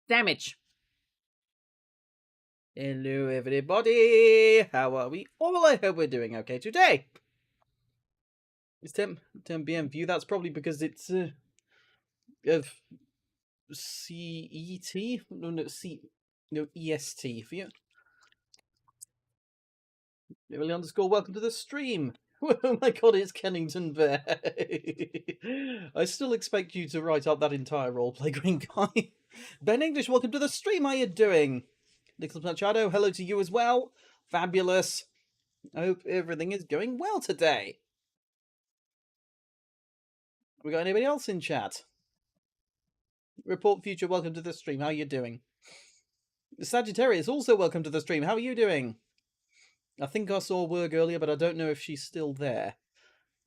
Damage. Hello, everybody. How are we all? I hope we're doing okay today. It's 10 p.m. for you. That's probably because it's of CET. No EST for you. Emily _ welcome to the stream. Oh my god, it's Kennington Bear. I still expect you to write up that entire roleplay, Green Guy. Ben English, welcome to the stream. How you doing? Nicholas Machado, hello to you as well. Fabulous. I hope everything is going well today. We got anybody else in chat? Report Future, welcome to the stream. How you doing? Sagittarius, also welcome to the stream. How are you doing? I think I saw Werg earlier, but I don't know if she's still there.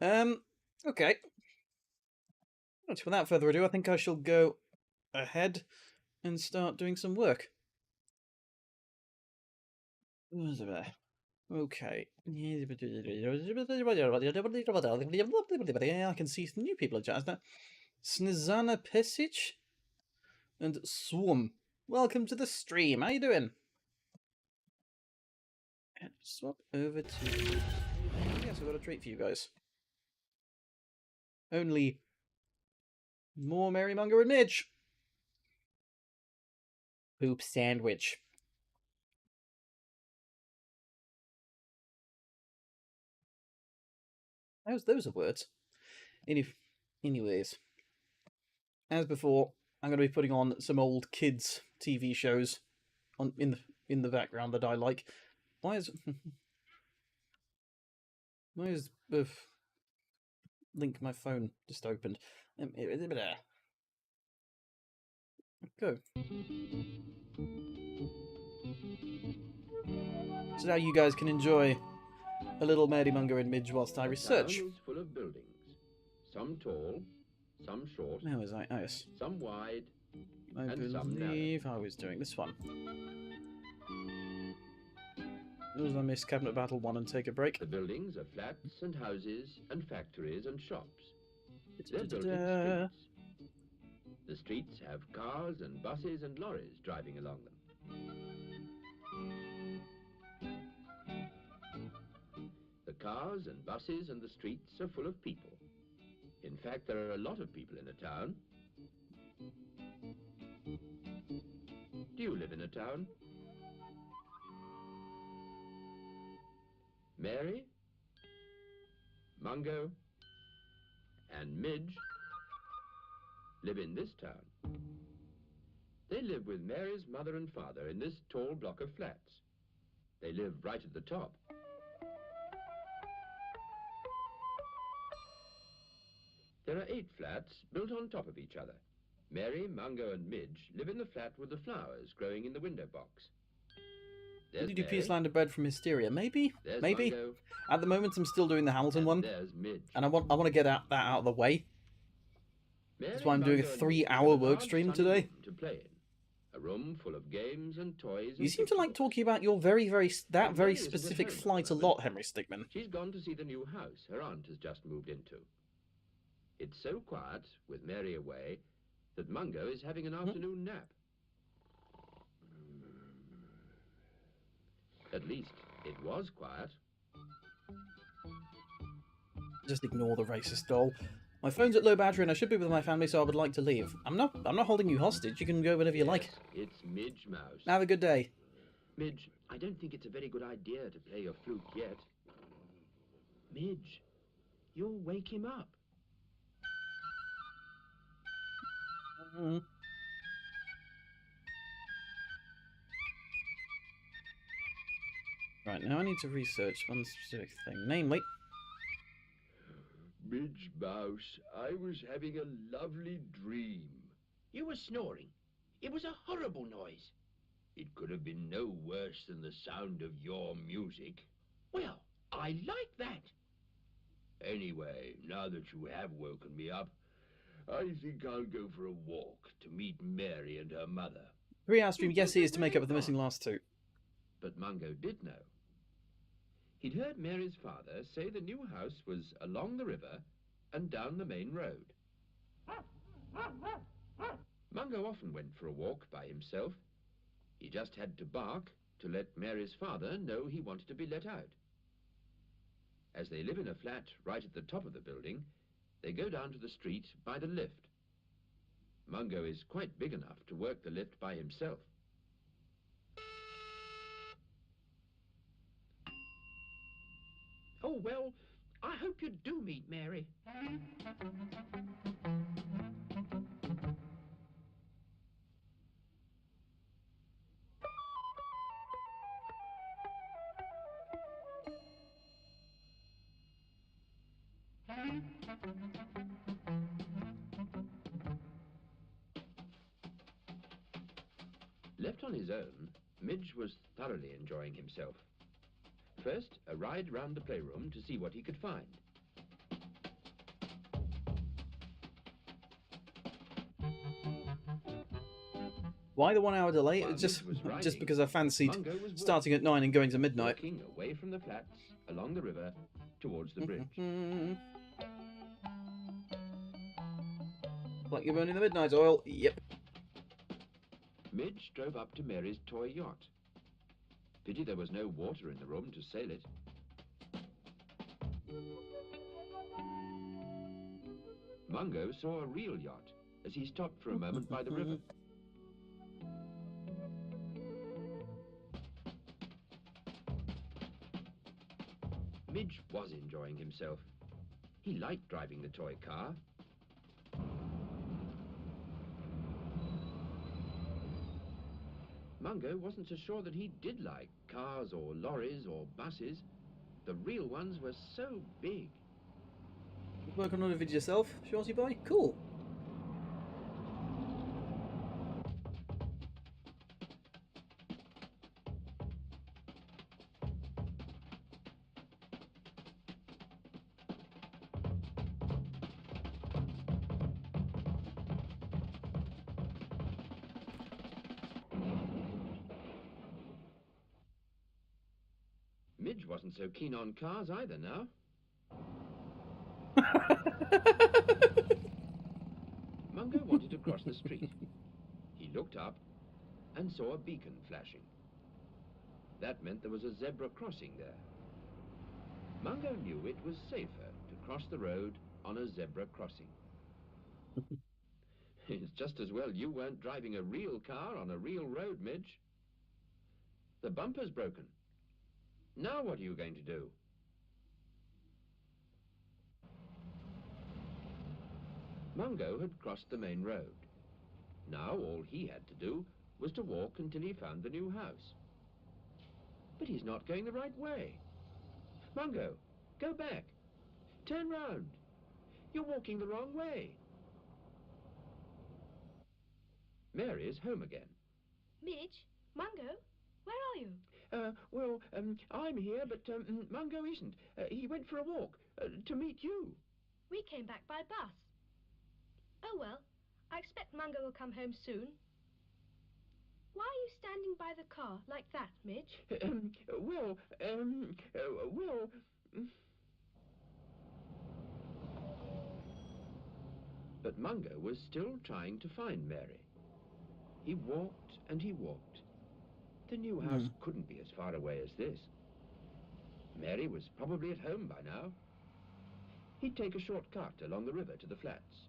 Okay. Right, without further ado, I think I shall go ahead and start doing some work. Okay. I can see some new people in chat now. Snizana Pesic and Swarm. Welcome to the stream. How you doing? And swap over to... Yes, I've got a treat for you guys. Only more Mungo and Midge. Poop sandwich. Those are words. Anyways, as before, I'm going to be putting on some old kids TV shows in the background that I like. Why is Link my phone just opened? Go. So now you guys can enjoy a little Mungo and Midge whilst I research. The town is full of buildings, some tall, some short. How was I? Oh, yes. Some wide, I and some believe narrow. I was doing this one. As I miss Cabinet Battle 1 and take a break. The buildings are flats and houses and factories and shops. They're built in streets. The streets have cars and buses and lorries driving along them. The cars and buses and the streets are full of people. In fact, there are a lot of people in a town. Do you live in a town? Mary, Mungo, and Midge live in this town. They live with Mary's mother and father in this tall block of flats. They live right at the top. There are 8 flats built on top of each other. Mary, Mungo, and Midge live in the flat with the flowers growing in the window box. Did you do Peace Land of Bread from Hysteria? Maybe? There's Maybe? Mungo, At the moment I'm still doing the Hamilton one. there's Midge. And I want to get that out of the way. Mary, That's why I'm doing a Mungo, and Midge 3-hour have a work large stream sunny today. room to play in. A room full of games and toys. You and seem to like picture books. talking about your very Mary specific isn't at home flight at a the lot, moment. Henry Stigman. She's gone to see the new house her aunt has just moved into. It's so quiet, with Mary away, that Mungo is having an afternoon nap. At least, it was quiet. Just ignore the racist doll. My phone's at low battery and I should be with my family, so I would like to leave. I'm not holding you hostage. You can go whenever you like. Yes, it's Midge Mouse. Have a good day. Midge, I don't think it's a very good idea to play your flute yet. Midge, you'll wake him up. Right, now I need to research one specific thing. Namely... Midge Mouse, I was having a lovely dream. You were snoring. It was a horrible noise. It could have been no worse than the sound of your music. Well, I like that. Anyway, now that you have woken me up, I think I'll go for a walk to meet Mary and her mother. 3-hour stream, yes, he is to make up for the missing last 2. But Mungo did know. He'd heard Mary's father say the new house was along the river and down the main road. Mungo often went for a walk by himself. He just had to bark to let Mary's father know he wanted to be let out. As they live in a flat right at the top of the building, they go down to the street by the lift. Mungo is quite big enough to work the lift by himself. Oh, well, I hope you do meet Mary. Left on his own, Midge was thoroughly enjoying himself. First, a ride round the playroom to see what he could find. Why the 1 hour delay? While Just Midge was riding, just because I fancied Mungo was starting at 9 and going to midnight. walking away from the flats, along the river, towards the bridge. Like you're burning the midnight oil. Yep. Midge drove up to Mary's toy yacht. Pity there was no water in the room to sail it. Mungo saw a real yacht as he stopped for a moment by the river. Midge was enjoying himself. He liked driving the toy car. Mungo wasn't so sure that he did like cars or lorries or buses. The real ones were so big. Working on a video yourself, Shorty boy? Cool. Midge wasn't so keen on cars either now. Mungo wanted to cross the street. He looked up and saw a beacon flashing. That meant there was a zebra crossing there. Mungo knew it was safer to cross the road on a zebra crossing. It's just as well you weren't driving a real car on a real road, Midge. The bumper's broken. Now what are you going to do? Mungo had crossed the main road. Now all he had to do was to walk until he found the new house. But he's not going the right way. Mungo, go back. Turn round. You're walking the wrong way. Mary is home again. Midge, Mungo, where are you? I'm here, but Mungo isn't. He went for a walk to meet you. We came back by bus. Oh well, I expect Mungo will come home soon. Why are you standing by the car like that, Midge? But Mungo was still trying to find Mary. He walked and he walked. The new house couldn't be as far away as this. Mary was probably at home by now. He'd take a short cut along the river to the flats.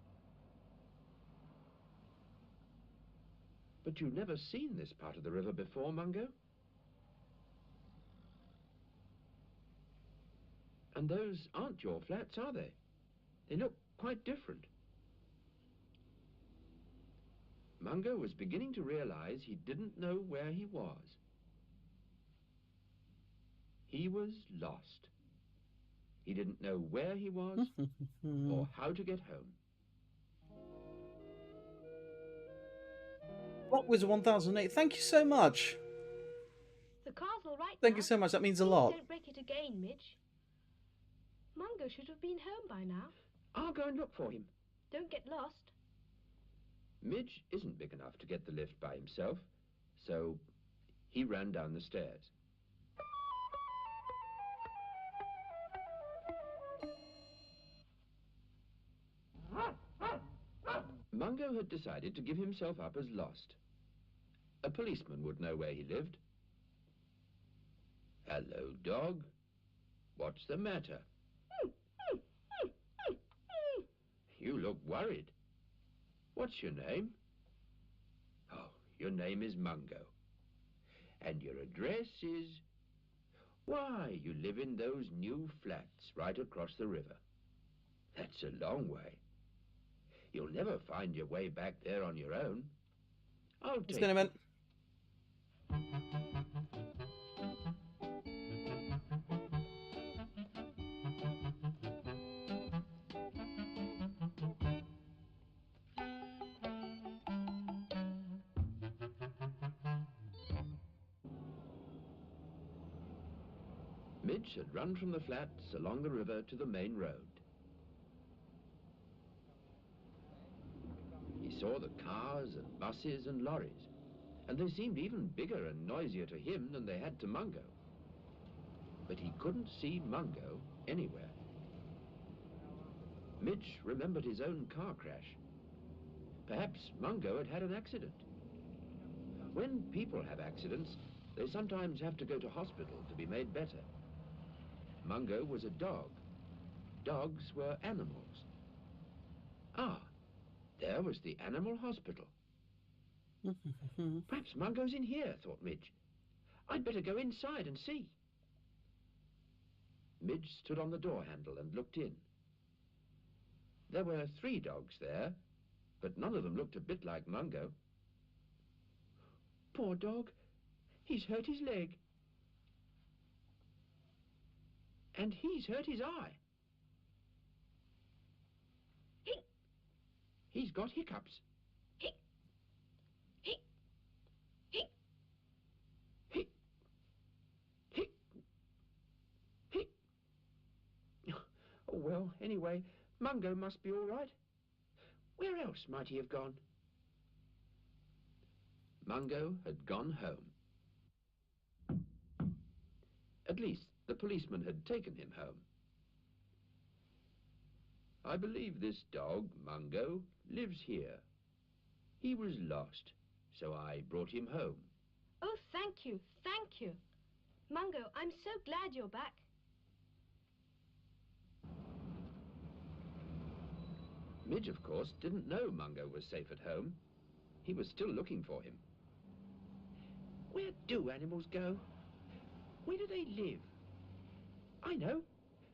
But you've never seen this part of the river before, Mungo? And those aren't your flats, are they? They look quite different. Mungo was beginning to realize he didn't know where he was. He was lost. He didn't know where he was or how to get home. Rock Wizard 1008, thank you so much. The car's all right Thank now. you so much, that means a Please lot. don't break it again, Midge. Mungo should have been home by now. I'll go and look for him. Don't get lost. Midge isn't big enough to get the lift by himself, so he ran down the stairs. Mungo had decided to give himself up as lost. A policeman would know where he lived. Hello, dog. What's the matter? You look worried. What's your name? Oh, your name is Mungo. And your address is... Why, you live in those new flats right across the river. That's a long way. You'll never find your way back there on your own. I'll It's take been a minute. Midge had run from the flats along the river to the main road. He saw the cars and buses and lorries, and they seemed even bigger and noisier to him than they had to Mungo. But he couldn't see Mungo anywhere. Midge remembered his own car crash. Perhaps Mungo had had an accident. When people have accidents, they sometimes have to go to hospital to be made better. Mungo was a dog. Dogs were animals. Ah, there was the animal hospital. Perhaps Mungo's in here, thought Midge. I'd better go inside and see. Midge stood on the door handle and looked in. There were 3 dogs there, but none of them looked a bit like Mungo. Poor dog, he's hurt his leg. And he's hurt his eye. He's got hiccups. Hic. Oh, well, anyway, Mungo must be all right. Where else might he have gone? Mungo had gone home. At least the policeman had taken him home. I believe this dog, Mungo, lives here. He was lost, so I brought him home. Oh, thank you, thank you. Mungo, I'm so glad you're back. Midge, of course, didn't know Mungo was safe at home. He was still looking for him. Where do animals go? Where do they live? I know,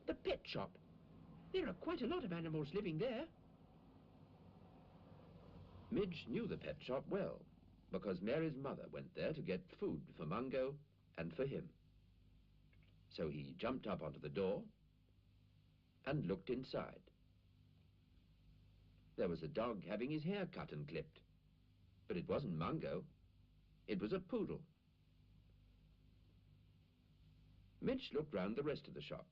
the pet shop. There are quite a lot of animals living there. Midge knew the pet shop well, because Mary's mother went there to get food for Mungo and for him. So he jumped up onto the door and looked inside. There was a dog having his hair cut and clipped. But it wasn't Mungo. It was a poodle. Midge looked round the rest of the shop.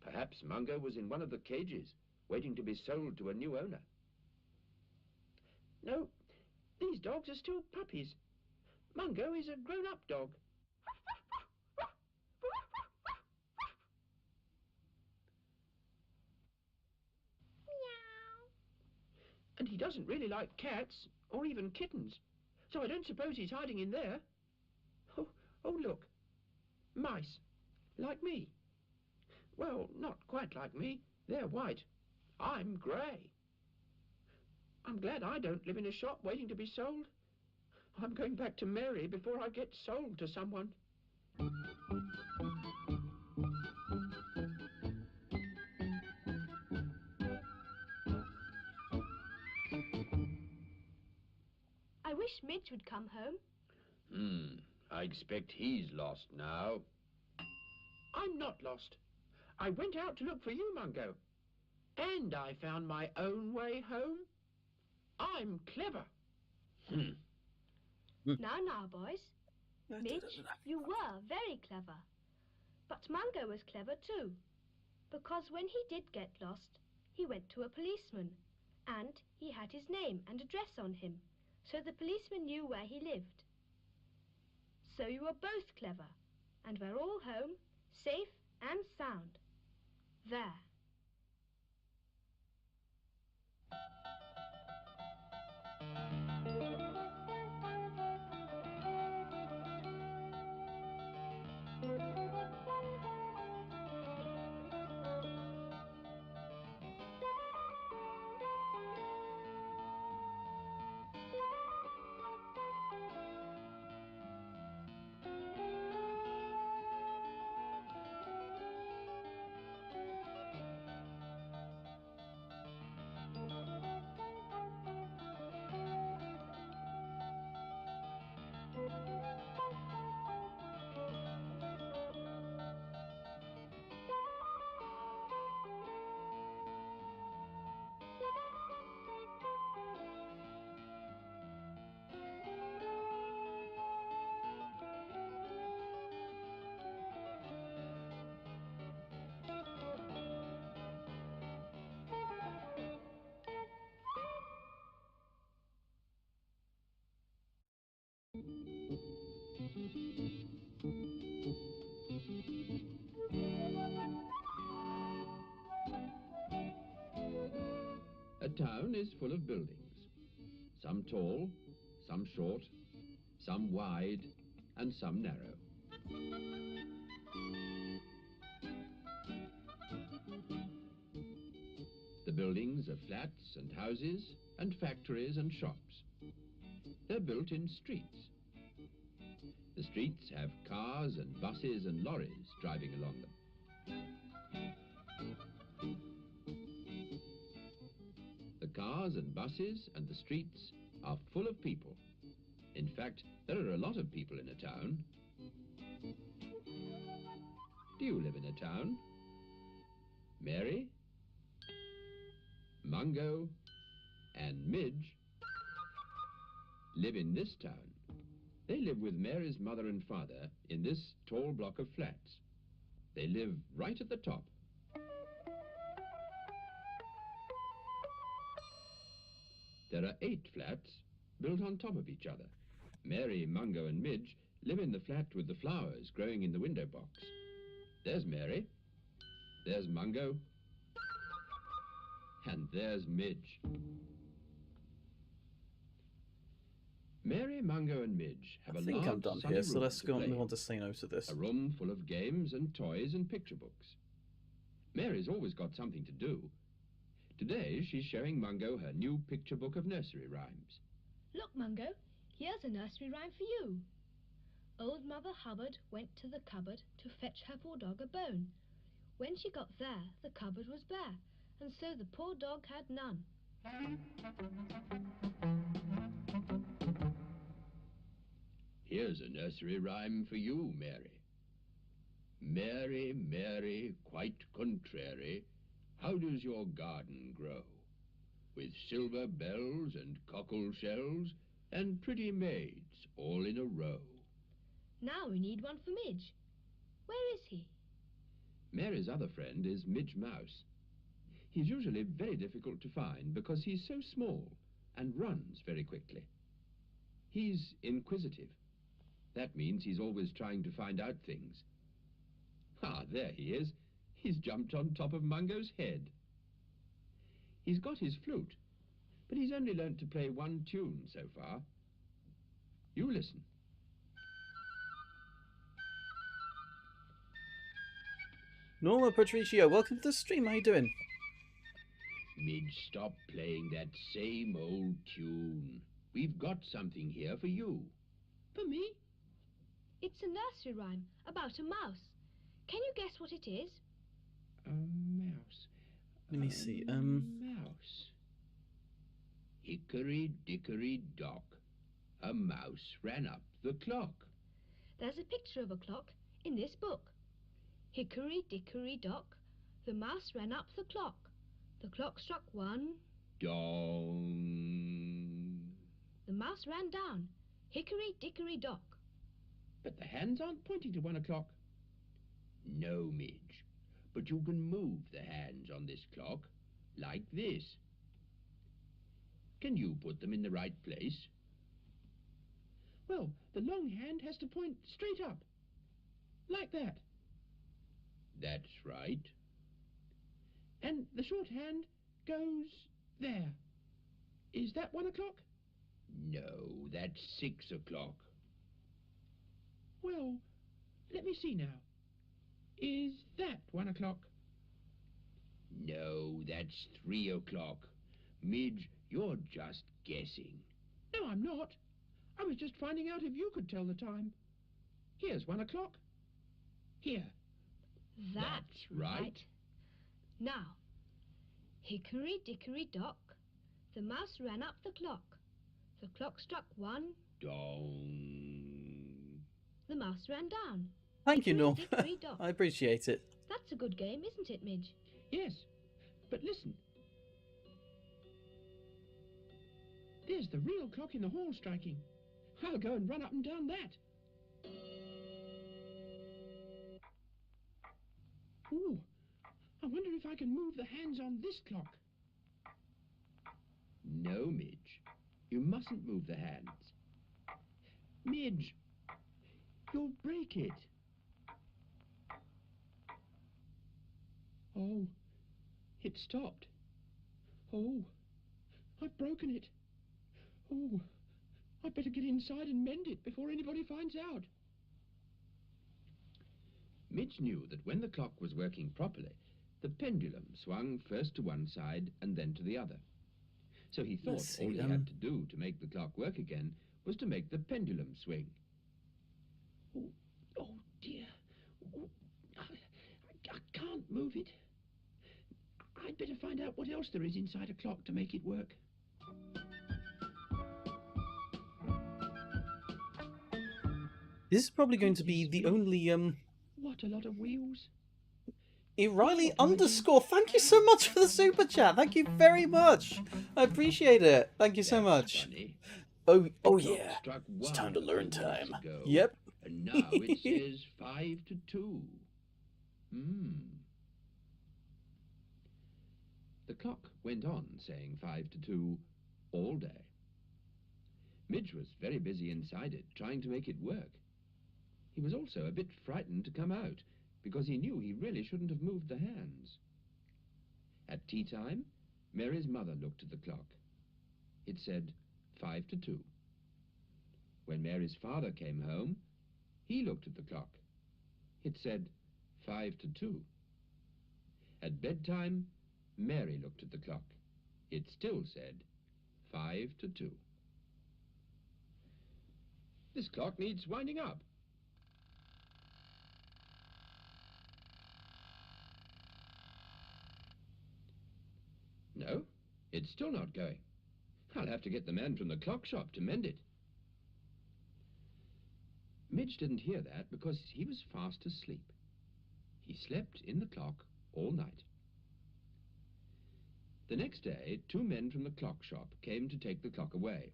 Perhaps Mungo was in one of the cages, waiting to be sold to a new owner. No, these dogs are still puppies. Mungo is a grown-up dog. And he doesn't really like cats, or even kittens, so I don't suppose he's hiding in there. Oh, look, mice, like me. Well, not quite like me. They're white. I'm grey. I'm glad I don't live in a shop waiting to be sold. I'm going back to Mary before I get sold to someone. I wish Midge would come home. I expect he's lost now. I'm not lost. I went out to look for you, Mungo. And I found my own way home. I'm clever. Now, boys. Midge, you were very clever. But Mungo was clever too. Because when he did get lost, he went to a policeman. And he had his name and address on him. So the policeman knew where he lived. So you were both clever. And we're all home, safe and sound. There. A town is full of buildings, some tall, some short, some wide, and some narrow. The buildings are flats and houses and factories and shops. They're built in streets. The streets have cars and buses and lorries driving along them. The cars and buses and the streets are full of people. In fact, there are a lot of people in a town. Do you live in a town? Mary, Mungo, and Midge live in this town. They live with Mary's mother and father in this tall block of flats. They live right at the top. There are 8 flats built on top of each other. Mary, Mungo, and Midge live in the flat with the flowers growing in the window box. There's Mary, there's Mungo, and there's Midge. Mary, Mungo, and Midge have I a think large I'm done sunny here, so room let's to go play and move in. on to say no to this. A room full of games and toys and picture books. Mary's always got something to do. Today, she's showing Mungo her new picture book of nursery rhymes. Look, Mungo, here's a nursery rhyme for you. Old Mother Hubbard went to the cupboard to fetch her poor dog a bone. When she got there, the cupboard was bare, and so the poor dog had none. Here's a nursery rhyme for you, Mary. Mary, Mary, quite contrary, how does your garden grow? With silver bells and cockle shells and pretty maids all in a row. Now we need one for Midge. Where is he? Mary's other friend is Midge Mouse. He's usually very difficult to find because he's so small and runs very quickly. He's inquisitive. That means he's always trying to find out things. Ah, there he is. He's jumped on top of Mungo's head. He's got his flute, but he's only learnt to play one tune so far. You listen. Norma Patricio, welcome to the stream. How you doing? Midge, stop playing that same old tune. We've got something here for you. For me? It's a nursery rhyme about a mouse. Can you guess what it is? A mouse. Let me see. Mouse. Hickory dickory dock, a mouse ran up the clock. There's a picture of a clock in this book. Hickory dickory dock, the mouse ran up the clock. The clock struck 1. Dong. The mouse ran down. Hickory dickory dock. But the hands aren't pointing to 1 o'clock. No, Midge, but you can move the hands on this clock, like this. Can you put them in the right place? Well, the long hand has to point straight up, like that. That's right. And the short hand goes there. Is that 1 o'clock? No, that's 6 o'clock. Well, let me see now. Is that 1 o'clock? No, that's 3 o'clock. Midge, you're just guessing. No, I'm not. I was just finding out if you could tell the time. Here's 1 o'clock. Here. That's right. Now, hickory dickory dock, the mouse ran up the clock. The clock struck 1. Dong. The mouse ran down. Thank you, Norm. Dickory dock. I appreciate it. That's a good game, isn't it, Midge? Yes, but listen. There's the real clock in the hall striking. I'll go and run up and down that. Ooh, I wonder if I can move the hands on this clock. No, Midge. You mustn't move the hands. Midge, you'll break it. Oh, it stopped. Oh, I've broken it. Oh, I'd better get inside and mend it before anybody finds out. Midge knew that when the clock was working properly, the pendulum swung first to one side and then to the other. So he thought all he had to do to make the clock work again was to make the pendulum swing. Oh dear. Oh, I can't move it. I'd better find out what else there is inside a clock to make it work. This is probably going to be the only What a lot of wheels. Riley underscore. Thank you so much for the super chat. Thank you very much. I appreciate it. Thank you so much. Oh yeah. It's time to learn time. Yep. And now it says 5 to 2. The clock went on saying 5 to 2 all day. Midge was very busy inside it, trying to make it work. He was also a bit frightened to come out, because he knew he really shouldn't have moved the hands. At tea time, Mary's mother looked at the clock. It said 5 to 2. When Mary's father came home, he looked at the clock. It said 5 to 2. At bedtime, Mary looked at the clock. It still said 5 to 2. This clock needs winding up. No, it's still not going. I'll have to get the man from the clock shop to mend it. Midge didn't hear that because he was fast asleep. He slept in the clock all night. The next day, 2 men from the clock shop came to take the clock away.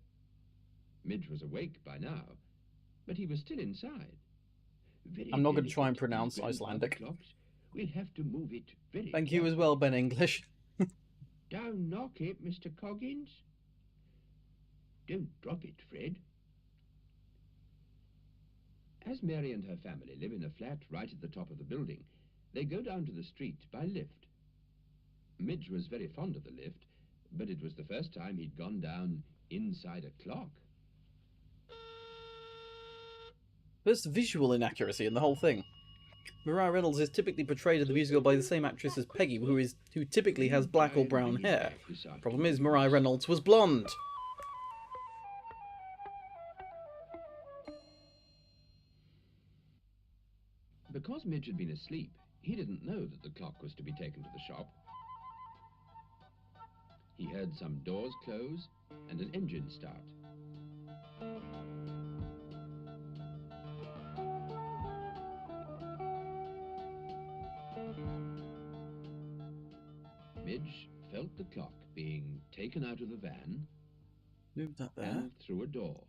Midge was awake by now, but he was still inside. I'm not going to try and pronounce Icelandic. We'll have to move it very Thank you as well, Ben English. Don't knock it, Mr. Coggins. Don't drop it, Fred. As Mary and her family live in a flat right at the top of the building, they go down to the street by lift. Midge was very fond of the lift, but it was the first time he'd gone down inside a clock. First visual inaccuracy in the whole thing. Mariah Reynolds is typically portrayed in the musical by the same actress as Peggy, who typically has black or brown hair. Problem is, Mariah Reynolds was blonde. Because Midge had been asleep, he didn't know that the clock was to be taken to the shop. He heard some doors close and an engine start. Midge felt the clock being taken out of the van and through a door.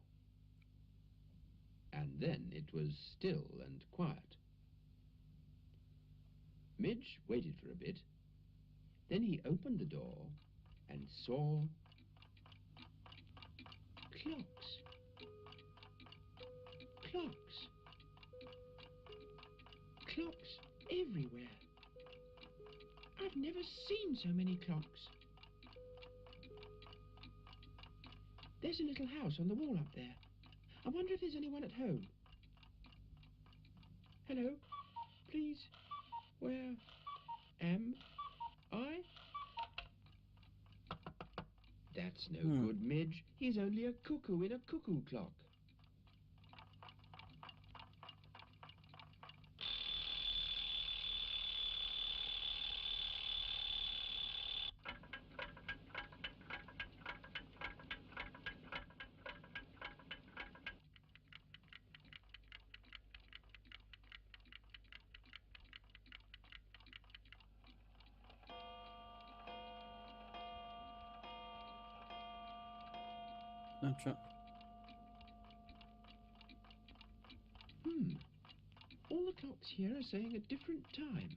And then it was still and quiet. Midge waited for a bit. Then he opened the door and saw clocks. Clocks. Clocks everywhere. I've never seen so many clocks. There's a little house on the wall up there. I wonder if there's anyone at home. Hello? Please? Where am I? That's no good, Midge. He's only a cuckoo in a cuckoo clock. All the clocks here are saying a different time,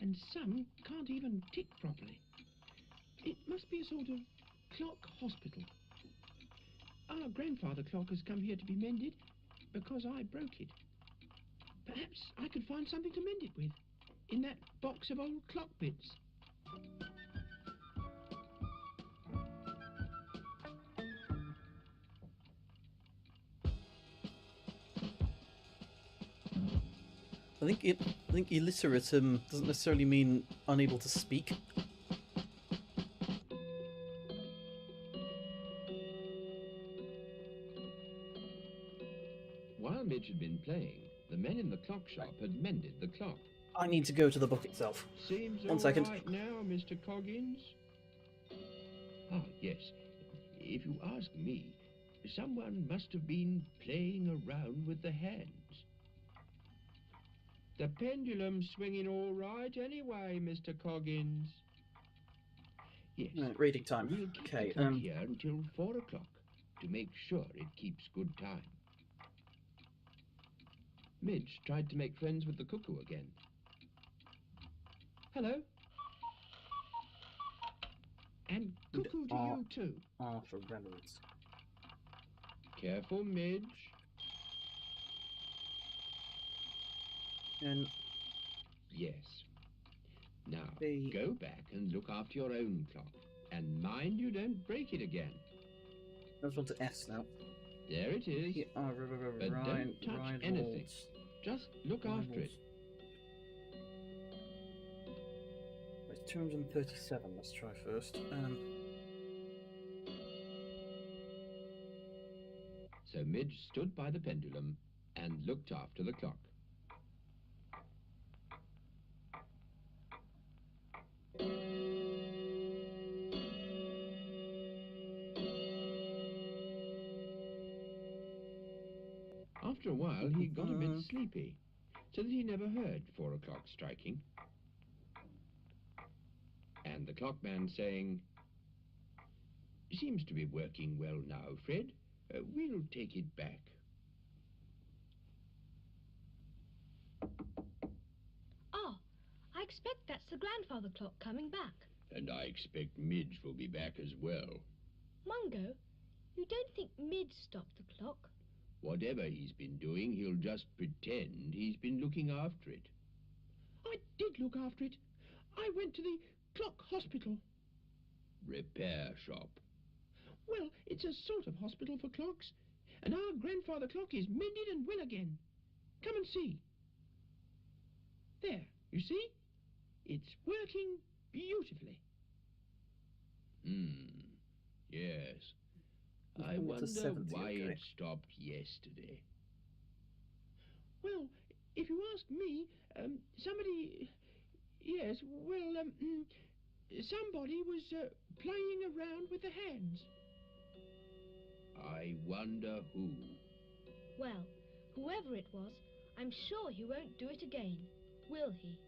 and some can't even tick properly. It must be a sort of clock hospital. Our grandfather clock has come here to be mended because I broke it. Perhaps I could find something to mend it with in that box of old clock bits. I think illiterate doesn't necessarily mean unable to speak. While Midge had been playing, the men in the clock shop had mended the clock. I need to go to the book itself. Seems 1 second. all right now, Mr. Coggins. Ah, yes. If you ask me, someone must have been playing around with the hands. The pendulum's swinging all right anyway, Mr. Coggins. Yes. Reading time. We'll keep Okay. the clock here until 4 o'clock to make sure it keeps good time. Midge tried to make friends with the cuckoo again. Hello. And cuckoo to you too. R for reverence. Careful, Midge. And Yes. Now, B. go back and look after your own clock. And mind you don't break it again. I just want to S now. There it is. But don't touch anything. Just look after it. It's 237. Let's try first. So Midge stood by the pendulum and looked after the clock. After a while, he got a bit sleepy, so that he never heard 4 o'clock striking. And the clockman saying, "Seems to be working well now, Fred. We'll take it back." Oh, I expect that's the grandfather clock coming back. And I expect Midge will be back as well. Mungo, you don't think Midge stopped the clock? Whatever he's been doing, he'll just pretend he's been looking after it. I did look after it. I went to the clock hospital. Repair shop. Well, it's a sort of hospital for clocks. And our grandfather clock is mended and well again. Come and see. There, you see? It's working beautifully. Yes. I wonder why it stopped yesterday. Well, if you ask me, somebody... Yes, well, somebody was playing around with the hands. I wonder who. Well, whoever it was, I'm sure he won't do it again, will he?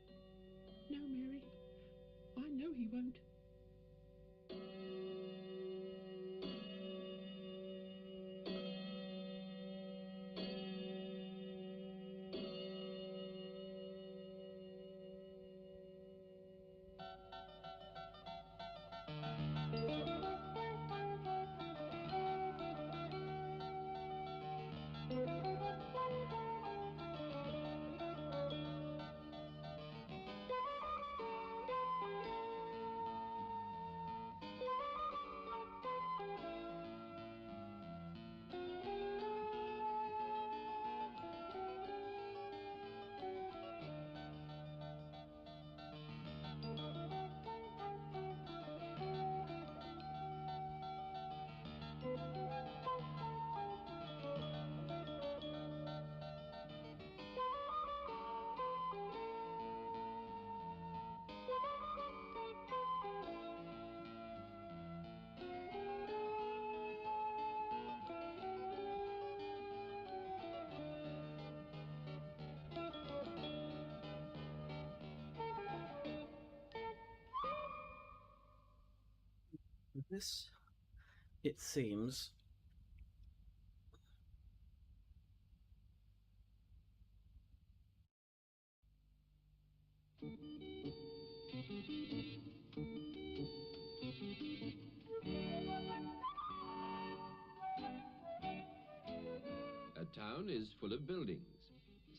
No, Mary. I know he won't. This, it seems... A town is full of buildings,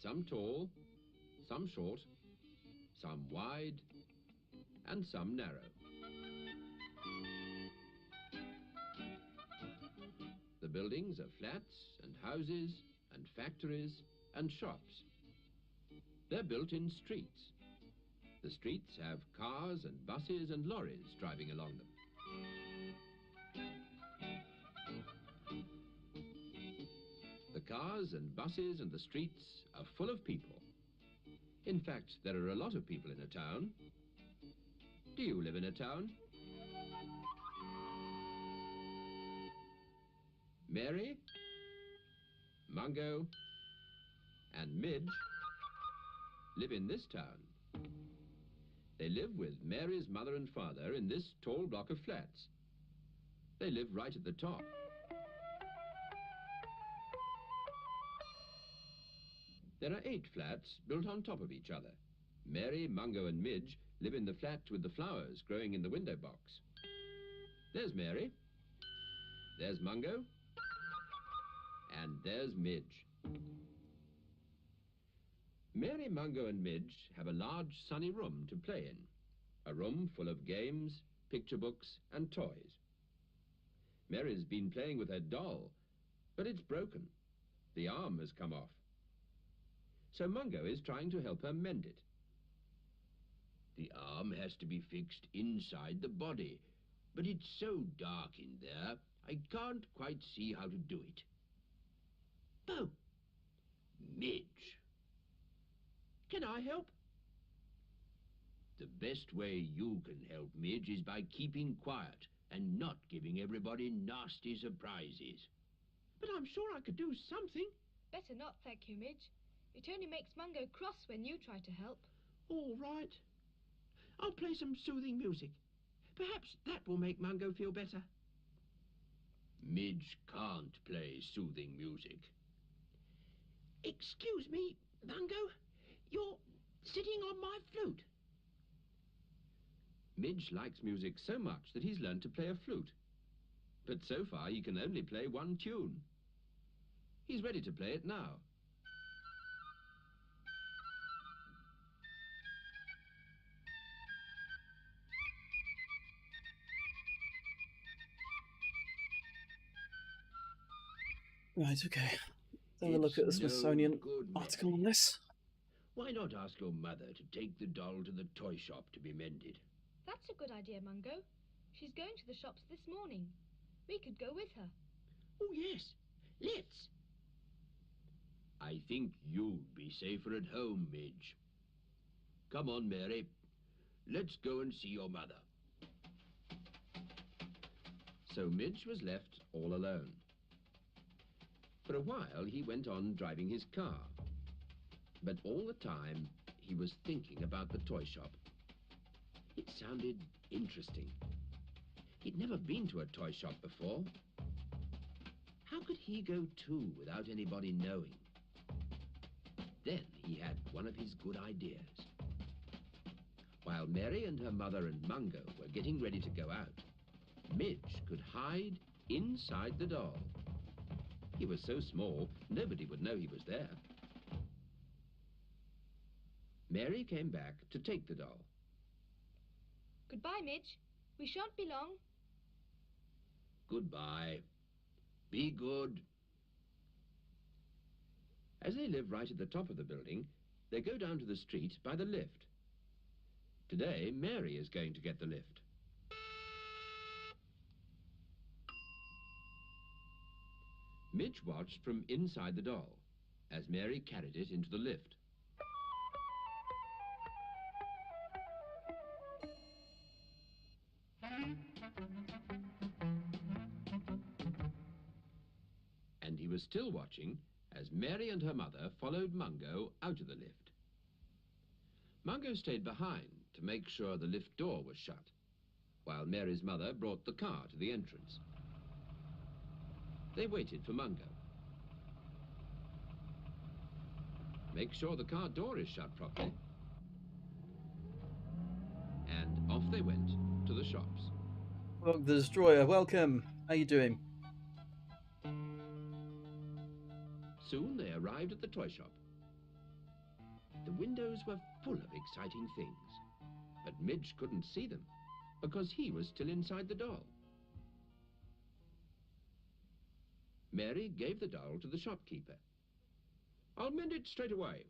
some tall, some short, some wide, and some narrow. The buildings are flats and houses and factories and shops. They're built in streets. The streets have cars and buses and lorries driving along them. The cars and buses and the streets are full of people. In fact, there are a lot of people in a town. Do you live in a town? Mary, Mungo, and Midge live in this town. They live with Mary's mother and father in this tall block of flats. They live right at the top. There are 8 flats built on top of each other. Mary, Mungo and Midge live in the flat with the flowers growing in the window box. There's Mary. There's Mungo. And there's Midge. Mary, Mungo and Midge have a large sunny room to play in. A room full of games, picture books and toys. Mary's been playing with her doll, but it's broken. The arm has come off. So Mungo is trying to help her mend it. The arm has to be fixed inside the body, but it's so dark in there, I can't quite see how to do it. Oh, Midge. Can I help? The best way you can help, Midge, is by keeping quiet and not giving everybody nasty surprises. But I'm sure I could do something. Better not, thank you, Midge. It only makes Mungo cross when you try to help. All right. I'll play some soothing music. Perhaps that will make Mungo feel better. Midge can't play soothing music. Excuse me, Mungo. You're sitting on my flute. Midge likes music so much that he's learned to play a flute. But so far he can only play one tune. He's ready to play it now. Right, okay. Let's have a look at the Smithsonian article on this. Why not ask your mother to take the doll to the toy shop to be mended? That's a good idea, Mungo. She's going to the shops this morning. We could go with her. Oh, yes. Let's. I think you'd be safer at home, Midge. Come on, Mary. Let's go and see your mother. So Midge was left all alone. For a while, he went on driving his car. But all the time, he was thinking about the toy shop. It sounded interesting. He'd never been to a toy shop before. How could he go too without anybody knowing? Then he had one of his good ideas. While Mary and her mother and Mungo were getting ready to go out, Midge could hide inside the doll. He was so small, nobody would know he was there. Mary came back to take the doll. Goodbye, Midge. We shan't be long. Goodbye. Be good. As they live right at the top of the building, they go down to the street by the lift. Today, Mary is going to get the lift. Midge watched from inside the doll as Mary carried it into the lift. And he was still watching as Mary and her mother followed Mungo out of the lift. Mungo stayed behind to make sure the lift door was shut, while Mary's mother brought the car to the entrance. They waited for Mungo. Make sure the car door is shut properly. And off they went to the shops. Well, the Destroyer, welcome. How you doing? Soon they arrived at the toy shop. The windows were full of exciting things, but Midge couldn't see them because he was still inside the doll. Mary gave the doll to the shopkeeper. I'll mend it straight away.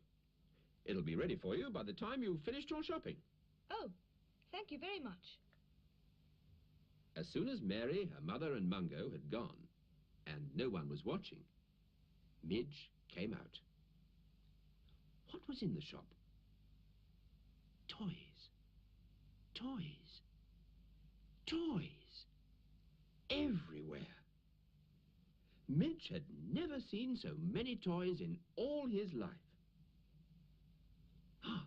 It'll be ready for you by the time you've finished your shopping. Oh, thank you very much. As soon as Mary, her mother and Mungo had gone, and no one was watching, Midge came out. What was in the shop? Toys. Toys. Toys. Everywhere. Midge had never seen so many toys in all his life. Ah,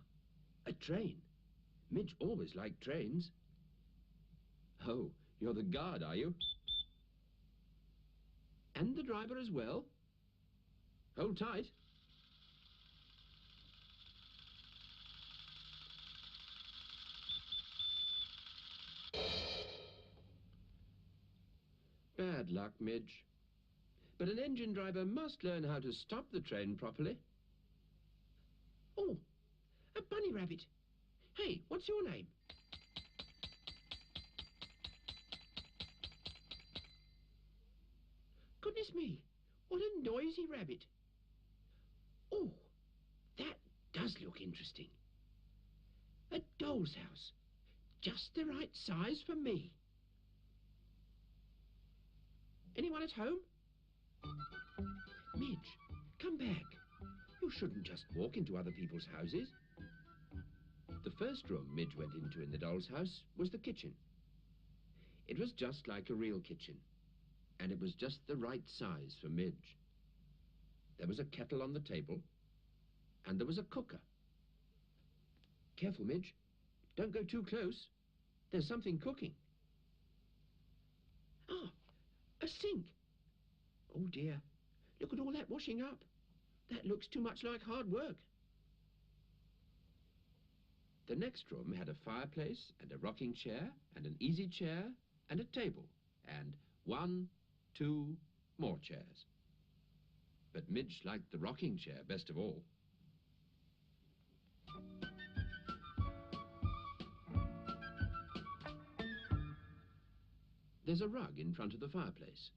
a train. Midge always liked trains. Oh, you're the guard, are you? And the driver as well? Hold tight. Bad luck, Midge. But an engine driver must learn how to stop the train properly. Oh, a bunny rabbit. Hey, what's your name? Goodness me, what a noisy rabbit. Oh, that does look interesting. A doll's house, just the right size for me. Anyone at home? Midge, come back. You shouldn't just walk into other people's houses. The first room Midge went into in the doll's house was the kitchen. It was just like a real kitchen, and it was just the right size for Midge. There was a kettle on the table, and there was a cooker. Careful, Midge. Don't go too close. There's something cooking. Ah, a sink. Oh dear, look at all that washing up. That looks too much like hard work. The next room had a fireplace and a rocking chair and an easy chair and a table and 1, 2 more chairs. But Midge liked the rocking chair best of all. There's a rug in front of the fireplace.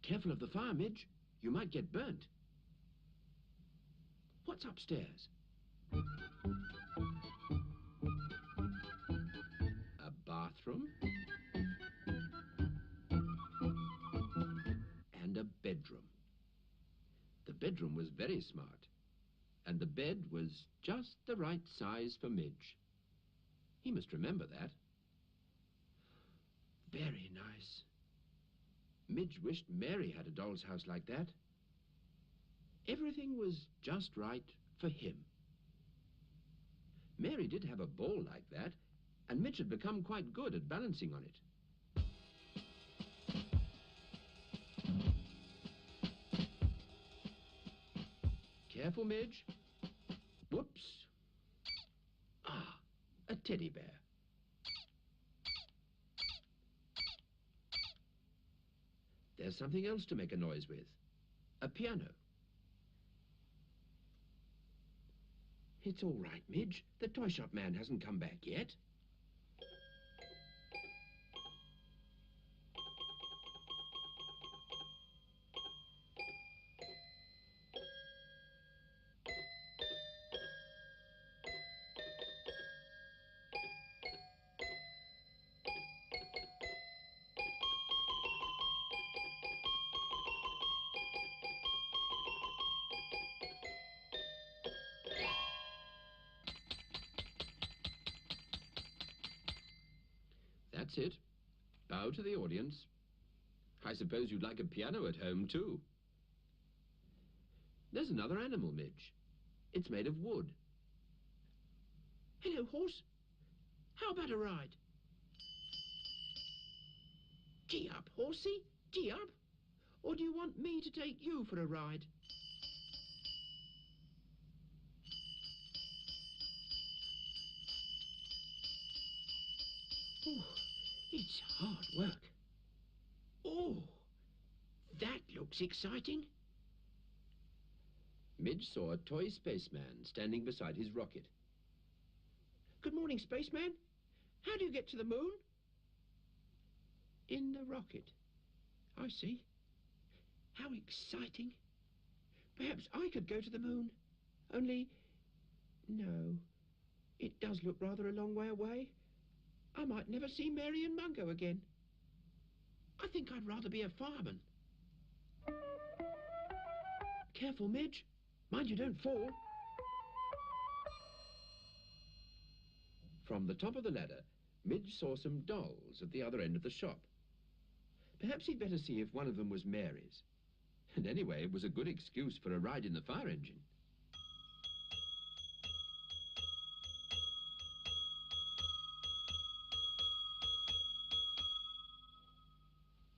Careful of the fire, Midge. You might get burnt. What's upstairs? A bathroom and a bedroom. The bedroom was very smart, and the bed was just the right size for Midge. He must remember that. Very nice. Midge wished Mary had a doll's house like that. Everything was just right for him. Mary did have a ball like that, and Midge had become quite good at balancing on it. Careful, Midge. Whoops. Ah, a teddy bear. There's something else to make a noise with. A piano. It's all right, Midge. The toy shop man hasn't come back yet. That's it. Bow to the audience. I suppose you'd like a piano at home, too. There's another animal, Midge. It's made of wood. Hello, horse. How about a ride? Gee up, horsey. Gee up. Or do you want me to take you for a ride? Oh, it's hard work. Oh, that looks exciting. Midge saw a toy spaceman standing beside his rocket. Good morning, spaceman. How do you get to the moon? In the rocket. I see. How exciting. Perhaps I could go to the moon. Only No, it does look rather a long way away. I might never see Mary and Mungo again. I think I'd rather be a fireman. Careful, Midge. Mind you don't fall. From the top of the ladder, Midge saw some dolls at the other end of the shop. Perhaps he'd better see if one of them was Mary's. And anyway, it was a good excuse for a ride in the fire engine.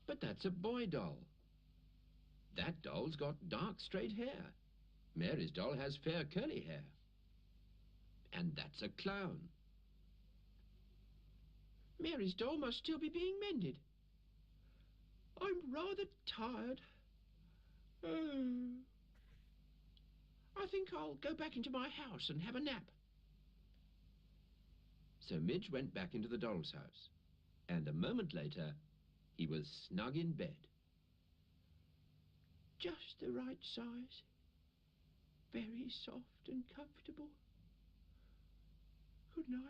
But that's a boy doll. That doll's got dark straight hair. Mary's doll has fair curly hair. And that's a clown. Mary's doll must still be being mended. I'm rather tired. I think I'll go back into my house and have a nap. So Midge went back into the doll's house, and a moment later, he was snug in bed. Just the right size. Very soft and comfortable. Good night.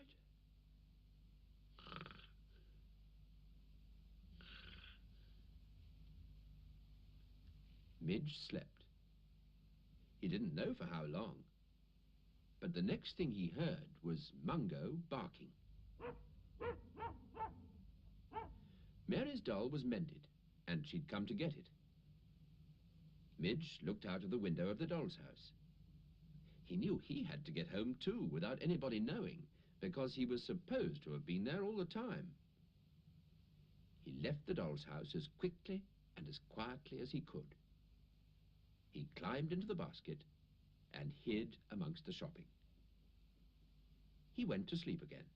Midge slept. He didn't know for how long, but the next thing he heard was Mungo barking. Mary's doll was mended, and she'd come to get it. Midge looked out of the window of the doll's house. He knew he had to get home too, without anybody knowing, because he was supposed to have been there all the time. He left the doll's house as quickly and as quietly as he could. He climbed into the basket and hid amongst the shopping. He went to sleep again,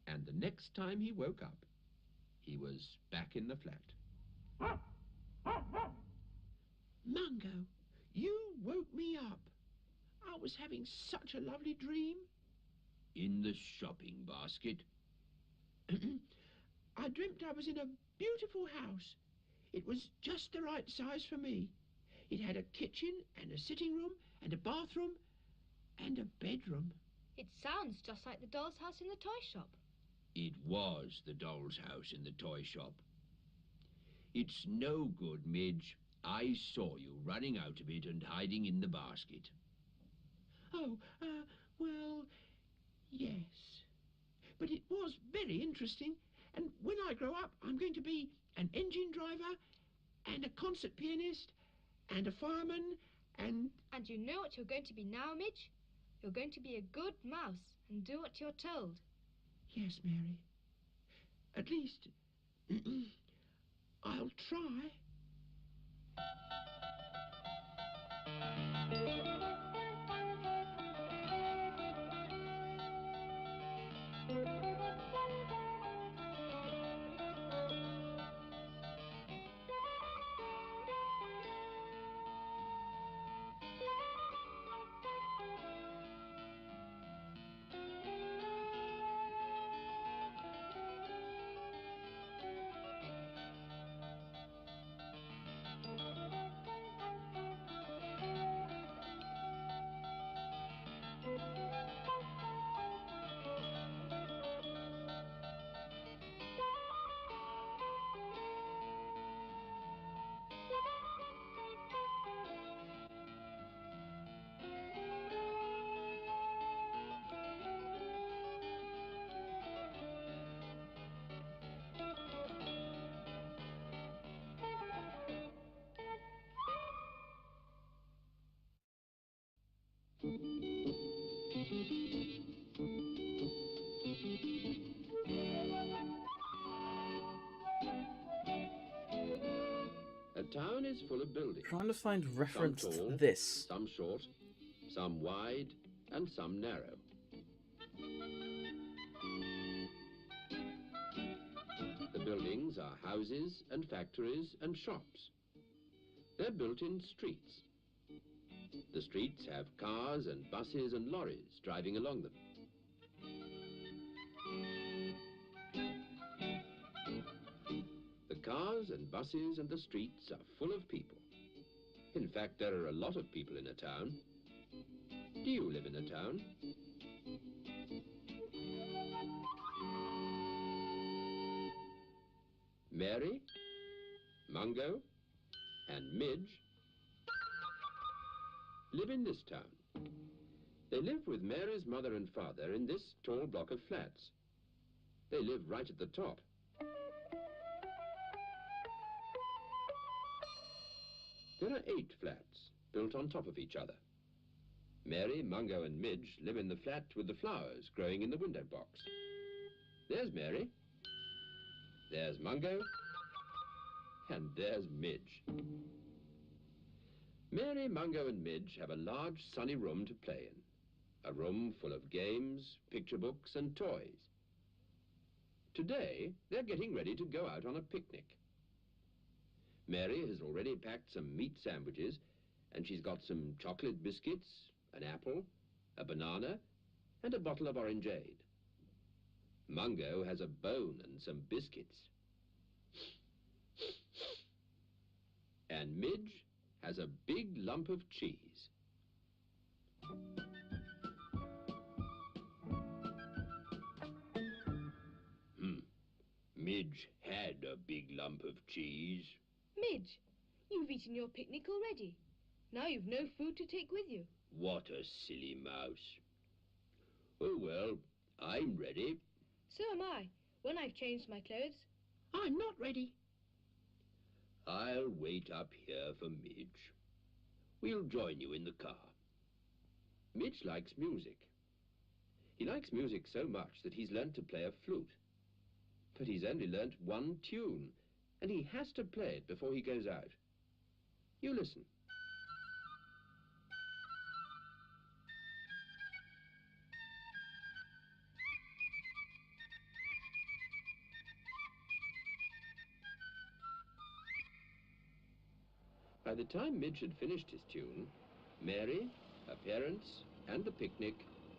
and the next time he woke up, he was back in the flat. Mungo, you woke me up. I was having such a lovely dream. In the shopping basket? I dreamt I was in a beautiful house. It was just the right size for me. It had a kitchen and a sitting room and a bathroom and a bedroom. It sounds just like the doll's house in the toy shop. It was the doll's house in the toy shop. It's no good, Midge. I saw you running out of it and hiding in the basket. Oh, well, yes. But it was very interesting. And when I grow up, I'm going to be an engine driver and a concert pianist and a fireman and... And you know what you're going to be now, Midge? You're going to be a good mouse and do what you're told. Yes, Mary. At least, I'll try. A town is full of buildings. Trying to find reference Some tall, to this. some short, some wide, and some narrow. The buildings are houses and factories and shops. They're built in streets. The streets have cars and buses and lorries driving along them. The cars and buses and the streets are full of people. In fact, there are a lot of people in a town. Do you live in the town? Mary, Mungo, and Midge live in this town. They live with Mary's mother and father in this tall block of flats. They live right at the top. There are 8 flats built on top of each other. Mary, Mungo, and Midge live in the flat with the flowers growing in the window box. There's Mary, there's Mungo, and there's Midge. Mary, Mungo, and Midge have a large sunny room to play in. A room full of games, picture books, and toys. Today, they're getting ready to go out on a picnic. Mary has already packed some meat sandwiches, and she's got some chocolate biscuits, an apple, a banana, and a bottle of orangeade. Mungo has a bone and some biscuits. And Midge has a big lump of cheese. Midge had a big lump of cheese. Midge, you've eaten your picnic already. Now you've no food to take with you. What a silly mouse. Oh, well, I'm ready. So am I, when I've changed my clothes. I'm not ready. I'll wait up here for Midge. We'll join you in the car. Midge likes music. He likes music so much that he's learnt to play a flute. But he's only learnt one tune, and he has to play it before he goes out. You listen. By the time Midge had finished his tune, Mary, her parents, and the picnic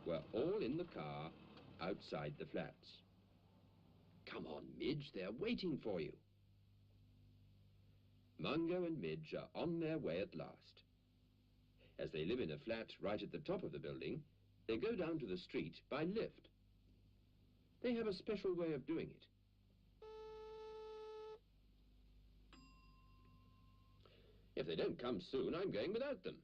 were all in the car outside the flats. Come on, Midge, they're waiting for you. Mungo and Midge are on their way at last. As they live in a flat right at the top of the building, they go down to the street by lift. They have a special way of doing it. If they don't come soon, I'm going without them.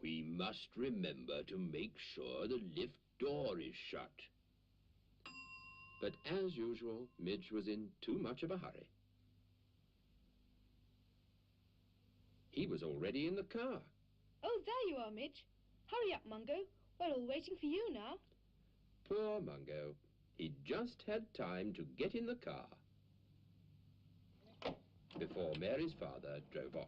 We must remember to make sure the lift door is shut. But as usual, Midge was in too much of a hurry. He was already in the car. Oh, there you are, Midge. Hurry up, Mungo. We're all waiting for you now. Poor Mungo. He just had time to get in the car before Mary's father drove off.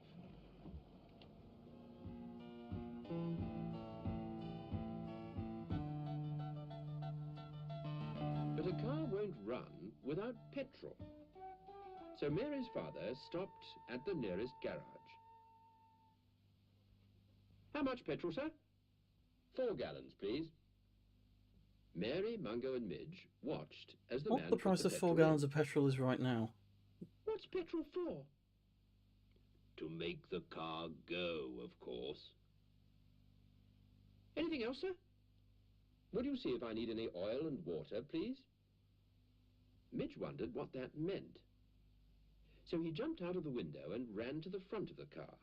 But a car won't run without petrol. So Mary's father stopped at the nearest garage. How much petrol, sir? 4 gallons, please. Mary, Mungo, and Midge watched as the man What the put price of 4 petrol gallons in. of petrol is right now? What's petrol for? To make the car go, of course. Anything else, sir? Would you see if I need any oil and water, please? Midge wondered what that meant. So he jumped out of the window and ran to the front of the car.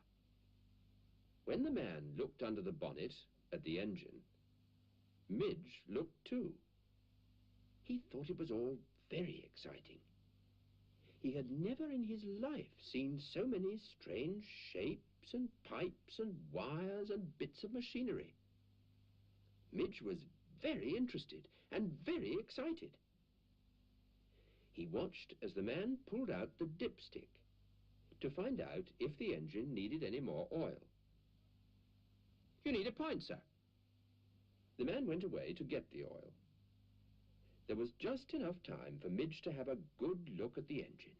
When the man looked under the bonnet at the engine, Midge looked too. He thought it was all very exciting. He had never in his life seen so many strange shapes and pipes and wires and bits of machinery. Midge was very interested and very excited. He watched as the man pulled out the dipstick to find out if the engine needed any more oil. You need a pint, sir. The man went away to get the oil. There was just enough time for Midge to have a good look at the engine.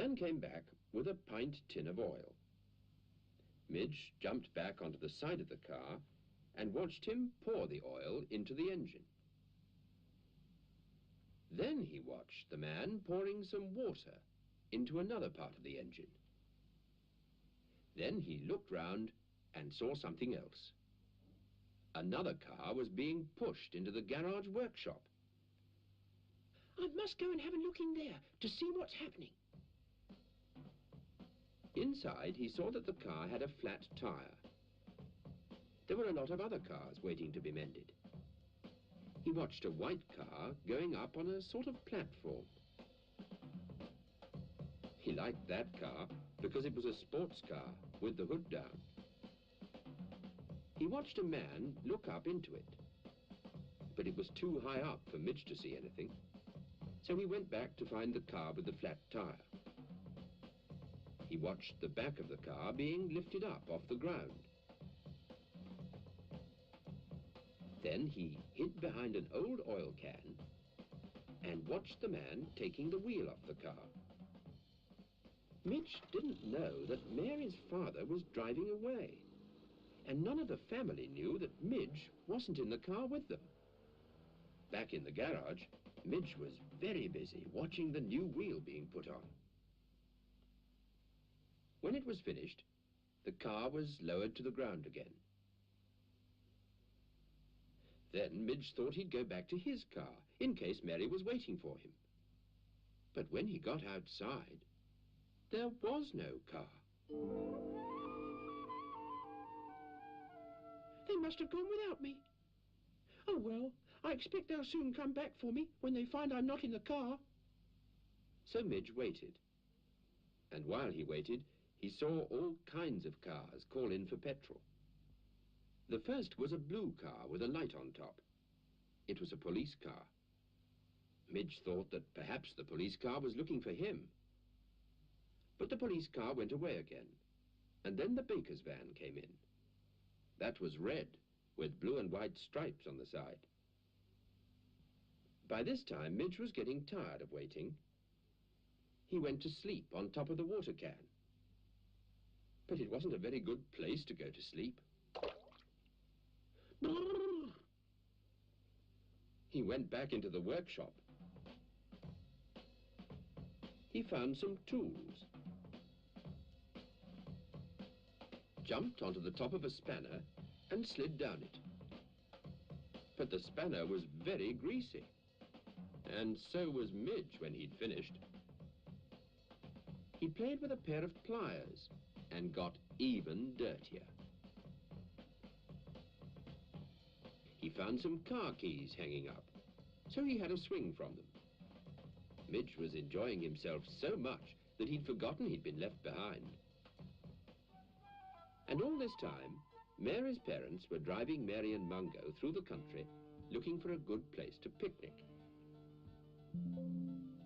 man came back with a pint tin of oil. Midge jumped back onto the side of the car and watched him pour the oil into the engine. Then he watched the man pouring some water into another part of the engine. Then he looked round and saw something else. Another car was being pushed into the garage workshop. I must go and have a look in there to see what's happening. Inside, he saw that the car had a flat tire. There were a lot of other cars waiting to be mended. He watched a white car going up on a sort of platform. He liked that car because it was a sports car with the hood down. He watched a man look up into it, but it was too high up for Midge to see anything, so he went back to find the car with the flat tire. He watched the back of the car being lifted up off the ground. Then he hid behind an old oil can and watched the man taking the wheel off the car. Midge didn't know that Mary's father was driving away, and none of the family knew that Midge wasn't in the car with them. Back in the garage, Midge was very busy watching the new wheel being put on. When it was finished, the car was lowered to the ground again. Then Midge thought he'd go back to his car, in case Mary was waiting for him. But when he got outside, there was no car. They must have gone without me. Oh well, I expect they'll soon come back for me when they find I'm not in the car. So Midge waited. And while he waited, he saw all kinds of cars call in for petrol. The first was a blue car with a light on top. It was a police car. Midge thought that perhaps the police car was looking for him. But the police car went away again, and then the baker's van came in. That was red, with blue and white stripes on the side. By this time, Midge was getting tired of waiting. He went to sleep on top of the water can. But it wasn't a very good place to go to sleep. He went back into the workshop. He found some tools, jumped onto the top of a spanner and slid down it. But the spanner was very greasy, and so was Midge when he'd finished. He played with a pair of pliers and got even dirtier. He found some car keys hanging up, so he had a swing from them. Midge was enjoying himself so much that he'd forgotten he'd been left behind. And all this time, Mary's parents were driving Mary and Mungo through the country looking for a good place to picnic.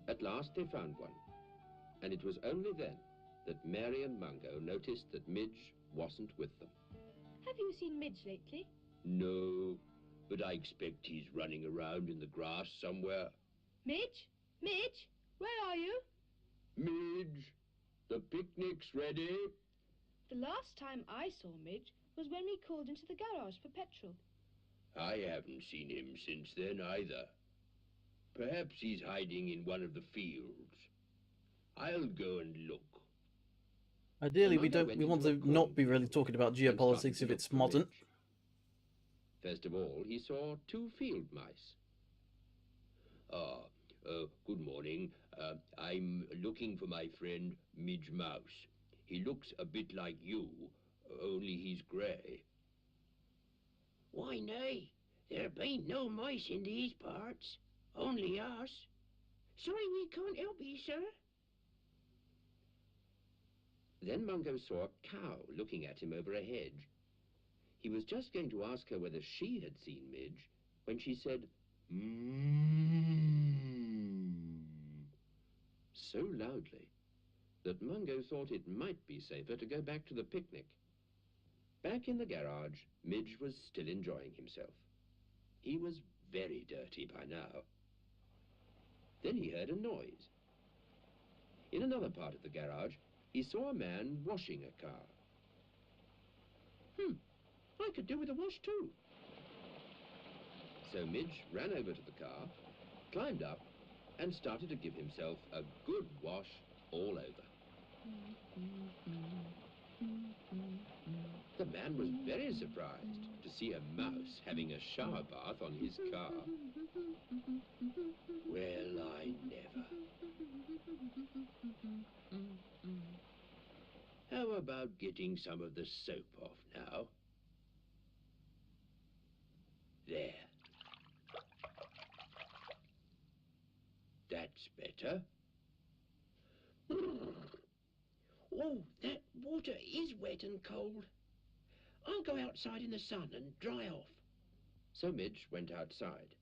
At last they found one, and it was only then that Mary and Mungo noticed that Midge wasn't with them. Have you seen Midge lately? No, but I expect he's running around in the grass somewhere. Midge? Midge? Where are you? Midge, the picnic's ready. The last time I saw Midge was when we called into the garage for petrol. I haven't seen him since then either. Perhaps he's hiding in one of the fields. I'll go and look. Ideally, we Mungo went want into to a not be really cornfield talking about and started geopolitics to if look it's for modern. Midge. First of all, he saw 2 field mice. Good morning. I'm looking for my friend Midge Mouse. He looks a bit like you, only he's grey. Why, nay, there ain't no mice in these parts, only us. Sorry we can't help you, sir. Then Mungo saw a cow looking at him over a hedge. He was just going to ask her whether she had seen Midge when she said, "Mmm," so loudly that Mungo thought it might be safer to go back to the picnic. Back in the garage, Midge was still enjoying himself. He was very dirty by now. Then he heard a noise. In another part of the garage, he saw a man washing a car. I could do with a wash too. So Midge ran over to the car, climbed up, and started to give himself a good wash all over. The man was very surprised to see a mouse having a shower bath on his car. Well, I never. How about getting some of the soap off now? There. That's better. Oh, that water is wet and cold. I'll go outside in the sun and dry off. So Midge went outside.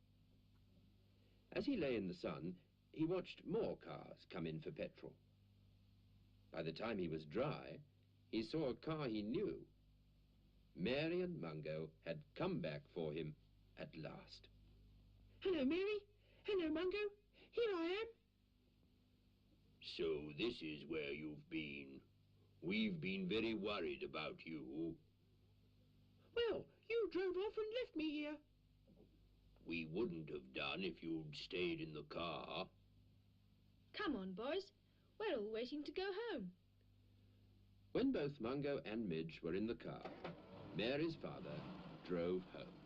As he lay in the sun, he watched more cars come in for petrol. By the time he was dry, he saw a car he knew. Mary and Mungo had come back for him at last. Hello, Mary. Hello, Mungo. Here I am. So this is where you've been. We've been very worried about you. Well, you drove off and left me here. We wouldn't have done if you'd stayed in the car. Come on, boys. We're all waiting to go home. When both Mungo and Midge were in the car, Mary's father drove home.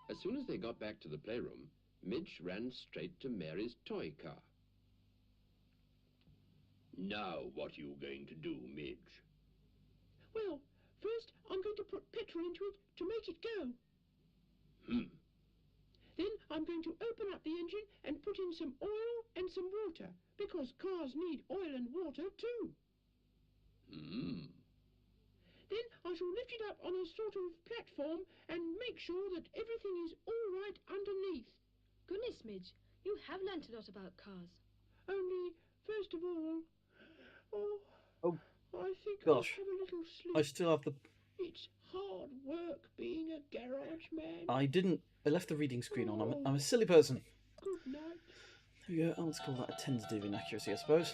As soon as they got back to the playroom, Midge ran straight to Mary's toy car. Now what are you going to do, Midge? Well, first I'm going to put petrol into it to make it go. Then I'm going to open up the engine and put in some oil and some water, because cars need oil and water too. Then I shall lift it up on a sort of platform and make sure that everything is all right underneath. Goodness, Midge, you have learnt a lot about cars. Only, first of all, Oh, I think gosh. I'll have a little sleep. I still have the... It's hard work being a garage man. I left the reading screen on. I'm a silly person. Good night. There we go. Let's call that a tentative inaccuracy, I suppose.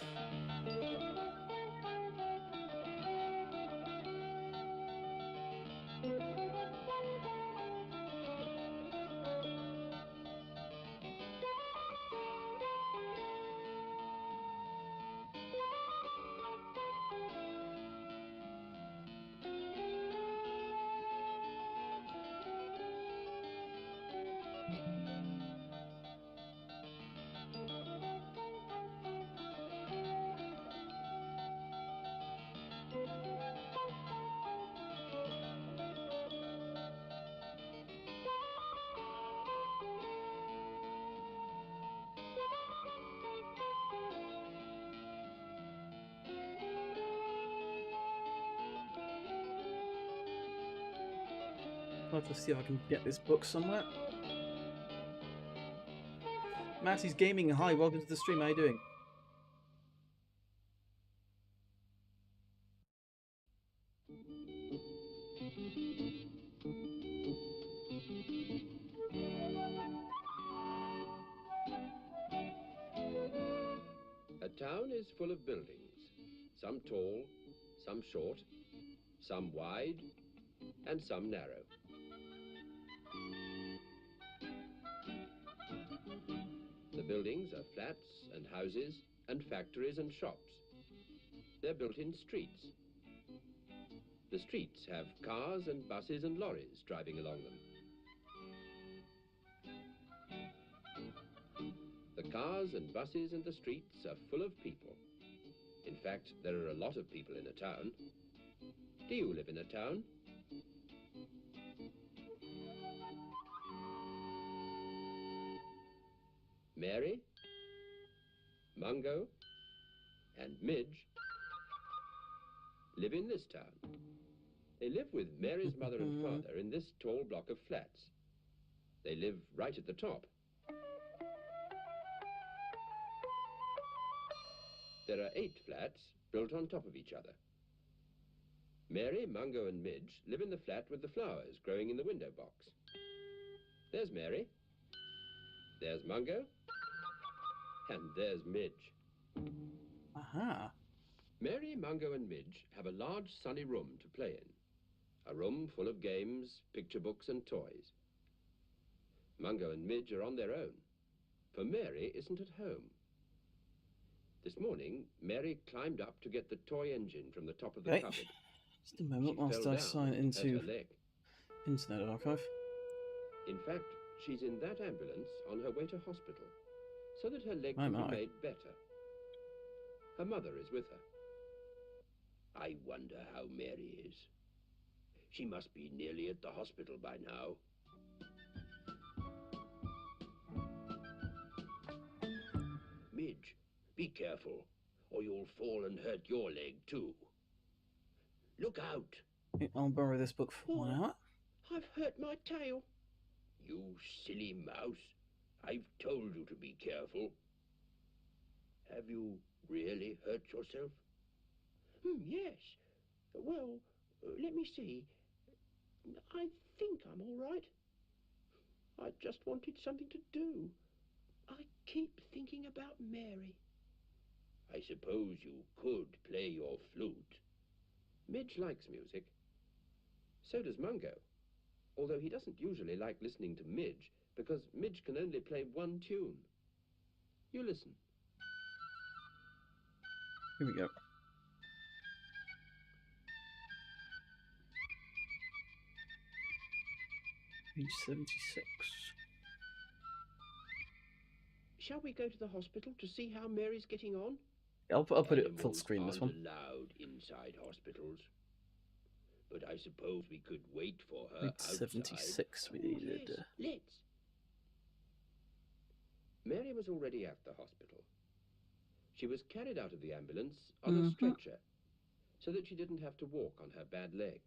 I'll have to see if I can get this book somewhere. Matty's Gaming, hi, welcome to the stream, how you doing? A town is full of buildings, some tall, some short, some wide, and some narrow. The buildings are flats and houses and factories and shops. They're built in streets. The streets have cars and buses and lorries driving along them. The cars and buses and the streets are full of people. In fact, there are a lot of people in a town. Do you live in a town? Mary, Mungo, and Midge live in this town. They live with Mary's mother and father in this tall block of flats. They live right at the top. There are 8 flats built on top of each other. Mary, Mungo and Midge live in the flat with the flowers growing in the window box. There's Mary, there's Mungo, and there's Midge. Aha. Mary, Mungo and Midge have a large sunny room to play in. A room full of games, picture books and toys. Mungo and Midge are on their own, for Mary isn't at home. This morning, Mary climbed up to get the toy engine from the top of the Okay. cupboard. Just a moment She whilst fell I down sign and hurt into her leg. Internet Archive. In fact, she's in that ambulance on her way to hospital, so that her leg My, can my. be made better. Her mother is with her. I wonder how Mary is. She must be nearly at the hospital by now. Midge, be careful, or you'll fall and hurt your leg too. Look out! I'll borrow this book for 1 hour. I've hurt my tail. You silly mouse. I've told you to be careful. Have you really hurt yourself? Yes. Well, let me see. I think I'm all right. I just wanted something to do. I keep thinking about Mary. I suppose you could play your flute. Midge likes music. So does Mungo, although he doesn't usually like listening to Midge because Midge can only play one tune. You listen. Here we go. Page 76. Shall we go to the hospital to see how Mary's getting on? I'll put it full Animals screen, this aren't one. allowed inside hospitals. But I suppose we could wait for her Page outside. 76 we needed. Yes, let's. Mary was already at the hospital. She was carried out of the ambulance on a stretcher, so that she didn't have to walk on her bad leg.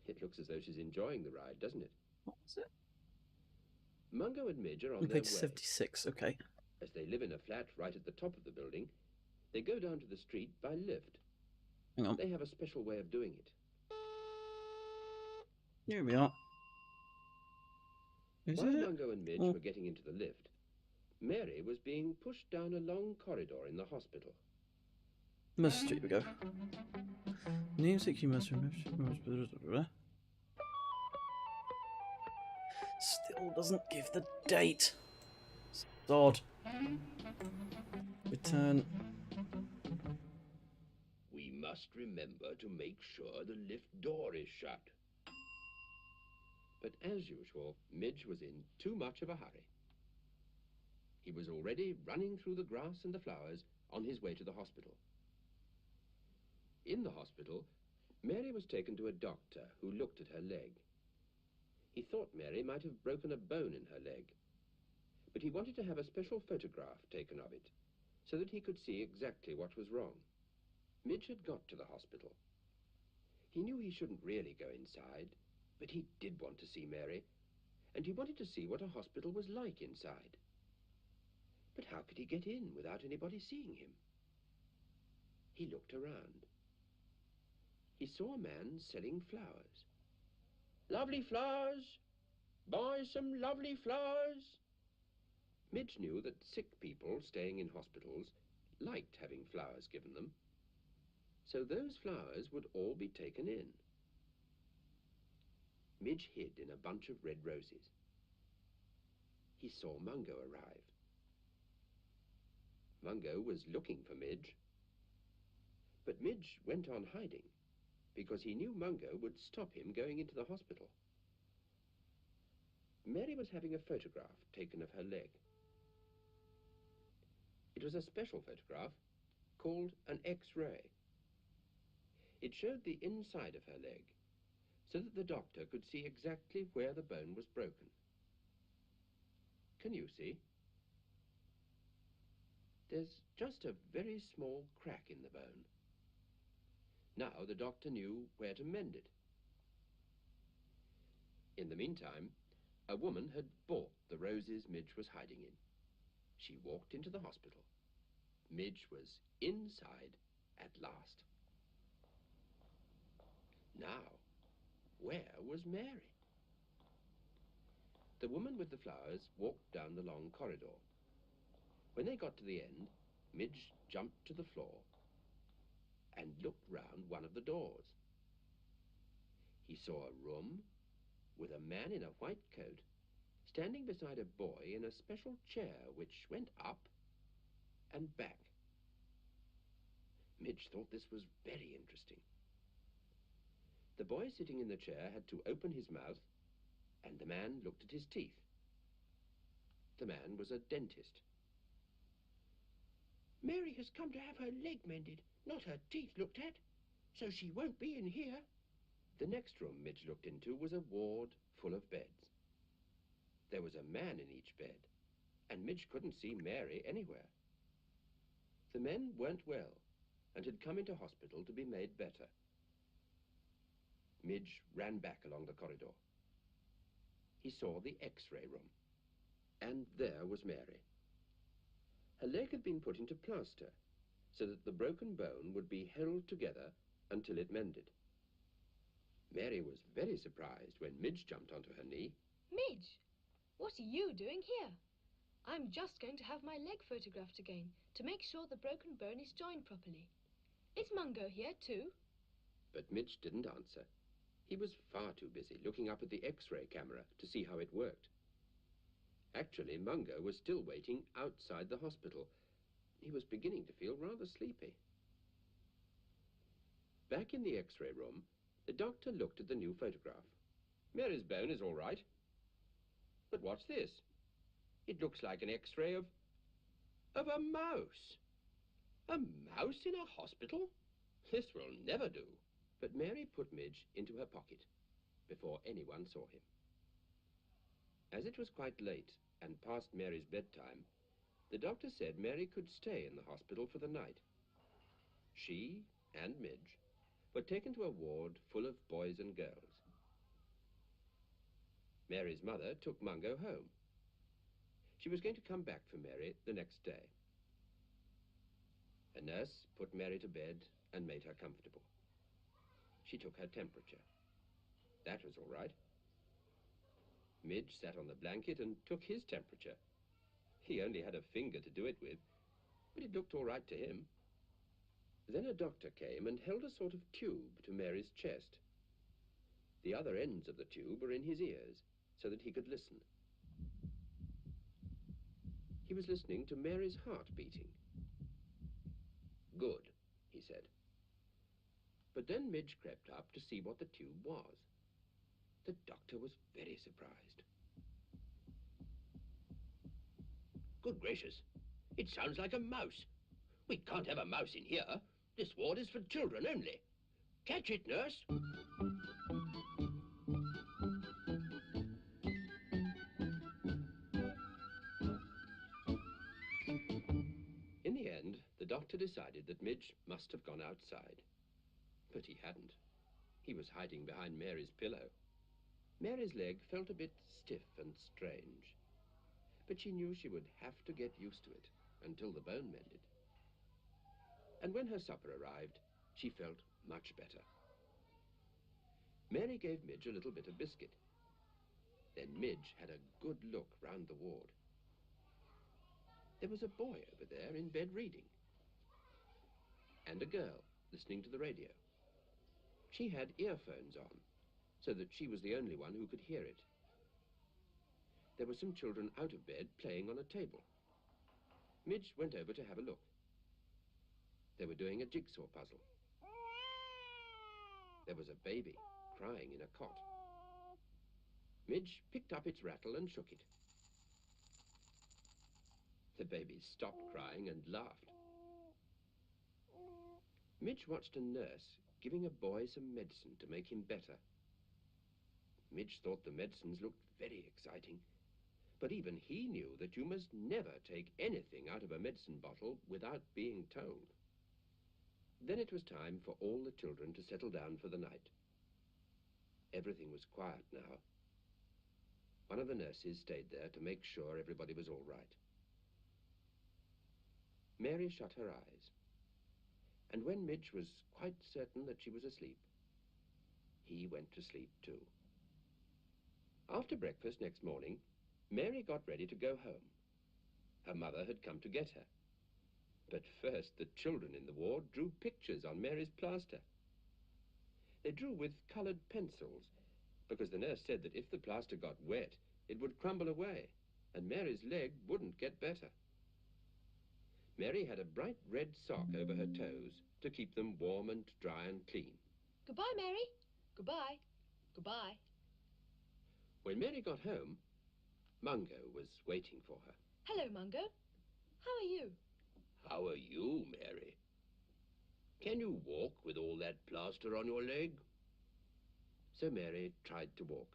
It looks as though she's enjoying the ride, doesn't it? What was it? Mungo and Midge are on their Page way. 76, okay. As they live in a flat right at the top of the building, they go down to the street by lift. Hang on. They have a special way of doing it. Here we are. Is While it? Mungo and Midge Oh. were getting into the lift, Mary was being pushed down a long corridor in the hospital. Here we go. Music you must remember. Still doesn't give the date. Sod. Return. We must remember to make sure the lift door is shut. But as usual, Midge was in too much of a hurry. He was already running through the grass and the flowers on his way to the hospital. In the hospital, Mary was taken to a doctor who looked at her leg. He thought Mary might have broken a bone in her leg, but he wanted to have a special photograph taken of it so that he could see exactly what was wrong. Midge had got to the hospital. He knew he shouldn't really go inside, but he did want to see Mary, and he wanted to see what a hospital was like inside. But how could he get in without anybody seeing him? He looked around. He saw a man selling flowers. Lovely flowers! Buy some lovely flowers! Midge knew that sick people staying in hospitals liked having flowers given them, so those flowers would all be taken in. Midge hid in a bunch of red roses. He saw Mungo arrive. Mungo was looking for Midge, but Midge went on hiding because he knew Mungo would stop him going into the hospital. Mary was having a photograph taken of her leg. It was a special photograph called an X-ray. It showed the inside of her leg so that the doctor could see exactly where the bone was broken. Can you see? There's just a very small crack in the bone. Now the doctor knew where to mend it. In the meantime, a woman had bought the roses Midge was hiding in. She walked into the hospital. Midge was inside at last. Now, where was Mary? The woman with the flowers walked down the long corridor. When they got to the end, Midge jumped to the floor and looked round one of the doors. He saw a room with a man in a white coat standing beside a boy in a special chair which went up and back. Midge thought this was very interesting. The boy sitting in the chair had to open his mouth, and the man looked at his teeth. The man was a dentist. Mary has come to have her leg mended, not her teeth looked at, so she won't be in here. The next room Midge looked into was a ward full of beds. There was a man in each bed, and Midge couldn't see Mary anywhere. The men weren't well and had come into hospital to be made better. Midge ran back along the corridor. He saw the X-ray room, and there was Mary. Her leg had been put into plaster so that the broken bone would be held together until it mended. Mary was very surprised when Midge jumped onto her knee. Midge, what are you doing here? I'm just going to have my leg photographed again to make sure the broken bone is joined properly. Is Mungo here too? But Midge didn't answer. He was far too busy looking up at the X-ray camera to see how it worked. Actually, Mungo was still waiting outside the hospital. He was beginning to feel rather sleepy. Back in the X-ray room, the doctor looked at the new photograph. Mary's bone is all right. But what's this? It looks like an X-ray of a mouse. A mouse in a hospital? This will never do. But Mary put Midge into her pocket before anyone saw him. As it was quite late and past Mary's bedtime, the doctor said Mary could stay in the hospital for the night. She and Midge were taken to a ward full of boys and girls. Mary's mother took Mungo home. She was going to come back for Mary the next day. A nurse put Mary to bed and made her comfortable. She took her temperature. That was all right. Midge sat on the blanket and took his temperature. He only had a finger to do it with, but it looked all right to him. Then a doctor came and held a sort of tube to Mary's chest. The other ends of the tube were in his ears, so that he could listen. He was listening to Mary's heart beating. Good, he said. But then Midge crept up to see what the tube was. The doctor was very surprised. Good gracious, it sounds like a mouse. We can't have a mouse in here. This ward is for children only. Catch it, nurse. In the end, the doctor decided that Midge must have gone outside. But he hadn't. He was hiding behind Mary's pillow. Mary's leg felt a bit stiff and strange, but she knew she would have to get used to it until the bone mended. And when her supper arrived, she felt much better. Mary gave Midge a little bit of biscuit. Then Midge had a good look round the ward. There was a boy over there in bed reading, and a girl listening to the radio. She had earphones on, so that she was the only one who could hear it. There were some children out of bed playing on a table. Midge went over to have a look. They were doing a jigsaw puzzle. There was a baby crying in a cot. Midge picked up its rattle and shook it. The baby stopped crying and laughed. Midge watched a nurse giving a boy some medicine to make him better. Midge thought the medicines looked very exciting, but even he knew that you must never take anything out of a medicine bottle without being told. Then it was time for all the children to settle down for the night. Everything was quiet now. One of the nurses stayed there to make sure everybody was all right. Mary shut her eyes, And when Midge was quite certain that she was asleep, he went to sleep too. After breakfast next morning, Mary got ready to go home. Her mother had come to get her. But first, the children in the ward drew pictures on Mary's plaster. They drew with coloured pencils, because the nurse said that if the plaster got wet, it would crumble away, and Mary's leg wouldn't get better. Mary had a bright red sock over her toes to keep them warm and dry and clean. Goodbye, Mary. Goodbye. Goodbye. When Mary got home, Mungo was waiting for her. Hello, Mungo. How are you? How are you, Mary? Can you walk with all that plaster on your leg? So Mary tried to walk.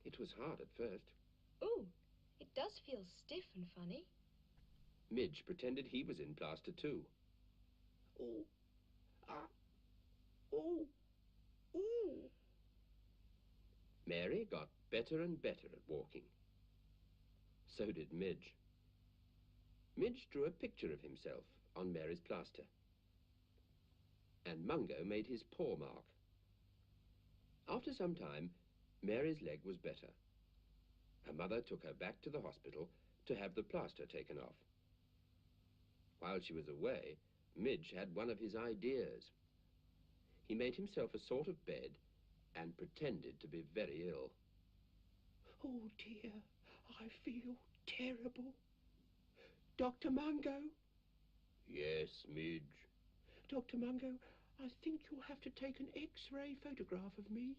It was hard at first. Ooh, it does feel stiff and funny. Midge pretended he was in plaster too. Oh, ah, oh, ooh. Mary got better and better at walking. So did Midge. Midge drew a picture of himself on Mary's plaster. And Mungo made his paw mark. After some time, Mary's leg was better. Her mother took her back to the hospital to have the plaster taken off. While she was away, Midge had one of his ideas. He made himself a sort of bed and pretended to be very ill. Oh dear, I feel terrible. Dr. Mungo? Yes, Midge. Dr. Mungo, I think you'll have to take an X-ray photograph of me.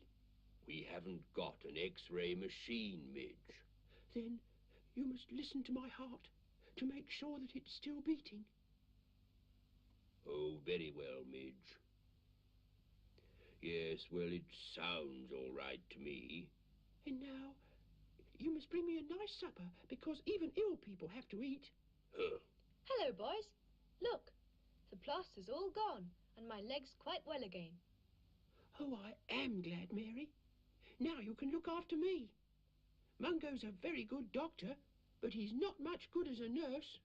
We haven't got an X-ray machine, Midge. Then you must listen to my heart to make sure that it's still beating. Oh, very well, Midge. Yes, well, it sounds all right to me. And now, you must bring me a nice supper, because even ill people have to eat. Huh. Hello, boys. Look, the plaster's all gone, and my leg's quite well again. Oh, I am glad, Mary. Now you can look after me. Mungo's a very good doctor, but he's not much good as a nurse.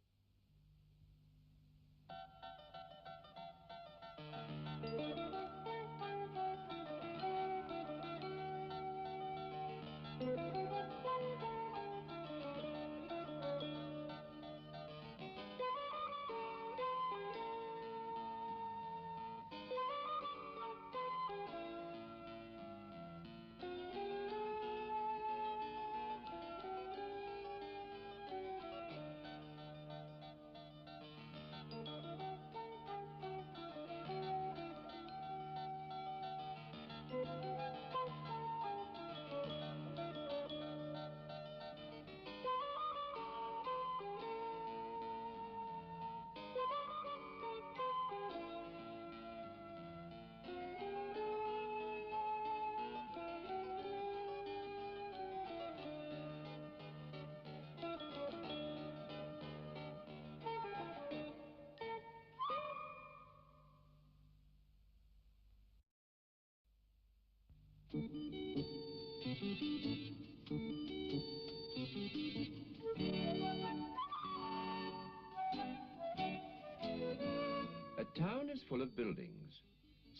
A town is full of buildings,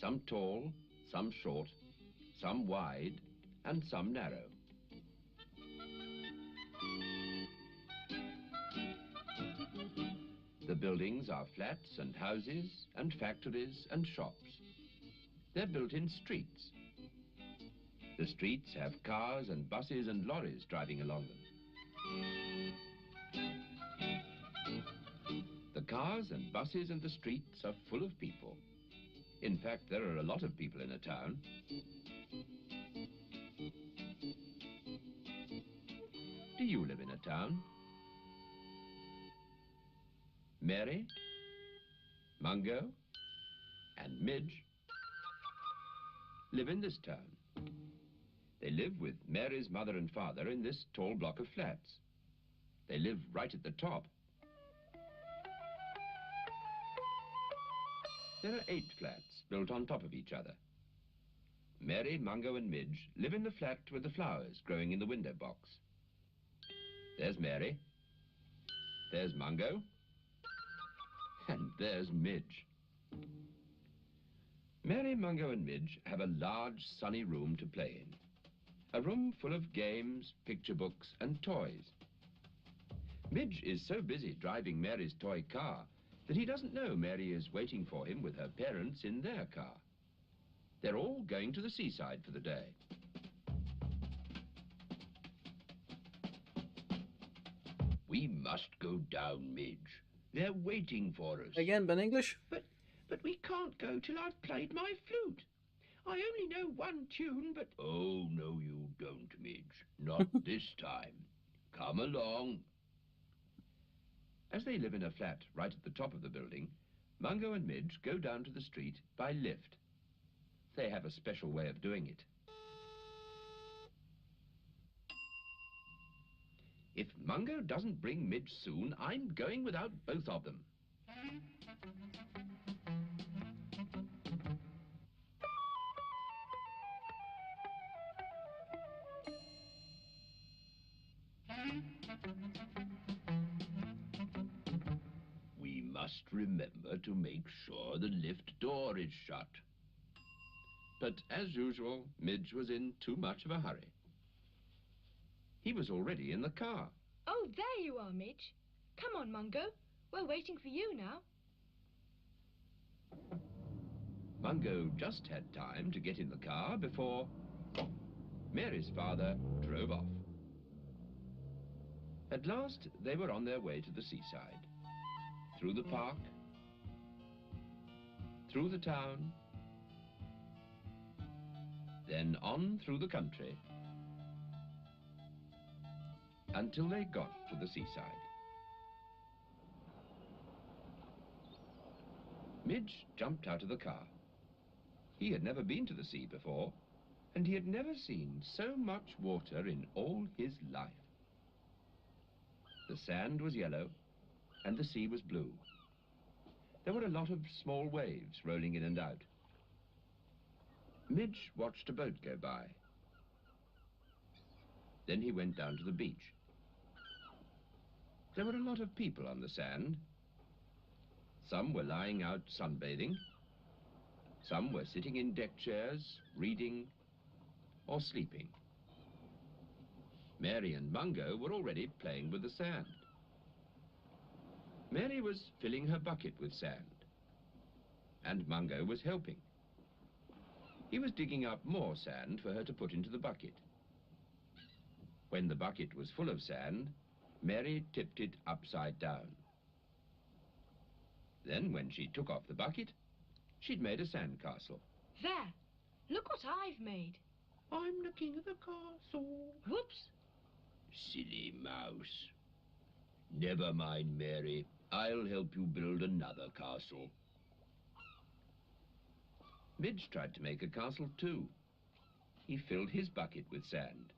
some tall, some short, some wide, and some narrow. The buildings are flats and houses and factories and shops. They're built in streets. The streets have cars and buses and lorries driving along them. The cars and buses and the streets are full of people. In fact, there are a lot of people in a town. Do you live in a town? Mary, Mungo, and Midge live in this town. They live with Mary's mother and father in this tall block of flats. They live right at the top. There are 8 flats built on top of each other. Mary, Mungo, and Midge live in the flat with the flowers growing in the window box. There's Mary. There's Mungo. And there's Midge. Mary, Mungo and Midge have a large sunny room to play in. A room full of games, picture books and toys. Midge is so busy driving Mary's toy car that he doesn't know Mary is waiting for him with her parents in their car. They're all going to the seaside for the day. We must go down, Midge. They're waiting for us. Again, Ben English? But we can't go till I've played my flute. I only know one tune, but... Oh, no, you don't, Midge. Not this time. Come along. As they live in a flat right at the top of the building, Mungo and Midge go down to the street by lift. They have a special way of doing it. If Mungo doesn't bring Midge soon, I'm going without both of them. We must remember to make sure the lift door is shut. But as usual, Midge was in too much of a hurry. He was already in the car. Oh, there you are, Midge. Come on, Mungo. We're waiting for you now. Mungo just had time to get in the car before Mary's father drove off. At last, they were on their way to the seaside. Through the park, through the town, then on through the country, until they got to the seaside. Midge jumped out of the car. He had never been to the sea before, and he had never seen so much water in all his life. The sand was yellow, and the sea was blue. There were a lot of small waves rolling in and out. Midge watched a boat go by. Then he went down to the beach. There were a lot of people on the sand. Some were lying out sunbathing. Some were sitting in deck chairs, reading or sleeping. Mary and Mungo were already playing with the sand. Mary was filling her bucket with sand, and Mungo was helping. He was digging up more sand for her to put into the bucket. When the bucket was full of sand, Mary tipped it upside down. Then, when she took off the bucket, she'd made a sandcastle. There. Look what I've made. I'm the king of the castle. Whoops. Silly mouse. Never mind, Mary. I'll help you build another castle. Midge tried to make a castle too. He filled his bucket with sand.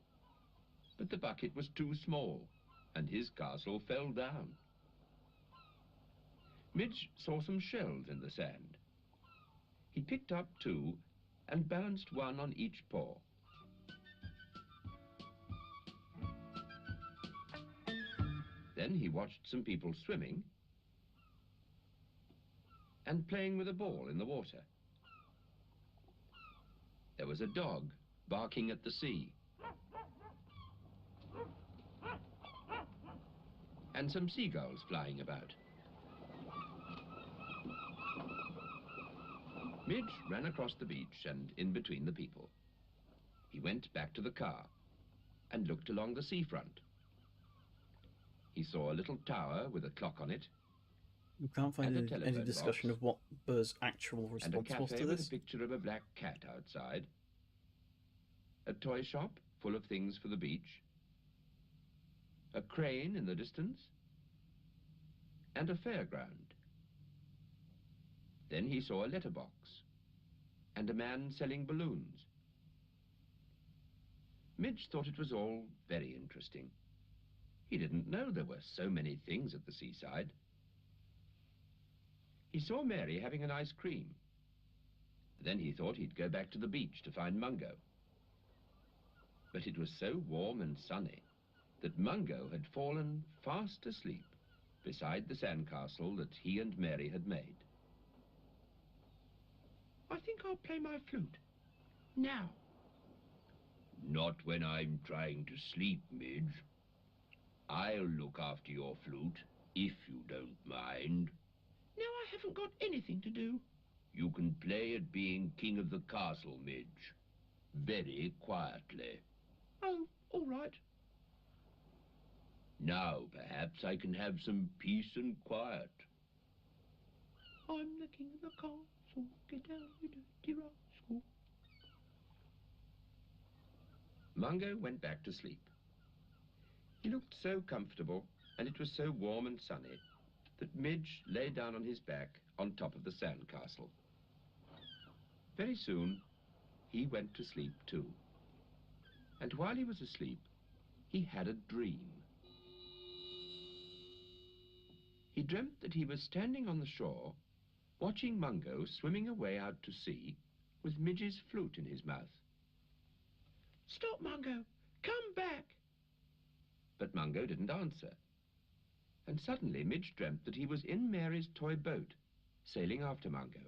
But the bucket was too small, and his castle fell down. Midge saw some shells in the sand. He picked up two and balanced one on each paw. Then he watched some people swimming and playing with a ball in the water. There was a dog barking at the sea, and some seagulls flying about. Midge ran across the beach and in between the people. He went back to the car and looked along the seafront. He saw a little tower with a clock on it, We can't find And a any telephone discussion box. of what Burr's actual and a response was cafe to with this. a picture of a black cat outside, a toy shop full of things for the beach, a crane in the distance, and a fairground. Then he saw a letterbox and a man selling balloons. Midge thought it was all very interesting. He didn't know there were so many things at the seaside. He saw Mary having an ice cream. Then he thought he'd go back to the beach to find Mungo. But it was so warm and sunny that Mungo had fallen fast asleep beside the sandcastle that he and Mary had made. think I'll play my flute. Now. Not when I'm trying to sleep, Midge. I'll look after your flute, if you don't mind. Now I haven't got anything to do. You can play at being king of the castle, Midge. Very quietly. Oh, all right. Now, perhaps I can have some peace and quiet. I'm the king of the castle. Get down, you dirty rascal. Mungo went back to sleep. He looked so comfortable, and it was so warm and sunny, that Midge lay down on his back on top of the sandcastle. Very soon, he went to sleep too. And while he was asleep, he had a dream. He dreamt that he was standing on the shore, watching Mungo swimming away out to sea with Midge's flute in his mouth. Stop, Mungo. Come back. But Mungo didn't answer. And suddenly Midge dreamt that he was in Mary's toy boat, sailing after Mungo.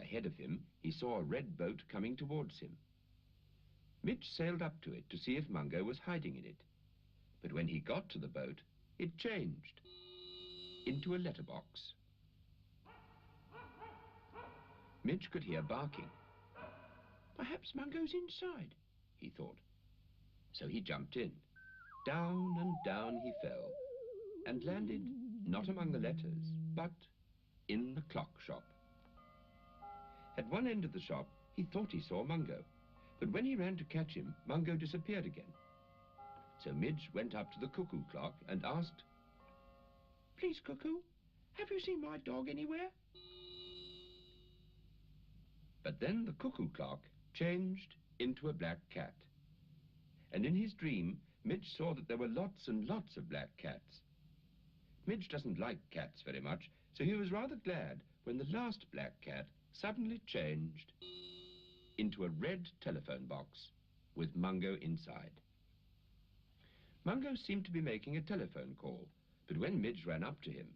Ahead of him, he saw a red boat coming towards him. Midge sailed up to it to see if Mungo was hiding in it. But when he got to the boat, it changed into a letterbox. Midge could hear barking. Perhaps Mungo's inside, he thought. So he jumped in. Down and down he fell, and landed not among the letters, but in the clock shop. At one end of the shop, he thought he saw Mungo, but when he ran to catch him, Mungo disappeared again. So Midge went up to the cuckoo clock and asked, Please, Cuckoo, have you seen my dog anywhere? But then the cuckoo clock changed into a black cat. And in his dream, Midge saw that there were lots and lots of black cats. Midge doesn't like cats very much, so he was rather glad when the last black cat suddenly changed into a red telephone box with Mungo inside. Mungo seemed to be making a telephone call, but when Midge ran up to him,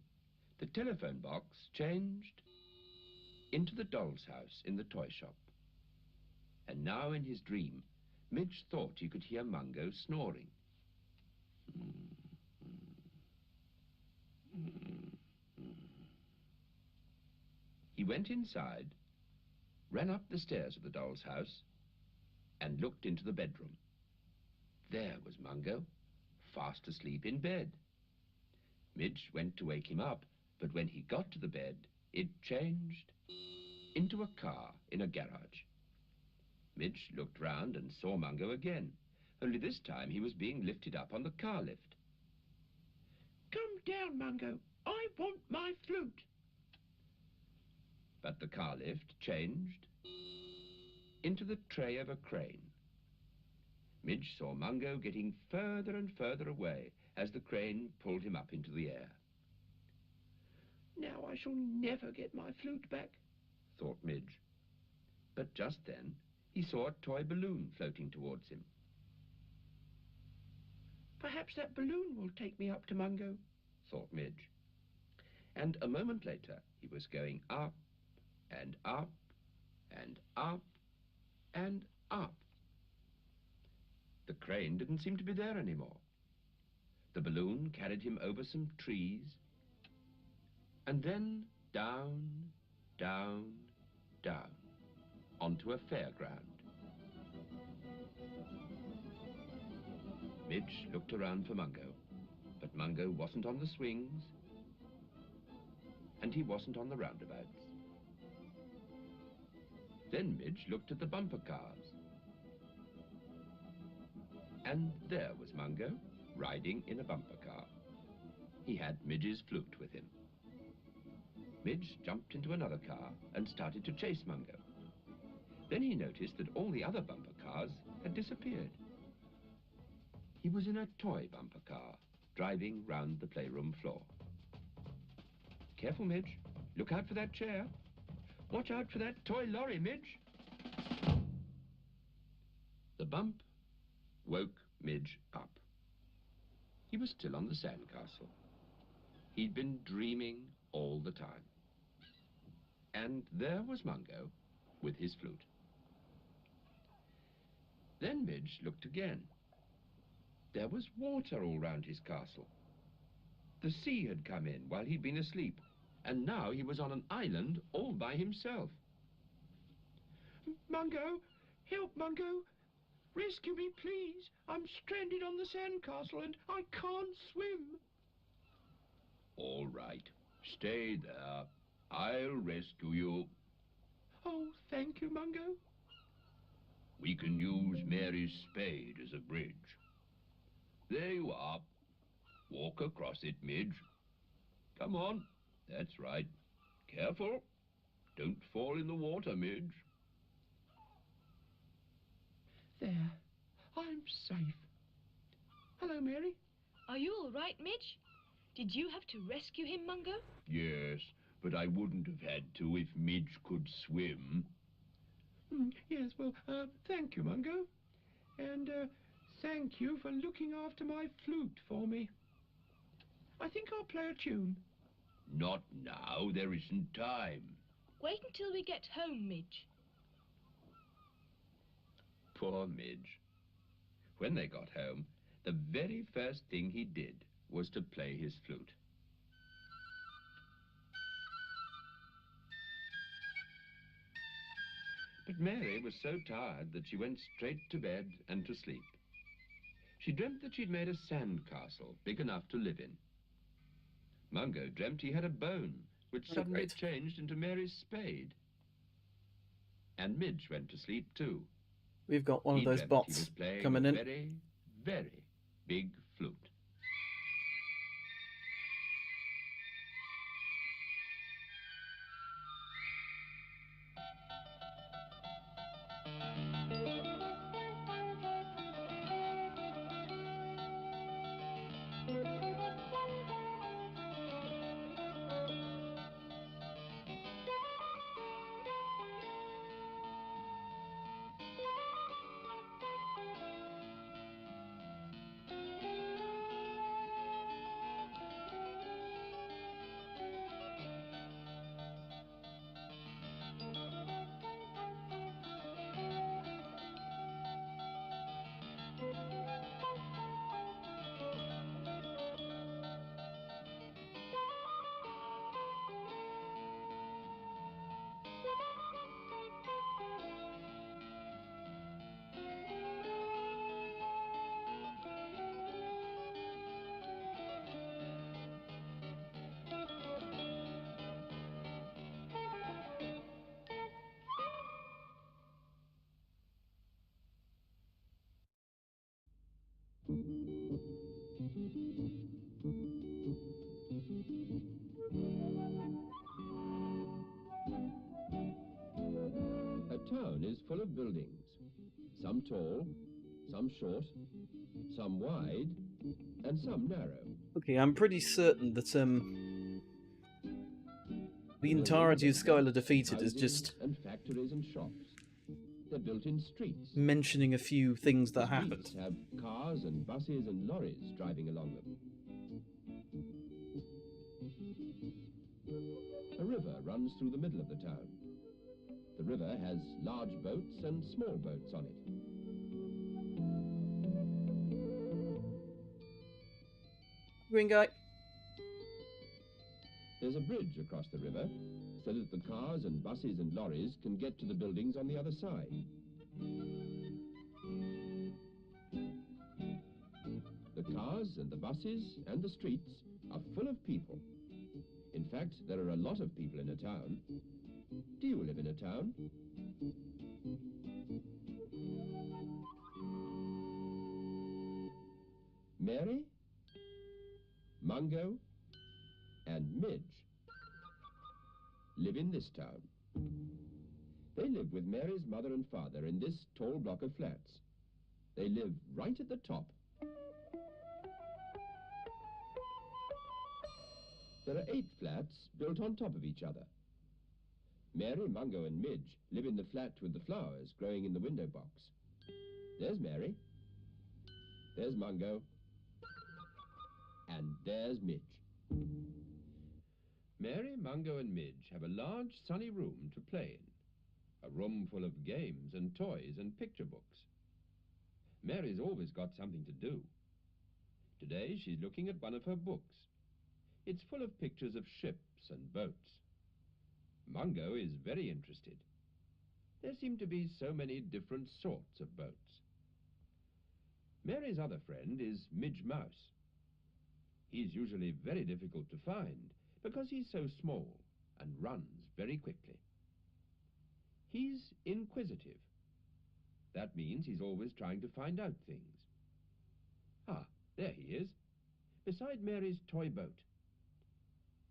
the telephone box changed into the doll's house in the toy shop. And now in his dream, Midge thought he could hear Mungo snoring. He went inside, ran up the stairs of the doll's house, and looked into the bedroom. There was Mungo, fast asleep in bed. Midge went to wake him up, but when he got to the bed, it changed into a car in a garage. Midge looked round and saw Mungo again, only this time he was being lifted up on the car lift. Come down, Mungo. I want my flute. But the car lift changed into the tray of a crane. Midge saw Mungo getting further and further away as the crane pulled him up into the air. Now I shall never get my flute back, thought Midge. But just then he saw a toy balloon floating towards him. Perhaps that balloon will take me up to Mungo, thought Midge. And a moment later he was going up and up and up and up. The crane didn't seem to be there anymore. The balloon carried him over some trees, and then down, down, down, onto a fairground. Midge looked around for Mungo, but Mungo wasn't on the swings, and he wasn't on the roundabouts. Then Midge looked at the bumper cars. And there was Mungo, riding in a bumper car. He had Midge's flute with him. Midge jumped into another car and started to chase Mungo. Then he noticed that all the other bumper cars had disappeared. He was in a toy bumper car, driving round the playroom floor. Careful, Midge. Look out for that chair. Watch out for that toy lorry, Midge. The bump woke Midge up. He was still on the sandcastle. He'd been dreaming all the time. And there was Mungo, with his flute. Then Midge looked again. There was water all round his castle. The sea had come in while he'd been asleep, and now he was on an island all by himself. Mungo! Help, Mungo! Rescue me, please! I'm stranded on the sandcastle and I can't swim. All right. Stay there. I'll rescue you. Oh, thank you, Mungo. We can use Mary's spade as a bridge. There you are. Walk across it, Midge. Come on. That's right. Careful. Don't fall in the water, Midge. There. I'm safe. Hello, Mary. Are you all right, Midge? Did you have to rescue him, Mungo? Yes, but I wouldn't have had to if Midge could swim. Yes, well, thank you, Mungo. And, thank you for looking after my flute for me. I think I'll play a tune. Not now. There isn't time. Wait until we get home, Midge. Poor Midge. When they got home, the very first thing he did was to play his flute. But Mary was so tired that she went straight to bed and to sleep. She dreamt that she'd made a sand castle big enough to live in. Mungo dreamt he had a bone, which Oh, suddenly great. changed into Mary's spade. And Midge went to sleep too. We've got one He of those dreamt he bots was playing coming a in. very, very big flute. A town is full of buildings, some tall, some short, some wide, and some narrow. Okay, I'm pretty certain that the entirety of Skylar Defeated is just and factories and shops. They're built in streets. mentioning a few things that Streets happened. have cars and buses and lorries driving along them. A river runs through the middle of the town. The river has large boats and small boats on it. Green guy. There's a bridge across the river so that the cars and buses and lorries can get to the buildings on the other side. The cars and the buses and the streets are full of people. In fact, there are a lot of people in a town. Do you live in a town? Mary, Mungo, and Midge live in this town. They live with Mary's mother and father in this tall block of flats. They live right at the top. There are 8 flats built on top of each other. Mary, Mungo, and Midge live in the flat with the flowers growing in the window box. There's Mary. There's Mungo. And there's Midge. Mary, Mungo, and Midge have a large sunny room to play in. a room full of games and toys and picture books. Mary's always got something to do. Today she's looking at one of her books. It's full of pictures of ships and boats. Mungo is very interested. There seem to be so many different sorts of boats. Mary's other friend is Midge Mouse. He's usually very difficult to find because he's so small and runs very quickly. He's inquisitive. That means he's always trying to find out things. Ah, there he is, beside Mary's toy boat.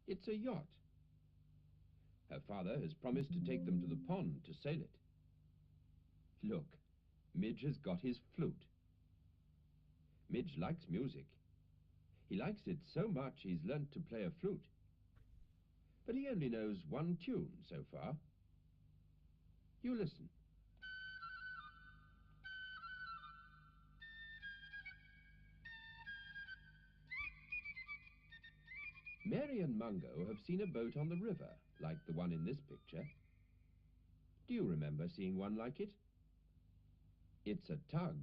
It's a yacht. Her father has promised to take them to the pond to sail it. Look, Midge has got his flute. Midge likes music. He likes it so much he's learnt to play a flute. But he only knows one tune so far. You listen. Mary and Mungo have seen a boat on the river, like the one in this picture. Do you remember seeing one like it? It's a tug.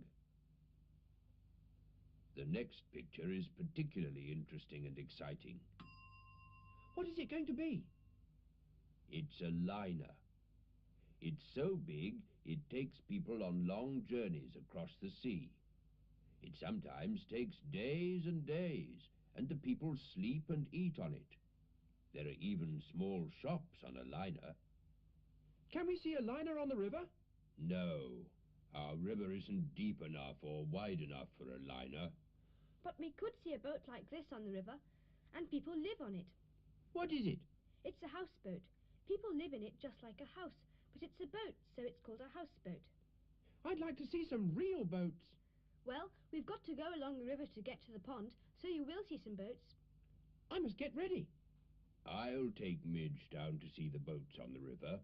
The next picture is particularly interesting and exciting. What is it going to be? It's a liner. It's so big, it takes people on long journeys across the sea. It sometimes takes days and days, and the people sleep and eat on it. There are even small shops on a liner. Can we see a liner on the river? No, our river isn't deep enough or wide enough for a liner. But we could see a boat like this on the river, and people live on it. What is it? It's a houseboat. People live in it just like a house, but it's a boat, so it's called a houseboat. I'd like to see some real boats. Well, we've got to go along the river to get to the pond, so you will see some boats. I must get ready. I'll take Midge down to see the boats on the river.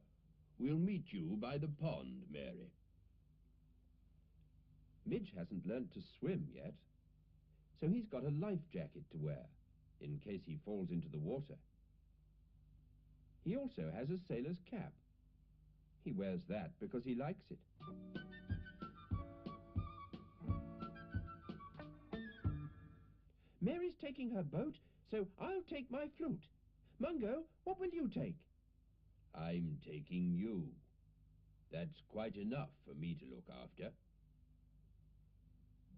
We'll meet you by the pond, Mary. Midge hasn't learnt to swim yet, so he's got a life jacket to wear, in case he falls into the water. He also has a sailor's cap. He wears that because he likes it. Mary's taking her boat, so I'll take my flute. Mungo, what will you take? I'm taking you. That's quite enough for me to look after.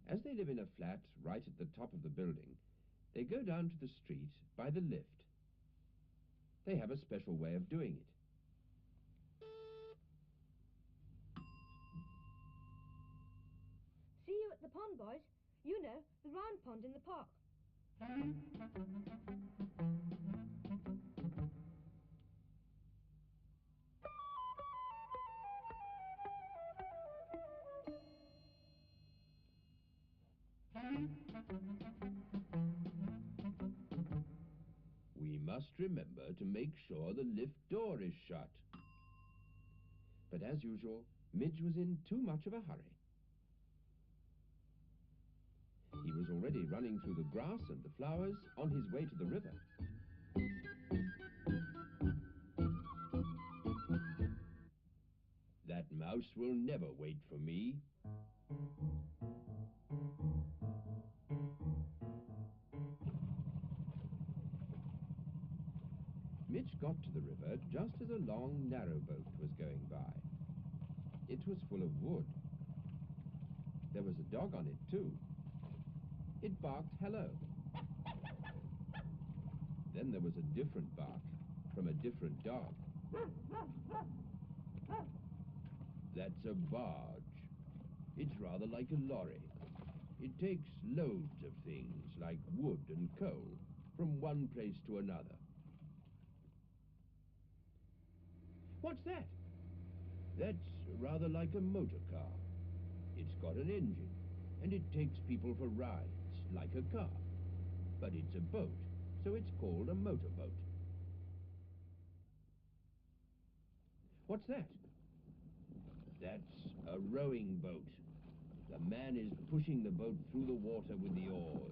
As they live in a flat right at the top of the building, they go down to the street by the lift. They have a special way of doing it. See you at the pond, boys. You know, the round pond in the park. We must remember to make sure the lift door is shut. But as usual, Midge was in too much of a hurry. He was already running through the grass and the flowers on his way to the river. That mouse will never wait for me. Midge got to the river just as a long, narrow boat was going by. It was full of wood. There was a dog on it, too. It barked hello. Then there was a different bark from a different dog. That's a barge. It's rather like a lorry. It takes loads of things like wood and coal from one place to another. What's that? That's rather like a motor car. It's got an engine, and it takes people for rides, like a car. But it's a boat, so it's called a motorboat. What's that? That's a rowing boat. The man is pushing the boat through the water with the oars.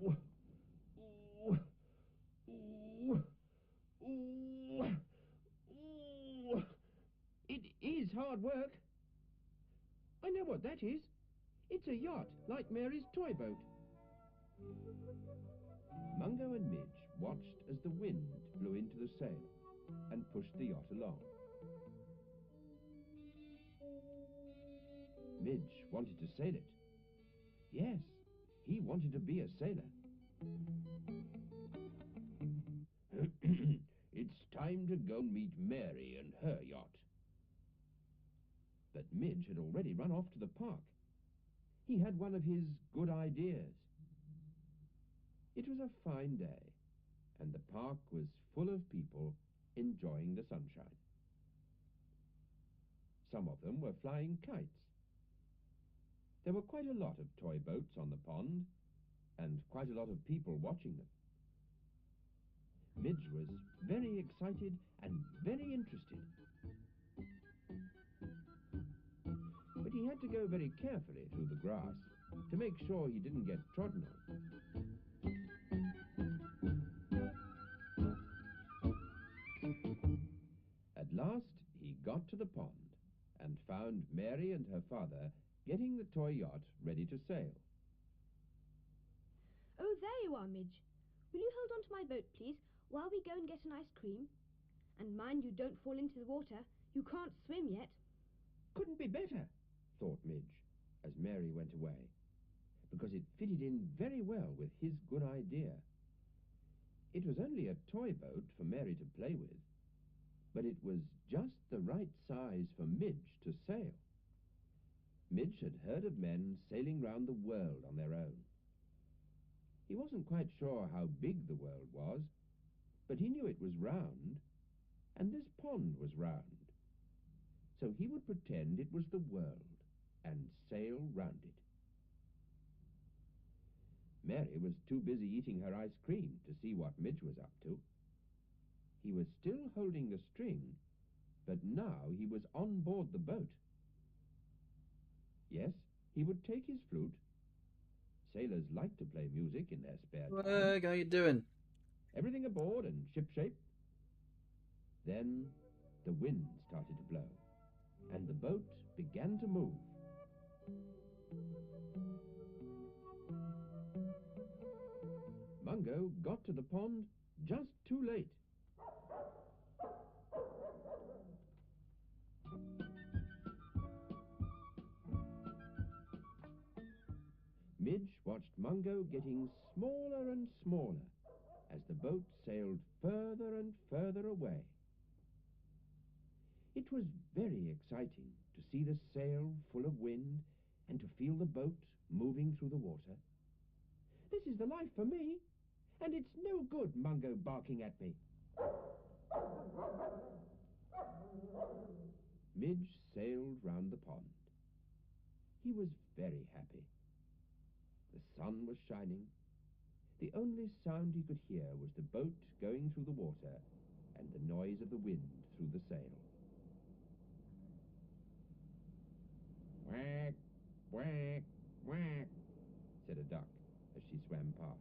Ooh, ooh, ooh, ooh. hard work. I know what that is. It's a yacht, like Mary's toy boat. Mungo and Midge watched as the wind blew into the sail and pushed the yacht along. Midge wanted to sail it. Yes, he wanted to be a sailor. It's time to go meet Mary and her yacht. But Midge had already run off to the park. He had one of his good ideas. It was a fine day, and the park was full of people enjoying the sunshine. Some of them were flying kites. There were quite a lot of toy boats on the pond, and quite a lot of people watching them. Midge was very excited and very interested. But he had to go very carefully through the grass to make sure he didn't get trodden on. At last, he got to the pond and found Mary and her father getting the toy yacht ready to sail. Oh, there you are, Midge. Will you hold on to my boat, please, while we go and get an ice cream? And mind you don't fall into the water. You can't swim yet. Couldn't be better, thought Midge, as Mary went away, because it fitted in very well with his good idea. It was only a toy boat for Mary to play with, but it was just the right size for Midge to sail. Midge had heard of men sailing round the world on their own. He wasn't quite sure how big the world was, but he knew it was round, and this pond was round. So he would pretend it was the world and sail round it. Mary was too busy eating her ice cream to see what Midge was up to. He was still holding the string, but now he was on board the boat. Yes, he would take his flute. Sailors like to play music in their spare time. How you doing? Everything aboard and shipshape. Then the wind started to blow, and the boat began to move. Mungo got to the pond just too late. Midge watched Mungo getting smaller and smaller as the boat sailed further and further away. It was very exciting to see the sail full of wind and to feel the boat moving through the water. This is the life for me, and it's no good Mungo barking at me. Midge sailed round the pond. He was very happy. The sun was shining. The only sound he could hear was the boat going through the water and the noise of the wind through the sail. "Quack, quack, quack," said a duck as she swam past.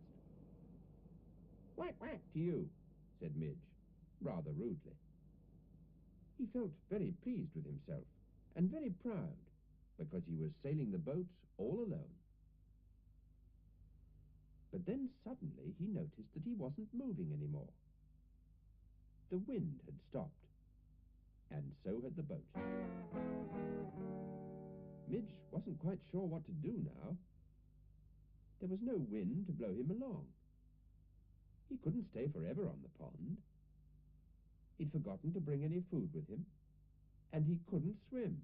"Quack, quack to you," said Midge, rather rudely. He felt very pleased with himself and very proud because he was sailing the boat all alone. But then suddenly he noticed that he wasn't moving anymore. The wind had stopped, and so had the boat. Midge wasn't quite sure what to do now. There was no wind to blow him along. He couldn't stay forever on the pond. He'd forgotten to bring any food with him, and he couldn't swim.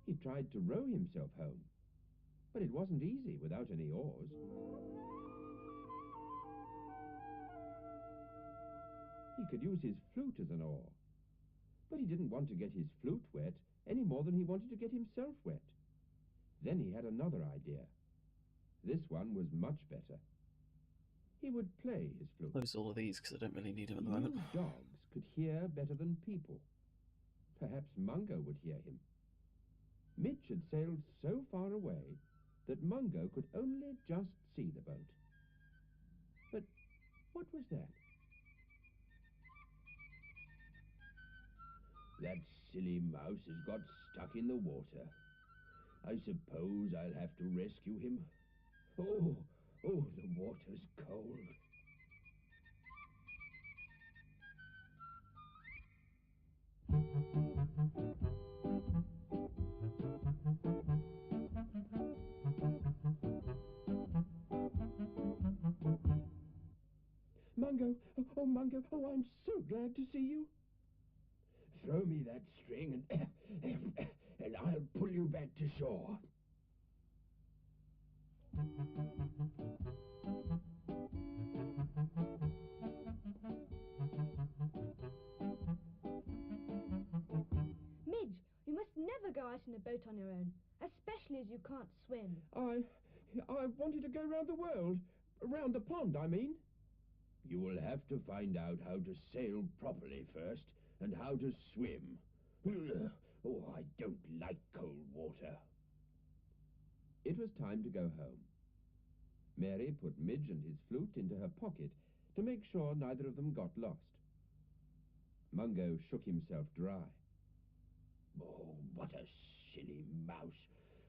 He tried to row himself home, but it wasn't easy without any oars. He could use his flute as an oar, but he didn't want to get his flute wet any more than he wanted to get himself wet. Then he had another idea. This one was much better. He would play his flute. Close all of these because I don't really need them at the He moment. knew dogs could hear better than people. Perhaps Mungo would hear him. Midge had sailed so far away that Mungo could only just see the boat. But What was that? That silly mouse has got stuck in the water. I suppose I'll have to rescue him. Oh, the water's cold. Mungo, oh Mungo, oh I'm so glad to see you. Throw me that string and I'll pull you back to shore. Midge, you must never go out in a boat on your own, especially as you can't swim. I wanted to go round the world. Round the pond, I mean. You will have to find out how to sail properly first, and how to swim. Oh, I don't like cold water. It was time to go home. Mary put Midge and his flute into her pocket to make sure neither of them got lost. Mungo shook himself dry. Oh, what a silly mouse.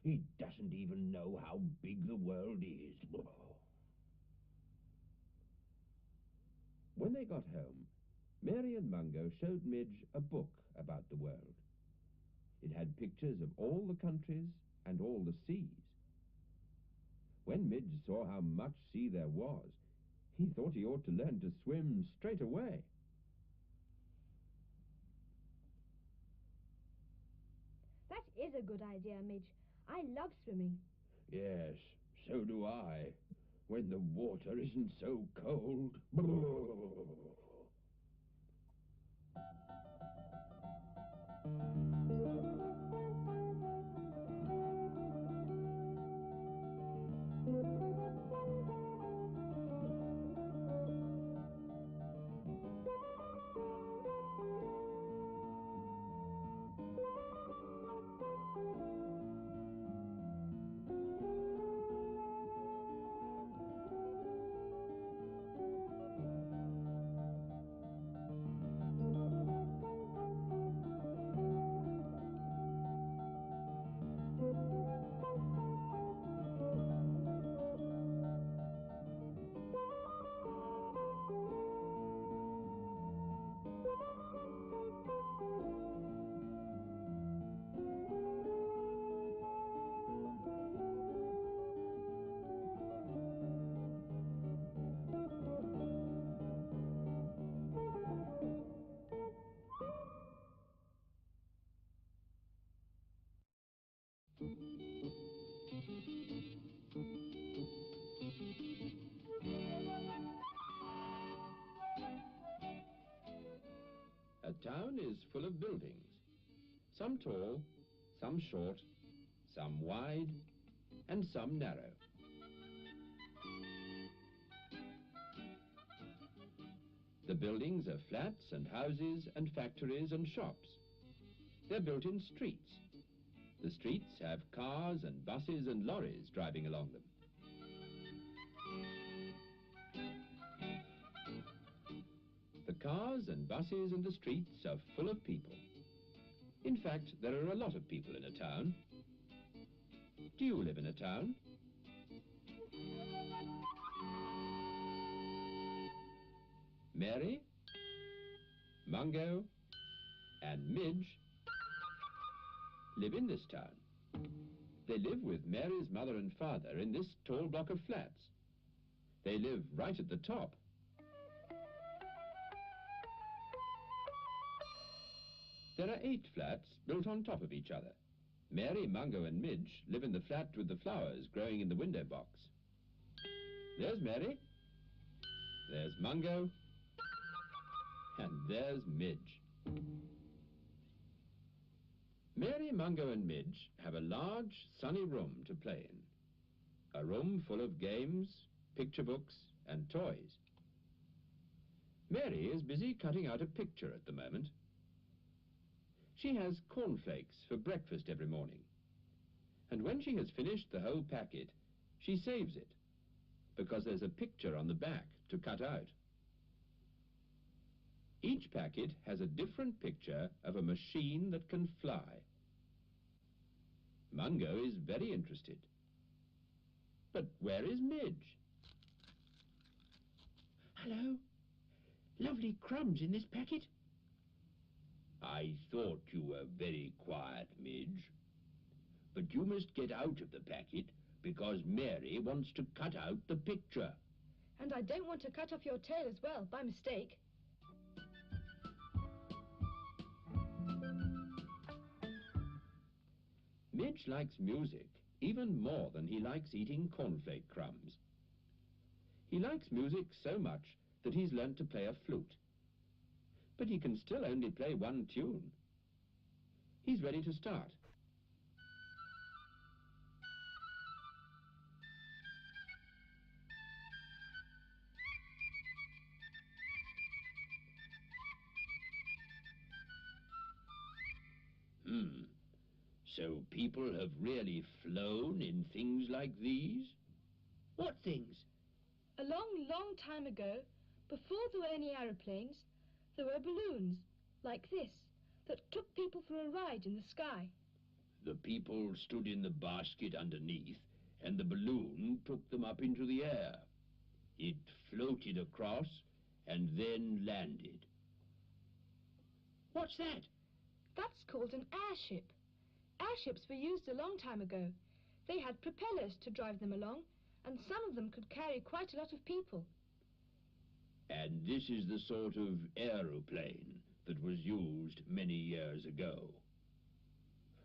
He doesn't even know how big the world is. When they got home, Mary and Mungo showed Midge a book about the world. It had pictures of all the countries and all the seas. When Midge saw how much sea there was, he thought he ought to learn to swim straight away. That is a good idea, Midge. I love swimming. Yes, so do I. When the water isn't so cold. A town is full of buildings, some tall, some short, some wide, and some narrow. The buildings are flats and houses and factories and shops. They're built in streets. The streets have cars and buses and lorries driving along them. The cars and buses and the streets are full of people. In fact, there are a lot of people in a town. Do you live in a town? Mary, Mungo, and Midge live in this town. They live with Mary's mother and father in this tall block of flats. They live right at the top. There are 8 flats built on top of each other. Mary, Mungo, and Midge live in the flat with the flowers growing in the window box. There's Mary. There's Mungo. And there's Midge. Mary, Mungo, and Midge have a large, sunny room to play in. A room full of games, picture books, and toys. Mary is busy cutting out a picture at the moment. She has cornflakes for breakfast every morning. And when she has finished the whole packet, she saves it, because there's a picture on the back to cut out. Each packet has a different picture of a machine that can fly. Mungo is very interested. But where is Midge? Hello. Lovely crumbs in this packet. I thought you were very quiet, Midge. But you must get out of the packet because Mary wants to cut out the picture. And I don't want to cut off your tail as well, by mistake. Midge likes music even more than he likes eating cornflake crumbs. He likes music so much that he's learnt to play a flute. But he can still only play one tune. He's ready to start. So people have really flown in things like these? What things? A long, long time ago, before there were any aeroplanes, there were balloons, like this, that took people for a ride in the sky. The people stood in the basket underneath, and the balloon took them up into the air. It floated across and then landed. What's that? That's called an airship. Airships were used a long time ago. They had propellers to drive them along, and some of them could carry quite a lot of people. And this is the sort of aeroplane that was used many years ago.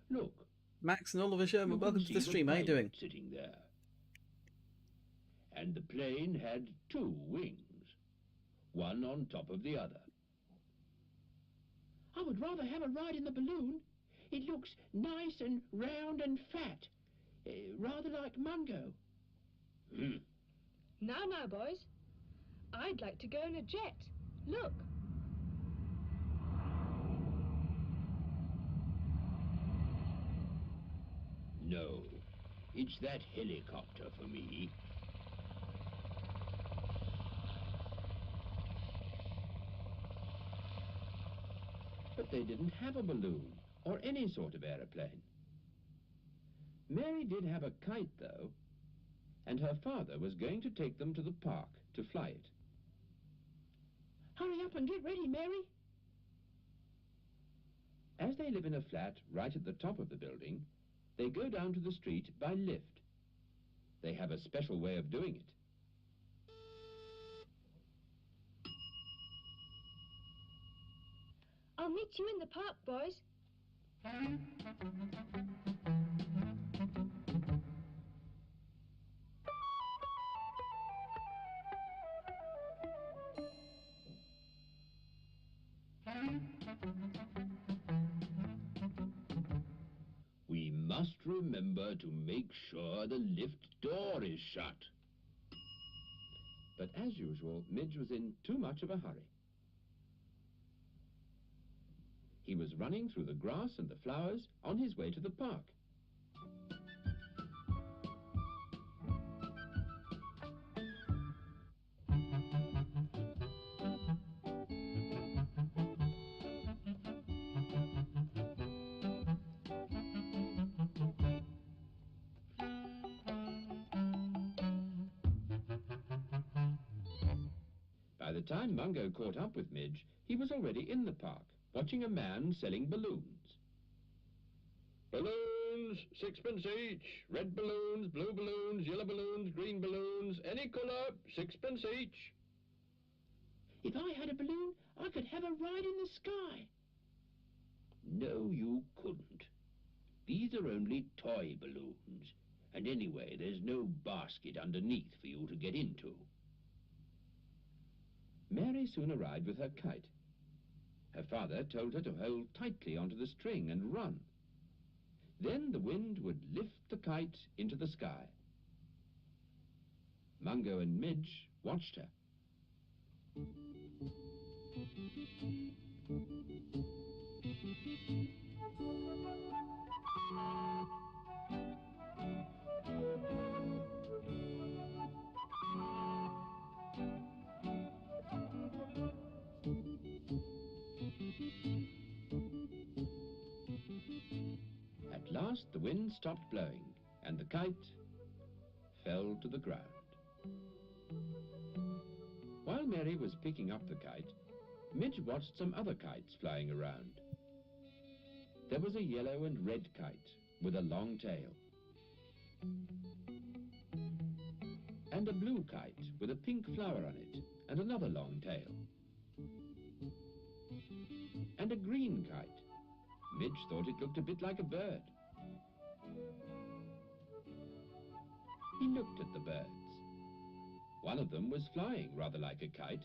Look, Max and Oliver Sherman, you can welcome to see the stream. How you pilot doing? sitting there. And the plane had two wings, one on top of the other. I would rather have a ride in the balloon. It looks nice and round and fat, rather like Mungo. Now, boys. I'd like to go in a jet. Look. No, it's that helicopter for me. But they didn't have a balloon or any sort of aeroplane. Mary did have a kite, though, and her father was going to take them to the park to fly it. Hurry up and get ready, Mary. As they live in a flat right at the top of the building, they go down to the street by lift. They have a special way of doing it. I'll meet you in the park, boys. We must remember to make sure the lift door is shut. But as usual, Midge was in too much of a hurry. He was running through the grass and the flowers on his way to the park. By the time Mungo caught up with Midge, he was already in the park, watching a man selling balloons. Balloons, 6pence each. Red balloons, blue balloons, yellow balloons, green balloons, any colour, 6pence each. If I had a balloon, I could have a ride in the sky. No, you couldn't. These are only toy balloons. And anyway, there's no basket underneath for you to get into. Mary soon arrived with her kite. Her father told her to hold tightly onto the string and run. Then the wind would lift the kite into the sky. Mungo and Midge watched her. At last the wind stopped blowing, and the kite fell to the ground. While Mary was picking up the kite, Midge watched some other kites flying around. There was a yellow and red kite with a long tail, and a blue kite with a pink flower on it and another long tail, and a green kite. Midge thought it looked a bit like a bird. He looked at the birds. One of them was flying rather like a kite.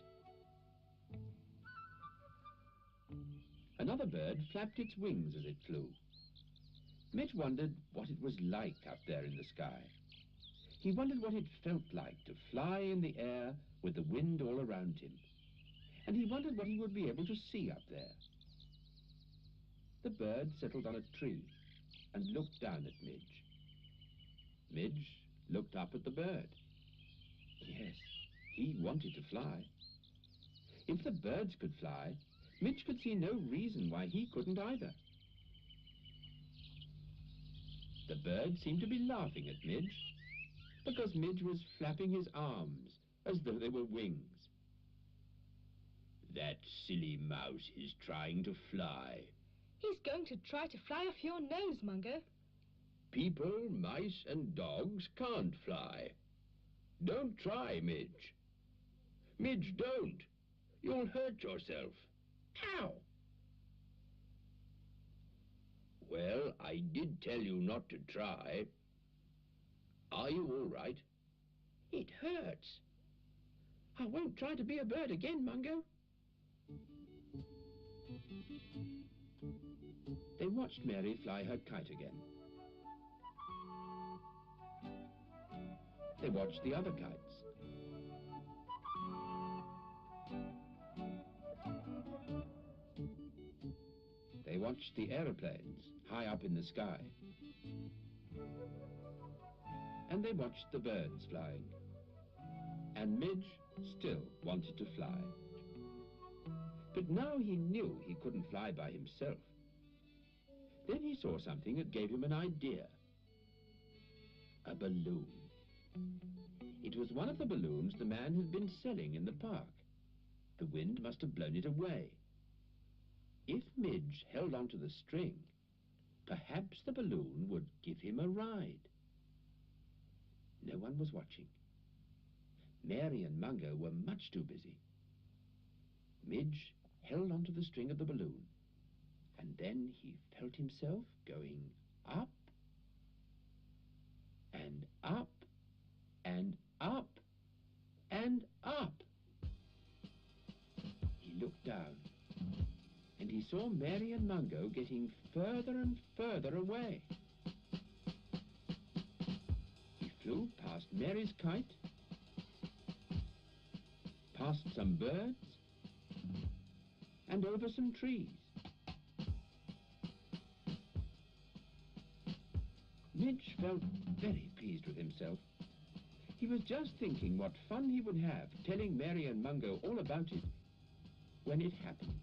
Another bird flapped its wings as it flew. Midge wondered what it was like up there in the sky. He wondered what it felt like to fly in the air with the wind all around him. And he wondered what he would be able to see up there. The bird settled on a tree and looked down at Midge. Midge looked up at the bird. Yes, he wanted to fly. If the birds could fly, Midge could see no reason why he couldn't either. The birds seemed to be laughing at Midge, because Midge was flapping his arms as though they were wings. That silly mouse is trying to fly. He's going to try to fly off your nose, Mungo. People, mice, and dogs can't fly. Don't try, Midge. Midge, don't. You'll hurt yourself. Ow! Well, I did tell you not to try. Are you all right? It hurts. I won't try to be a bird again, Mungo. They watched Mary fly her kite again. They watched the other kites. They watched the aeroplanes high up in the sky. And they watched the birds flying. And Midge still wanted to fly. But now he knew he couldn't fly by himself. Then he saw something that gave him an idea. A balloon. It was one of the balloons the man had been selling in the park. The wind must have blown it away. If Midge held onto the string, perhaps the balloon would give him a ride. No one was watching. Mary and Mungo were much too busy. Midge held onto the string of the balloon, and then he felt himself going up and up and up and up. He looked down, and he saw Mary and Mungo getting further and further away. He flew past Mary's kite, past some birds, and over some trees. Midge felt very pleased with himself. He was just thinking what fun he would have telling Mary and Mungo all about it when it happened.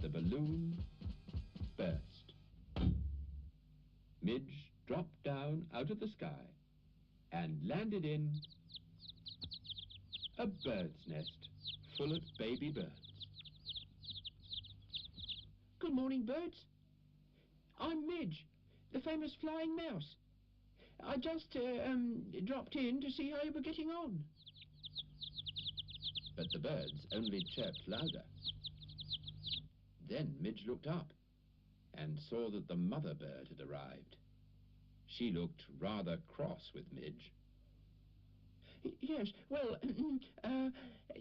The balloon burst. Midge dropped down out of the sky and landed in a bird's nest full of baby birds. Good morning, birds. I'm Midge, the famous flying mouse. I just dropped in to see how you were getting on. But the birds only chirped louder. Then Midge looked up and saw that the mother bird had arrived. She looked rather cross with Midge. Yes, well, now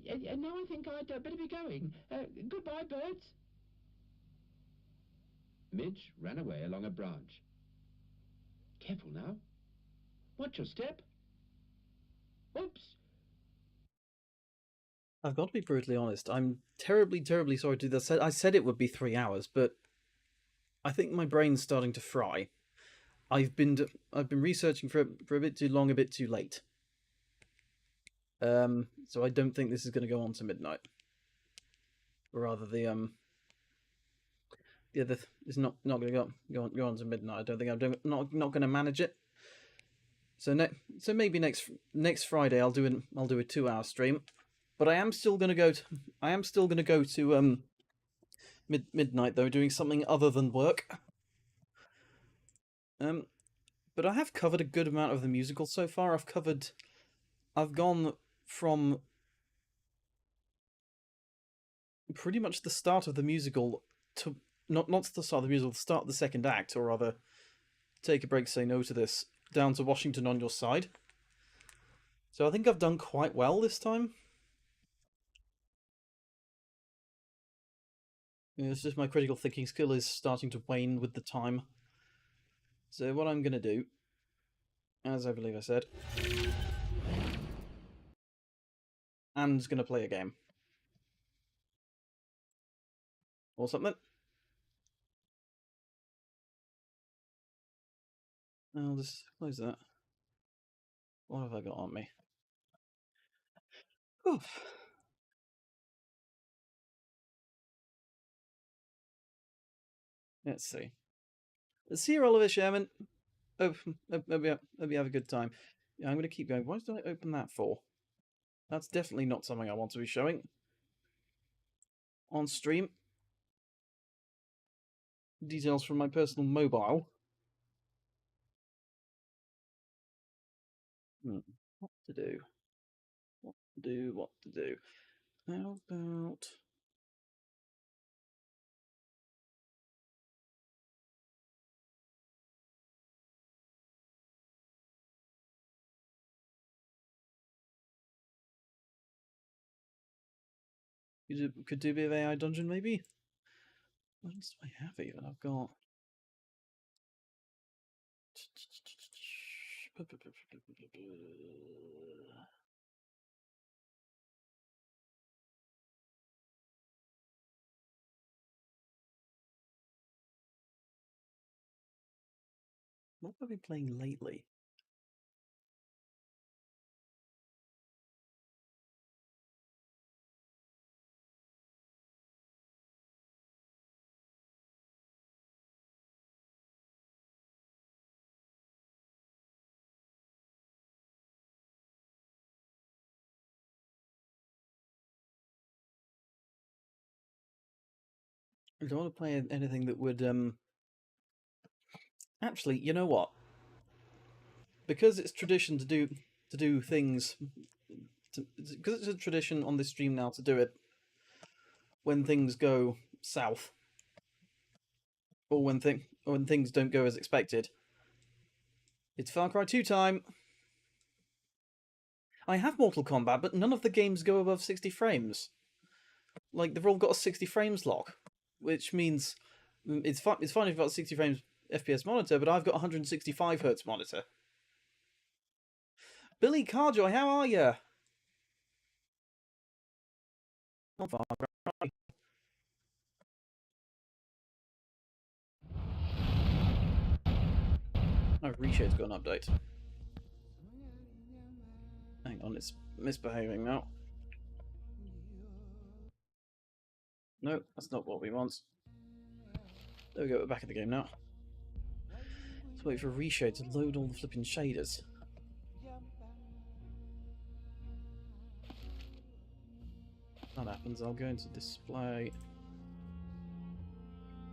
I think I'd better be going. Goodbye, birds. Midge ran away along a branch. Careful now. Watch your step. Oops. I've got to be brutally honest. I'm terribly, terribly sorry to do this. I said it would be 3 hours, but I think my brain's starting to fry. I've been researching for a bit too long, a bit too late. So I don't think this is going to go on to midnight. Or rather, it's not going to go on to midnight. I don't think I'm not going to manage it. So maybe next Friday I'll do a 2-hour stream, but I am still going to go to midnight though, doing something other than work. But I have covered a good amount of the musical so far. I've gone from pretty much the start of the musical to not the start of the musical, the start of the second act, or rather, Take a Break, Say No to This, down to Washington on Your Side. So I think I've done quite well this time. It's just my critical thinking skill is starting to wane with the time. So what I'm going to do, as I believe I said, I'm just going to play a game. Or something. I'll just close that. What have I got on me? Oof. Let's see. See you, Oliver Sherman. Hope you have a good time. Yeah, I'm going to keep going. Why did I open that for? That's definitely not something I want to be showing on stream. Details from my personal mobile. What to do? What to do? What to do? How about... Could do a bit of AI dungeon, maybe? What else do I have even? I've got... What have I been playing lately? I don't want to play anything that would... Actually, you know what? Because it's tradition to do things... Because it's a tradition on this stream now to do it when things go south, or when things don't go as expected. It's Far Cry 2 time. I have Mortal Kombat, but none of the games go above 60 frames. Like, they've all got a 60 frames lock, which means it's fine if you've got a 60 frames FPS monitor, but I've got a 165 Hz monitor. Billy Carjoy, how are you? On Far Cry. Oh, Reshade's got an update. Hang on, it's misbehaving now. No, that's not what we want. There we go, we're back in the game now. Let's wait for Reshade to load all the flipping shaders. If that happens, I'll go into display.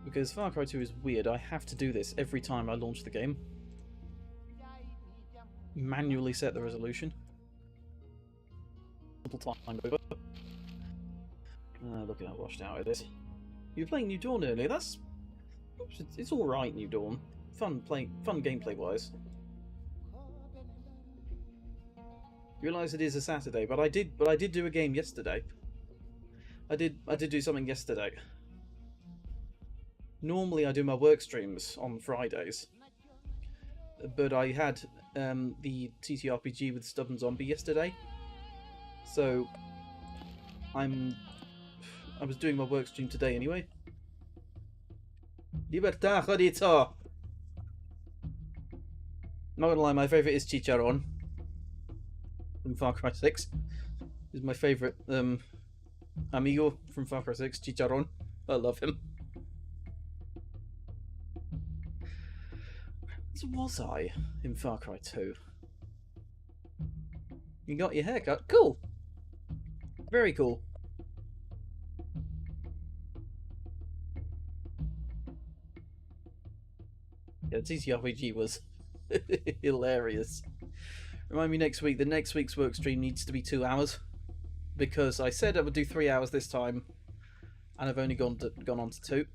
Because Far Cry 2 is weird, I have to do this every time I launch the game. Manually set the resolution. Little time over. Look at how washed out it is. You were playing New Dawn earlier. It's all right, New Dawn. Fun gameplay wise. You realise it is a Saturday, but I did do a game yesterday. I did do something yesterday. Normally I do my work streams on Fridays, but I had the TTRPG with Stubborn Zombie yesterday, so I was doing my work stream today anyway. Libertad, Jodito! Not gonna lie, my favourite is Chicharron from Far Cry 6. He's my favourite amigo from Far Cry 6, Chicharron. I love him. whereabouts was I in Far Cry 2? You got your haircut. Cool. Very cool. Yeah, TTRPG was hilarious. Remind me next week. The next week's work stream needs to be 2 hours. Because I said I would do 3 hours this time. And I've only gone on to 2.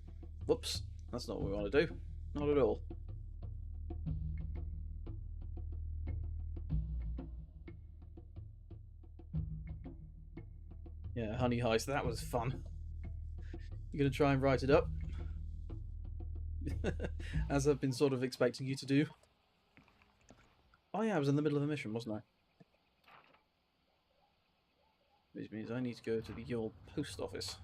Whoops. That's not what we want to do. Not at all. Yeah, Honey Heist. That was fun. You're going to try and write it up? As I've been sort of expecting you to do. Oh yeah, I was in the middle of a mission, wasn't I? Which means I need to go to the old post office.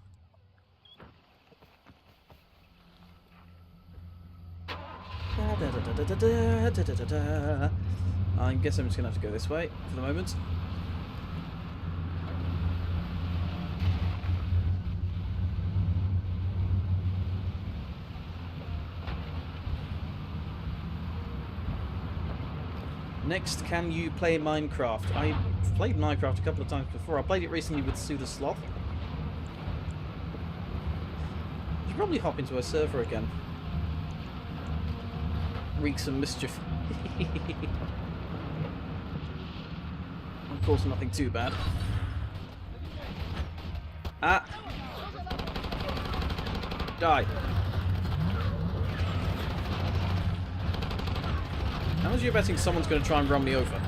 I guess I'm just going to have to go this way for the moment. Next, can you play Minecraft? I've played Minecraft a couple of times before. I played it recently with Sue the Sloth. You should probably hop into a server again. Wreak some mischief. Of course, nothing too bad. Ah! Die! How much are you betting someone's going to try and run me over?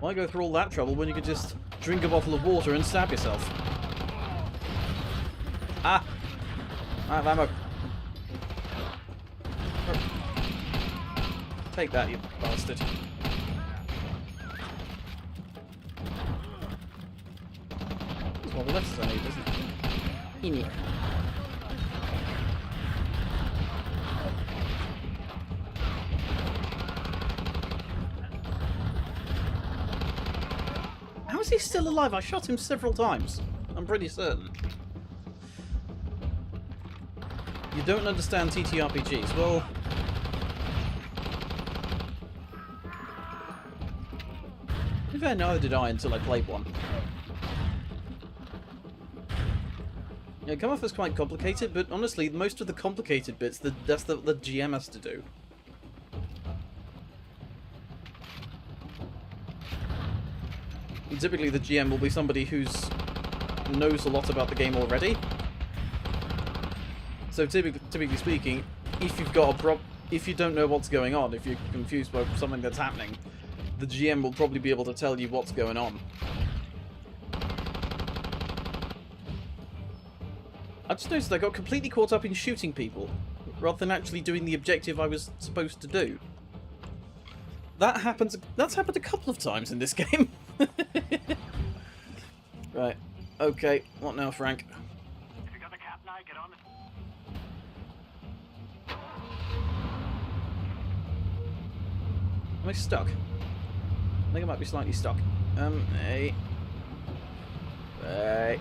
Why go through all that trouble when you could just drink a bottle of water and stab yourself? Ah! I have ammo. Take that, you bastard. There's one left I need, isn't it? How is he still alive? I shot him several times. I'm pretty certain. You don't understand TTRPGs. Well... in fact, neither did I until I played one. It come off as quite complicated, but honestly, most of the complicated bits, that's the GM has to do. And typically, the GM will be somebody who knows a lot about the game already. So typically speaking, if you've got if you don't know what's going on, if you're confused by something that's happening, the GM will probably be able to tell you what's going on. I just noticed I got completely caught up in shooting people, rather than actually doing the objective I was supposed to do. That's happened a couple of times in this game. Right. Okay, what now, Frank? You got the cap now, get on it. Am I stuck? I think I might be slightly stuck. Hey. Hey.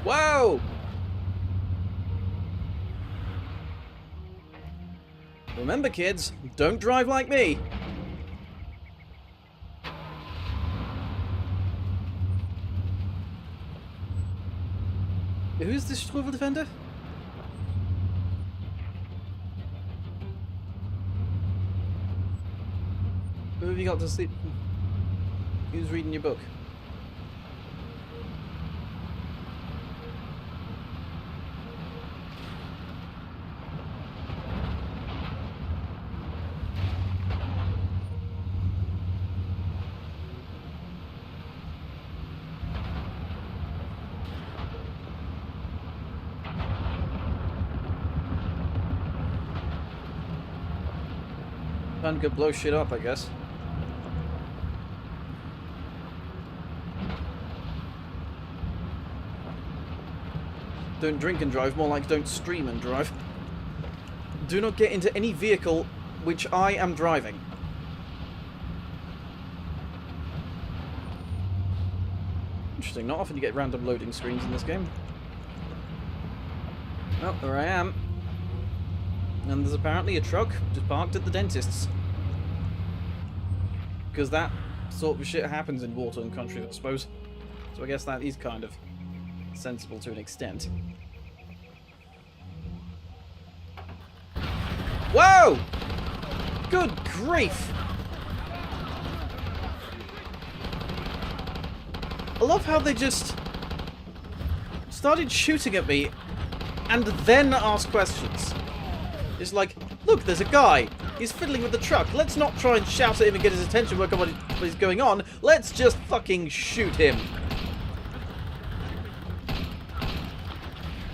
Whoa! Remember, kids, don't drive like me. Who's this swivel defender? Who have you got to see? Who's reading your book? Time to go blow shit up, I guess. Don't drink and drive, more like don't stream and drive. Do not get into any vehicle which I am driving. Interesting, not often you get random loading screens in this game. Oh, there I am. And there's apparently a truck just parked at the dentist's. Because that sort of shit happens in war-torn countries, I suppose. So I guess that is kind of sensible to an extent. Whoa! Good grief! I love how they just started shooting at me and then asked questions. It's like, look, there's a guy. He's fiddling with the truck. Let's not try and shout at him and get his attention, work on what is going on. Let's just fucking shoot him.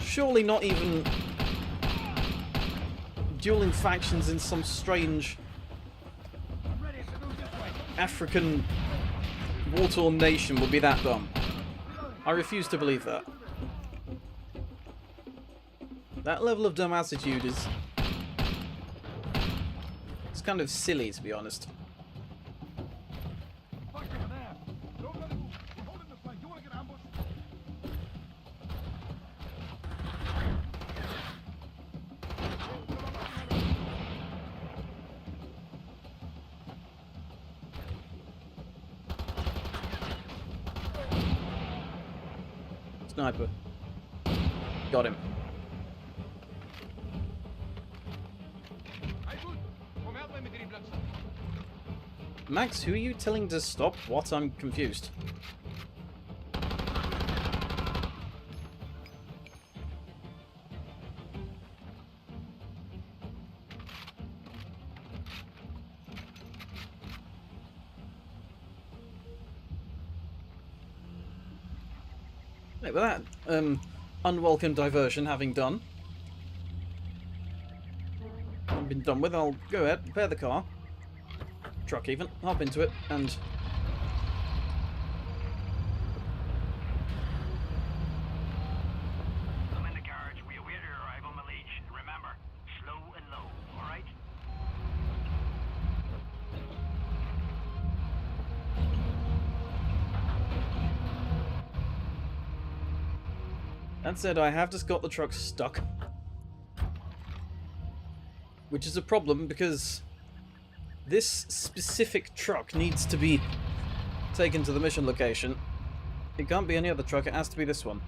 Surely not even dueling factions in some strange African war-torn nation would be that dumb. I refuse to believe that. That level of dumb attitude is... it's kind of silly, to be honest. Sniper. Got him. Max, who are you telling to stop what? I'm confused. Right, with that unwelcome diversion having done, been done with, I'll go ahead, prepare the car. Truck even, hop into it, and I'm in the garage. We await your arrival, my liege. Remember, slow and low, alright? that said, I have just got the truck stuck. Which is a problem because this specific truck needs to be taken to the mission location. It can't be any other truck, it has to be this one.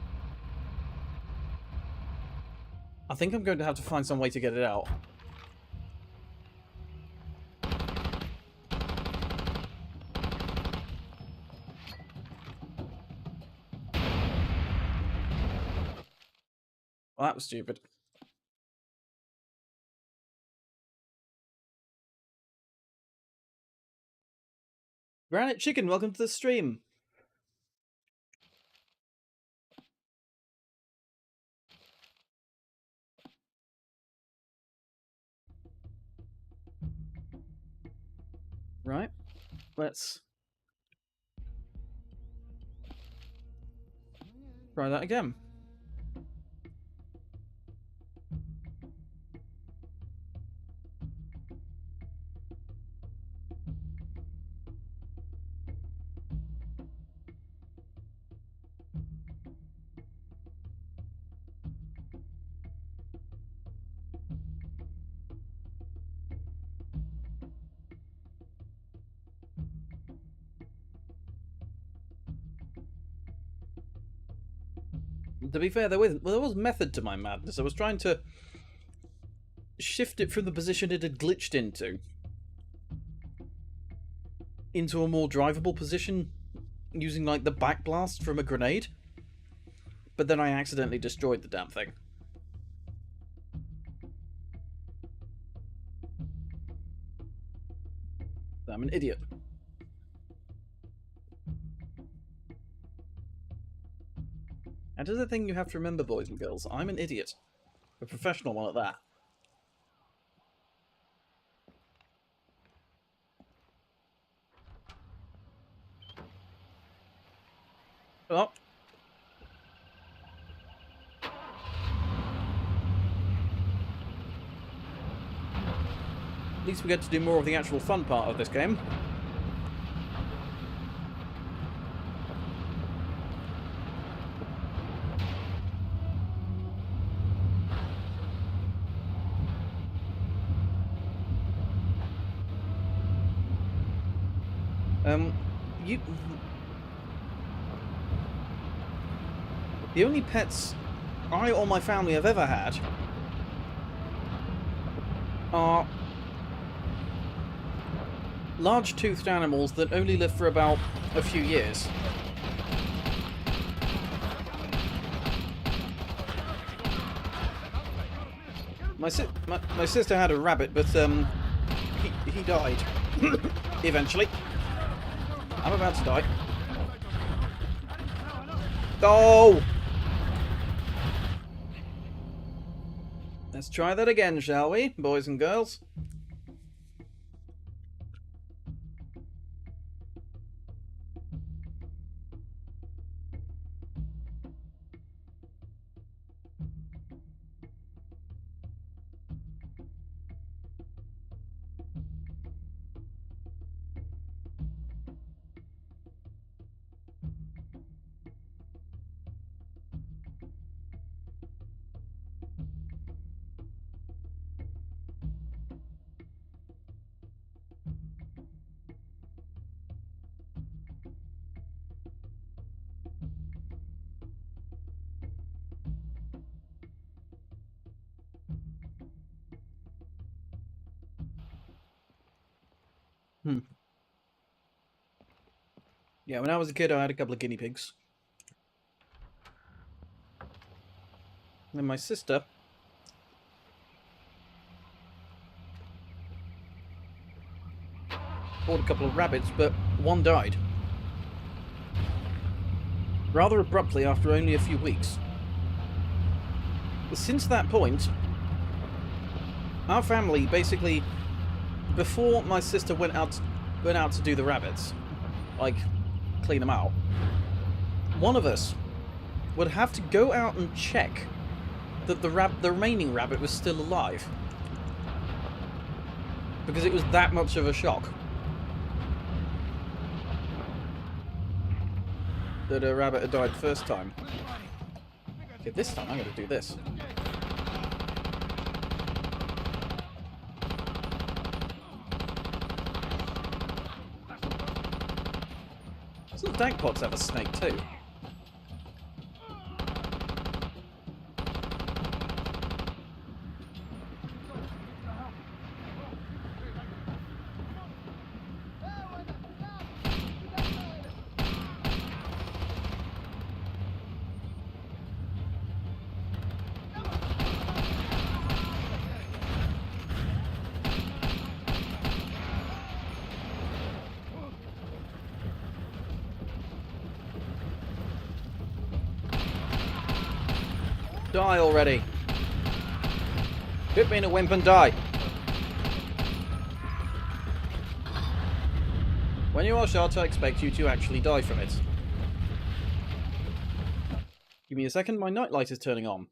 I think I'm going to have to find some way to get it out. Well, that was stupid. Granite Chicken, welcome to the stream. Right, let's try that again. To be fair, there was method to my madness. I was trying to shift it from the position it had glitched into a more drivable position using, like, the backblast from a grenade. But then I accidentally destroyed the damn thing. I'm an idiot. That is the thing you have to remember, boys and girls. I'm an idiot. A professional one at that. Oh. At least we get to do more of the actual fun part of this game. The only pets I or my family have ever had are large-toothed animals that only live for about a few years. My sister had a rabbit, but he died eventually. I'm about to die. Oh! Let's try that again, shall we, boys and girls? Yeah, when I was a kid, I had a couple of guinea pigs. And my sister bought a couple of rabbits, but one died. Rather abruptly after only a few weeks. Since that point, our family basically, before my sister went out to do the rabbits, like clean them out, one of us would have to go out and check that the remaining rabbit was still alive, because it was that much of a shock that a rabbit had died the first time. Okay, this time I'm going to do this. Doesn't dank pots have a snake too? Die already. Quit being a wimp and die. When you are shot, I expect you to actually die from it. Give me a second, my nightlight is turning on.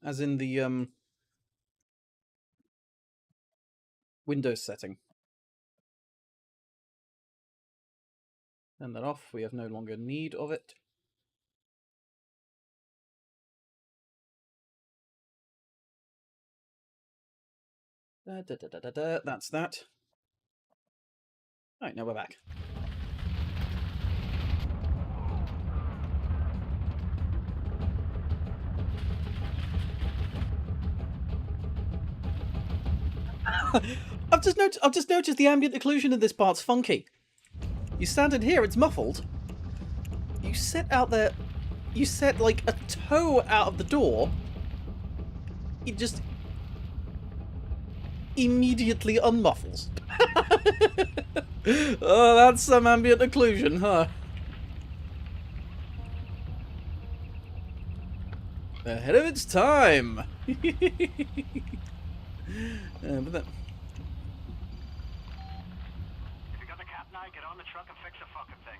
As in the, Windows setting. Turn that off, we have no longer need of it. That's that. Right, now we're back. I've just noticed the ambient occlusion in this part's funky. You stand in here, it's muffled. You sit out there, you set like a toe out of the door. It just immediately unmuffles. Oh, that's some ambient occlusion, huh? Ahead of its time. But that... If you got the cap now, get on the truck and fix the fucking thing.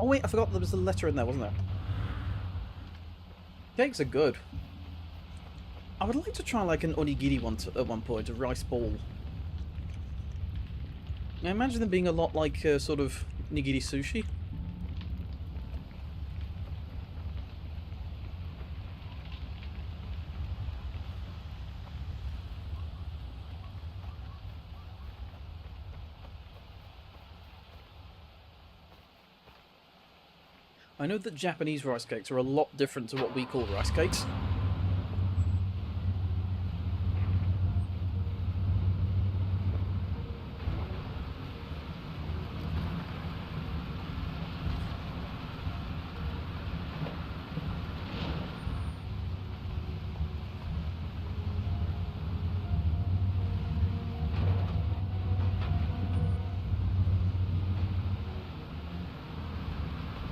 Oh wait, I forgot there was a letter in there, wasn't there? Cakes are good. I would like to try like an onigiri at one point, a rice ball. I imagine them being a lot like sort of nigiri sushi. I know that Japanese rice cakes are a lot different to what we call rice cakes.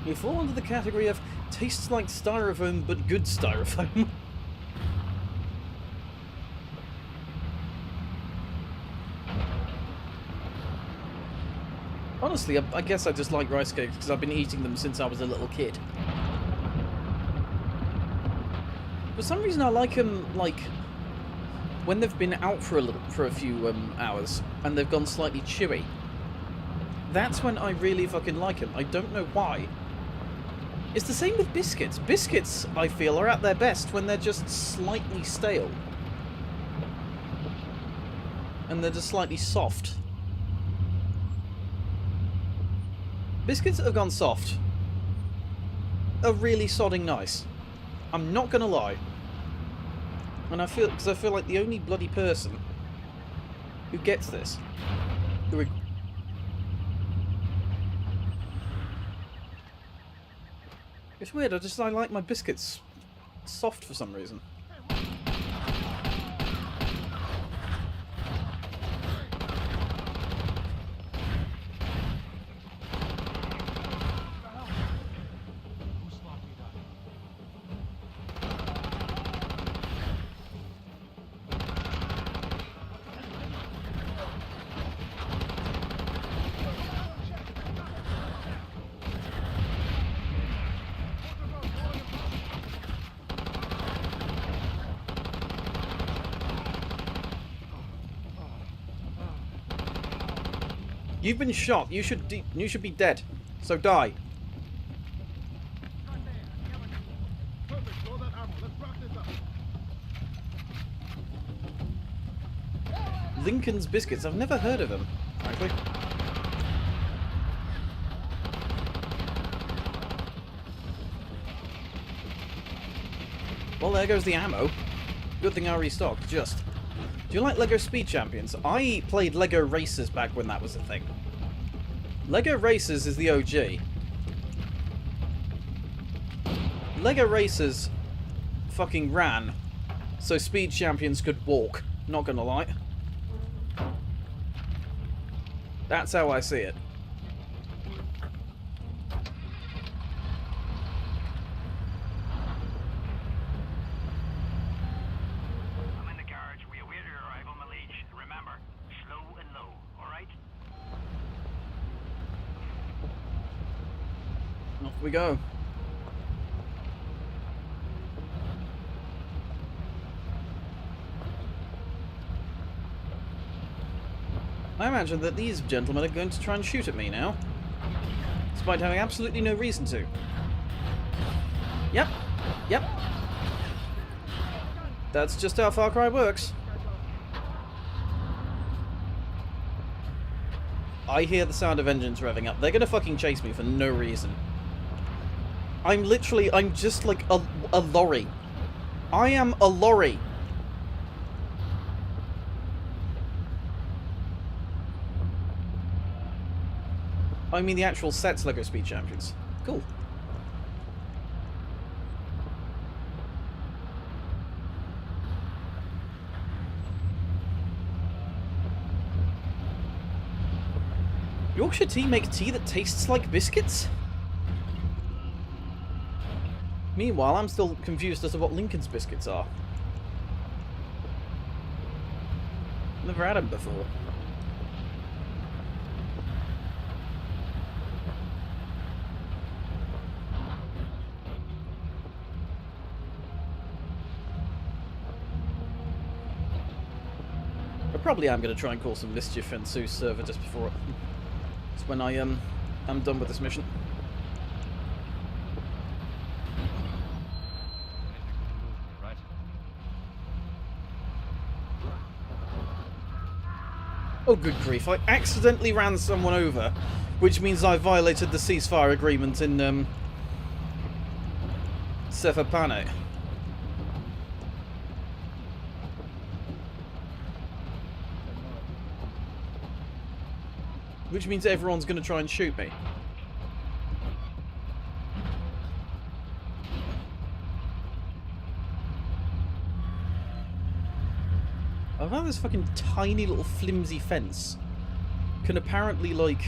You fall under the category of tastes like styrofoam but good styrofoam. Honestly, I guess I just like rice cakes because I've been eating them since I was a little kid. For some reason I like them, like, when they've been out for a few hours and they've gone slightly chewy. That's when I really fucking like them. I don't know why. It's the same with biscuits. Biscuits, I feel, are at their best when they're just slightly stale. And they're just slightly soft. Biscuits that have gone soft are really sodding nice. I'm not gonna lie. And I feel like the only bloody person who gets this, it's weird, I like my biscuits soft for some reason. You've been shot. You should be dead. So die. Lincoln's Biscuits. I've never heard of them, frankly. Well, there goes the ammo. Good thing I restocked, just. Do you like LEGO Speed Champions? I played LEGO Racers back when that was a thing. LEGO Racers is the OG. LEGO Racers fucking ran so Speed Champions could walk. Not gonna lie. That's how I see it. Off we go. I imagine that these gentlemen are going to try and shoot at me now, despite having absolutely no reason to. Yep. Yep. That's just how Far Cry works. I hear the sound of engines revving up. They're gonna fucking chase me for no reason. I'm just like a lorry. I am a lorry. I mean the actual set's LEGO Speed Champions. Cool. Yorkshire tea make tea that tastes like biscuits? Meanwhile, I'm still confused as to what Lincoln's biscuits are. Never had them before. I probably am going to try and cause some mischief in Sue's server just before it's when I'm done with this mission. Oh, good grief. I accidentally ran someone over, which means I violated the ceasefire agreement in, Sefapane. Which means everyone's going to try and shoot me. I love how this fucking tiny little flimsy fence can apparently, like,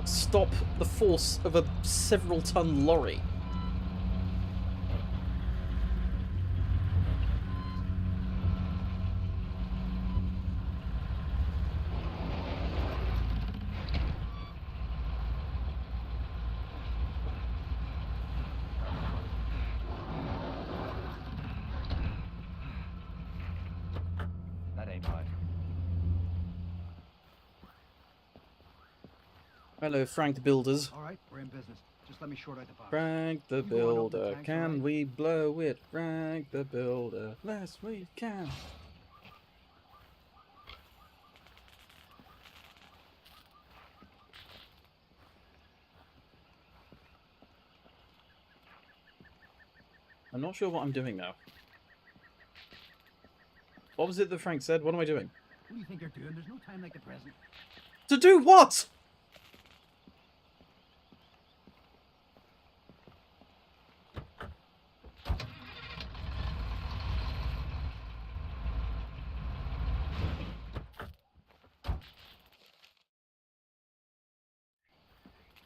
stop the force of a several-ton lorry. Hello, Frank the Builders. All right, we're in business. Just let me short out the box. Frank the You go on over the Builder, tanks, can alright? we blow it? Frank the Builder, yes we can. I'm not sure what I'm doing now. What was it that Frank said? What am I doing? What do you think they're doing? There's no time like the present. To do what?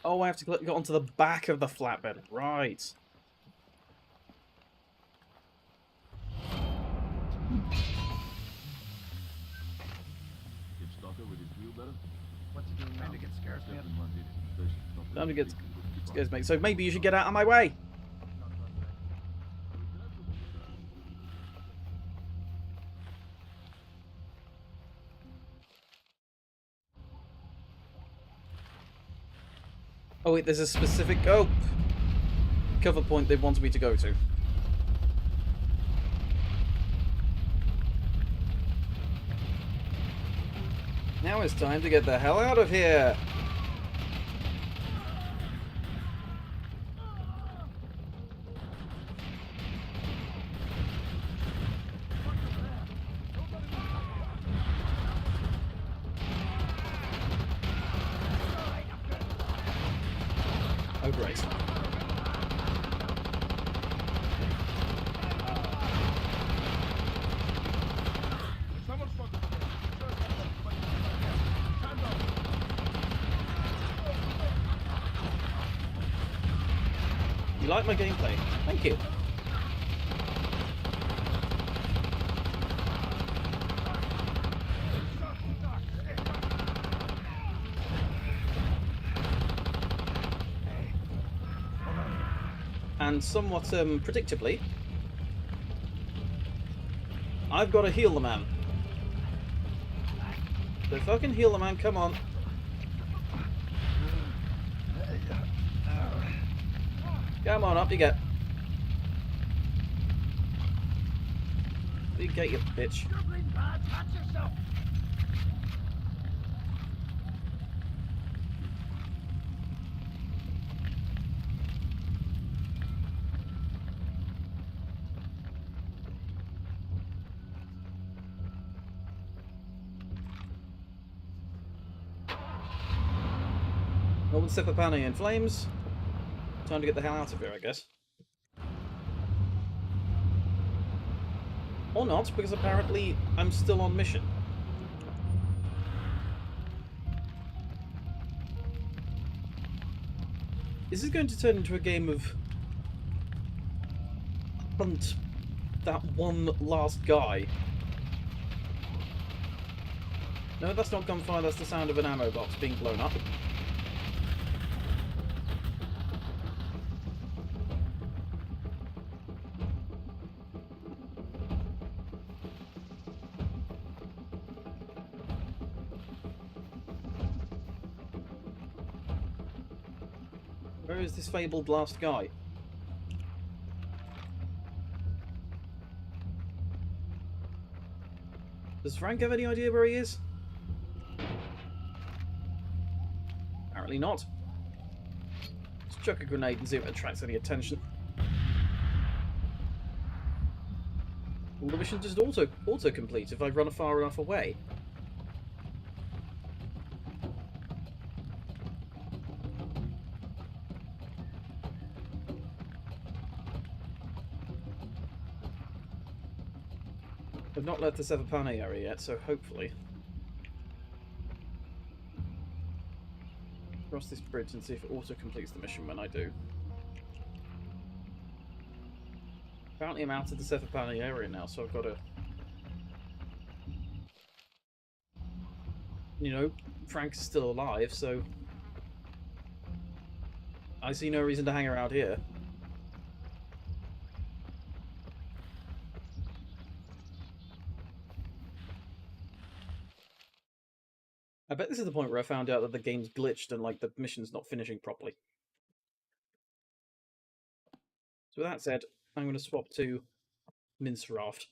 Oh, I have to get onto the back of the flatbed. Right. What's he doing? Trying to get scares, man. Time to get scares, mate. So maybe you should get out of my way. Oh wait, there's a specific cover point they wanted me to go to. Now it's time to get the hell out of here. Oh, great. You like my gameplay? Thank you. And somewhat predictably, I've got to heal the man. So fucking heal the man, come on. Come on, up you get. You get, you bitch. Old Sefapane in flames. Time to get the hell out of here, I guess. Or not, because apparently I'm still on mission. Is this going to turn into a game of hunt that one last guy? No, that's not gunfire, that's the sound of an ammo box being blown up. Where is this fabled last guy? Does Frank have any idea where he is? Apparently not. Let's chuck a grenade and see if it attracts any attention. Will the mission just auto-complete if I run far enough away? I've not left the Sevapane area yet, so hopefully. Cross this bridge and see if it auto-completes the mission when I do. Apparently I'm out of the Sevapane area now, so I've got to... You know, Frank's still alive, so... I see no reason to hang around here. I bet this is the point where I found out that the game's glitched and, like, the mission's not finishing properly. So with that said, I'm going to swap to Mince Raft.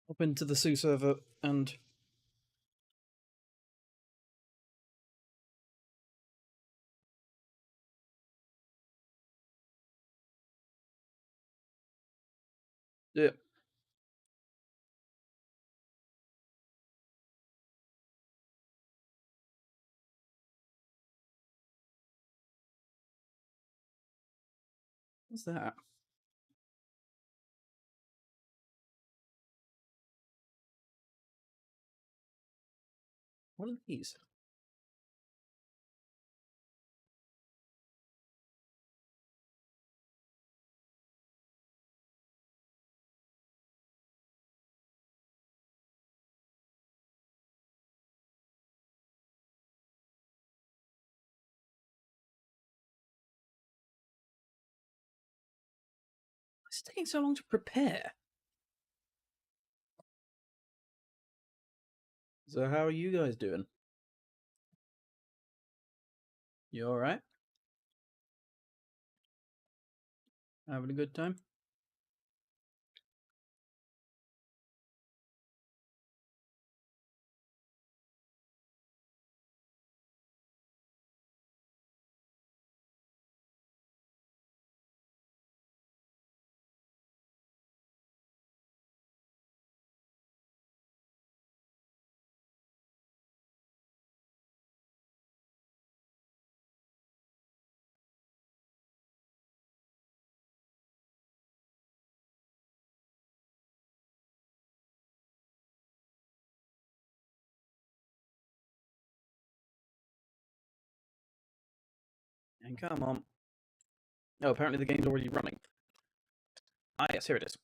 Hop into the Sue server and... Yeah. What's that? What are these? It's taking so long to prepare. So how are you guys doing? You alright? Having a good time? And come on. Oh, apparently the game's already running. Ah, yes, here it is.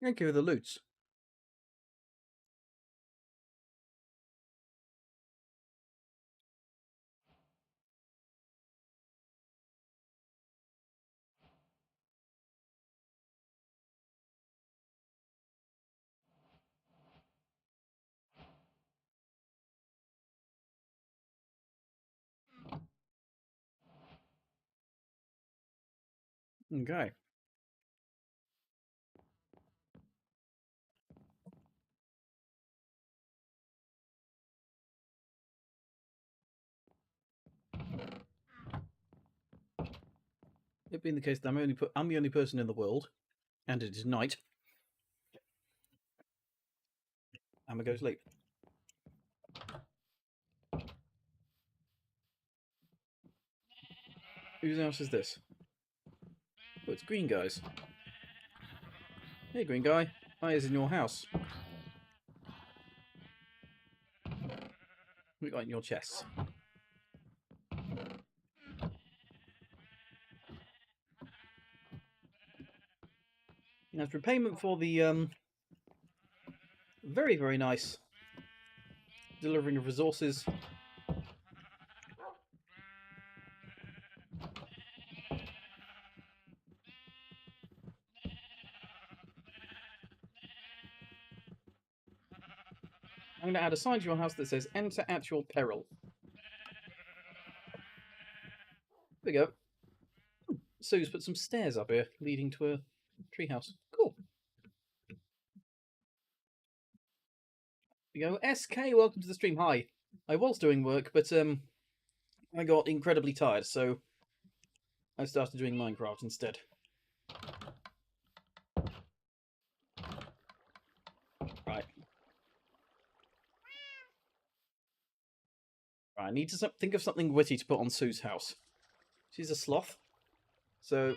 Thank you for the loots. Okay. It being the case that I'm the only person in the world, and it is night, I'm gonna go to sleep. Whose house is this? Oh, it's Green Guy's. Hey, Green Guy. I is in your house. We got in your chests. As repayment for the very, very nice delivering of resources. I'm going to add a sign to your house that says "Enter at your peril." There we go. Sue's put some stairs up here, leading to a treehouse. Cool. There we go. SK, welcome to the stream. Hi. I was doing work, but I got incredibly tired, so I started doing Minecraft instead. Right. I need to think of something witty to put on Sue's house. She's a sloth, so...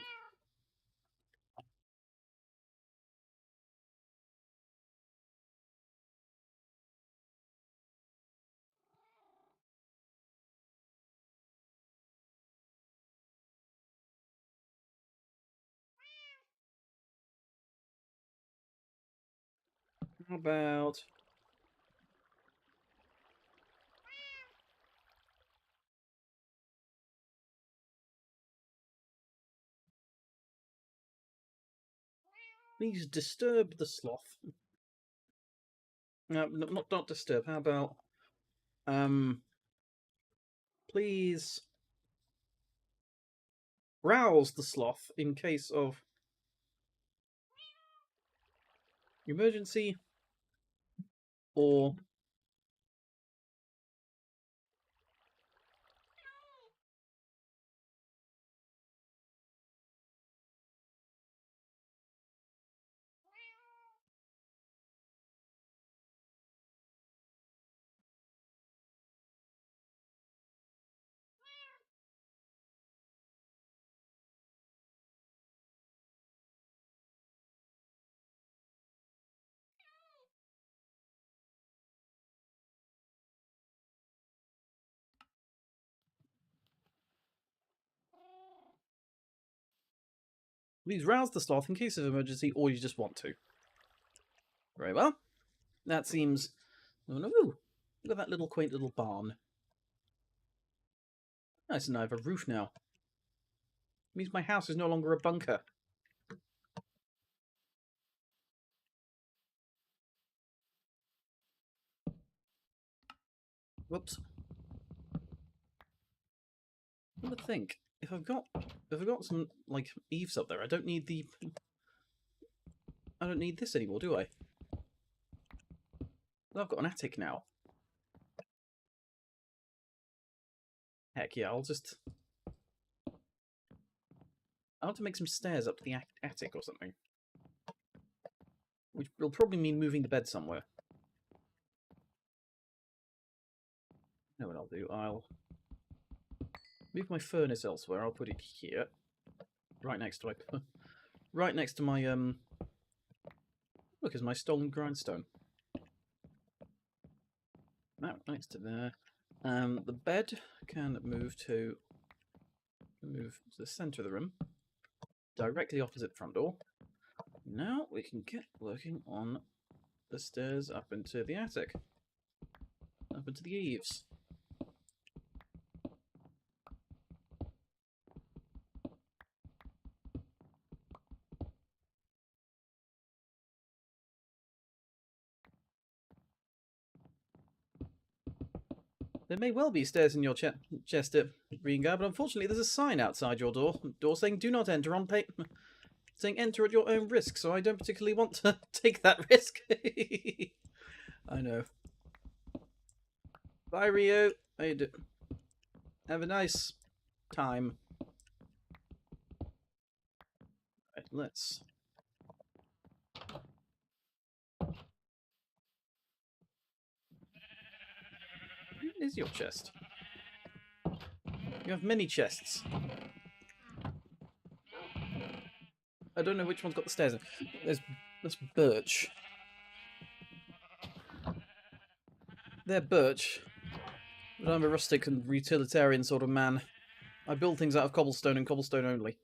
How about... Please disturb the sloth. No, not disturb. How about... Please... rouse the sloth in case of... emergency or... Please rouse the sloth in case of emergency, or you just want to. Very well. That seems... Oh no! Look at that little quaint little barn. Nice, and I have a roof now. It means my house is no longer a bunker. Whoops. I'm gonna think. If I've got some like eaves up there, I don't need this anymore, do I? Well, I've got an attic now. Heck yeah, I'll have to make some stairs up to the attic or something. Which will probably mean moving the bed somewhere. You know what I'll do? I'll move my furnace elsewhere. I'll put it here. Right next to my look, is my stolen grindstone. That next to there. The bed can move to the centre of the room, directly opposite the front door. Now we can get working on the stairs up into the attic, up into the eaves. There may well be stairs in your chest at Ringa, but unfortunately there's a sign outside your door saying "Do not enter" on saying "Enter at your own risk." So I don't particularly want to take that risk. I know. Bye, Rio. Have a nice time. Right, let's. Where is your chest? You have many chests. I don't know which one's got the stairs. There's birch. They're birch. But I'm a rustic and utilitarian sort of man. I build things out of cobblestone and cobblestone only.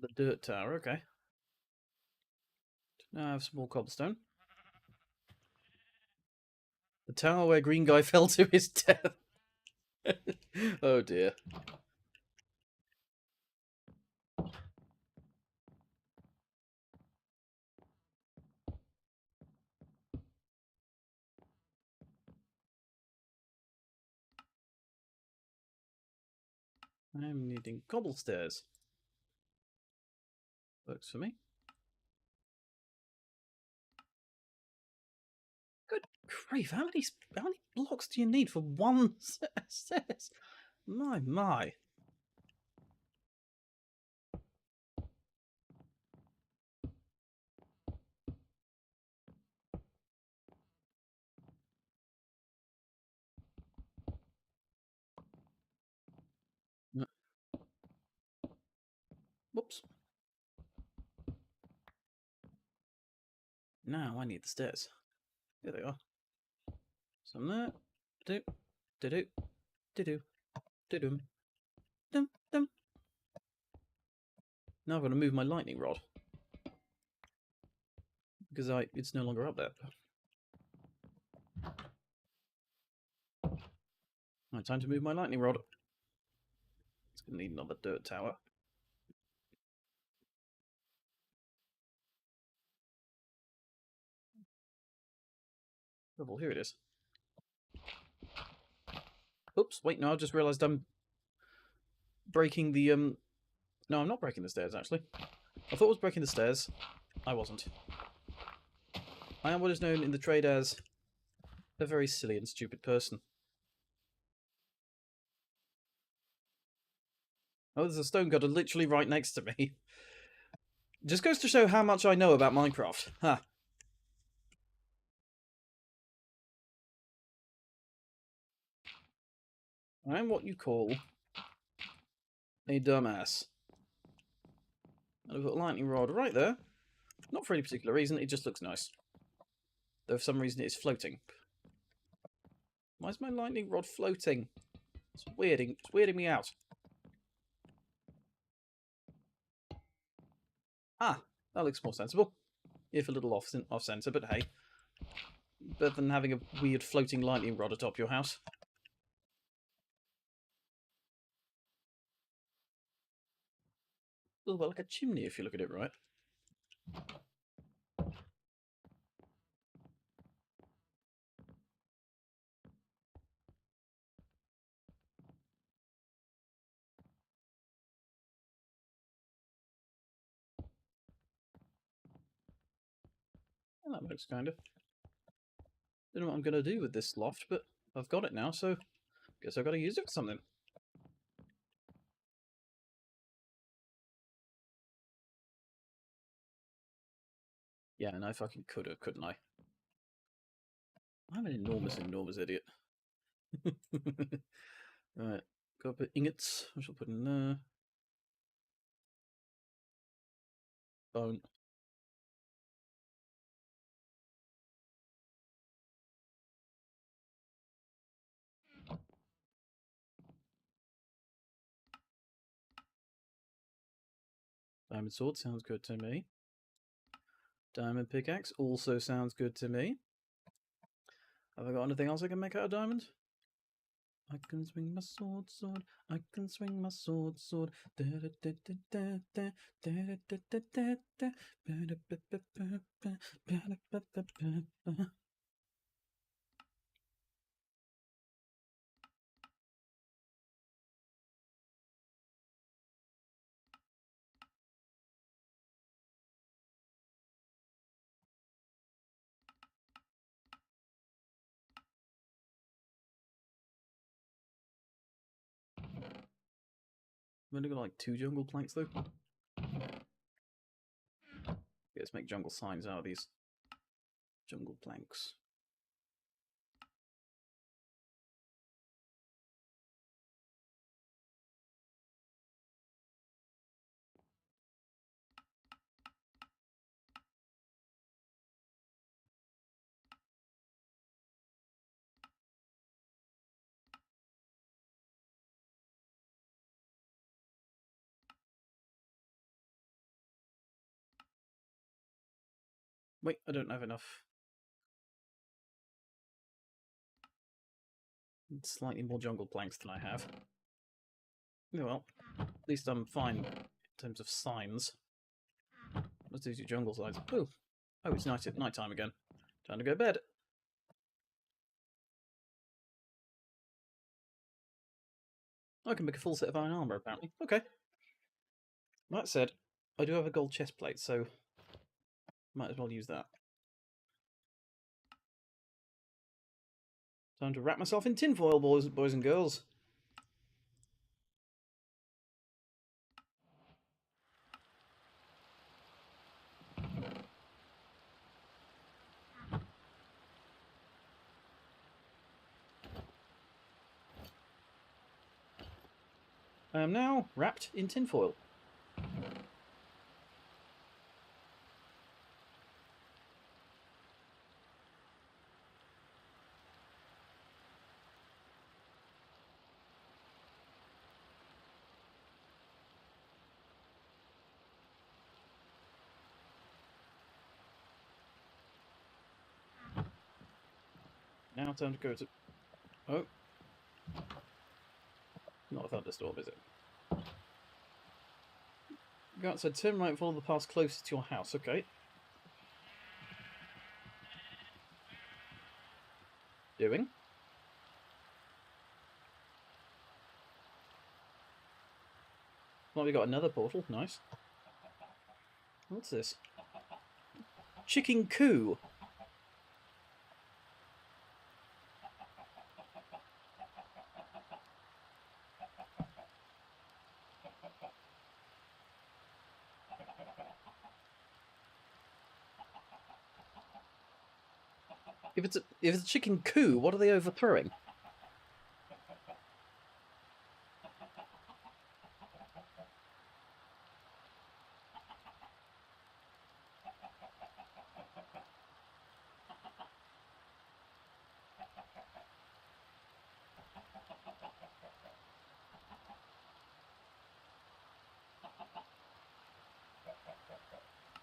The dirt tower, okay. Now I have some more cobblestone. The tower where green guy fell to his death. Oh dear. I'm needing cobble stairs. Works for me. Good grief, how many blocks do you need for one set of stairs? My. Whoops. Now I need the stairs. There they are. Some there. Do-do. Do-do. Do-dum. Dum. Now I've got to move my lightning rod. Because it's no longer up there. Right, time to move my lightning rod. It's going to need another dirt tower. Oh, well, here it is. Oops, wait, no, I just realised I'm breaking the, No, I'm not breaking the stairs, actually. I thought I was breaking the stairs. I wasn't. I am what is known in the trade as a very silly and stupid person. Oh, there's a stone gutter literally right next to me. Just goes to show how much I know about Minecraft. Huh. I'm what you call a dumbass. And I've got a lightning rod right there. Not for any particular reason, it just looks nice. Though for some reason it's floating. Why is my lightning rod floating? It's weirding me out. Ah, that looks more sensible. If a little off-center, but hey. Better than having a weird floating lightning rod atop your house. A little bit like a chimney if you look at it right. Well, that looks kind of. Don't know what I'm going to do with this loft, but I've got it now, so guess I've got to use it for something. Yeah, and I fucking could have, couldn't I? I'm an enormous idiot. Right, got to put ingots, which I'll put in there. Bone. Diamond sword sounds good to me. Diamond pickaxe also sounds good to me. Have I got anything else I can make out of diamond? I can swing my sword, sword. I can swing my sword, sword. Da da da da da da da da da da da. Ba da ba ba ba ba ba da ba ba ba ba. I've only got like 2 jungle planks though. Let's make jungle signs out of these jungle planks. Wait, I don't have enough. Slightly more jungle planks than I have. Oh well, at least I'm fine in terms of signs. Let's do 2 jungle signs. Oh, it's night time again. Time to go to bed. I can make a full set of iron armor apparently. Okay. That said, I do have a gold chest plate, so might as well use that. Time to wrap myself in tinfoil, boys and girls. I am now wrapped in tinfoil. Now time to go to... Oh. Not a thunderstorm, is it? Go outside, turn right, follow the path closest to your house. Okay. Doing. Well, we got another portal. Nice. What's this? Chicken coo. If it's a chicken coo, what are they overthrowing?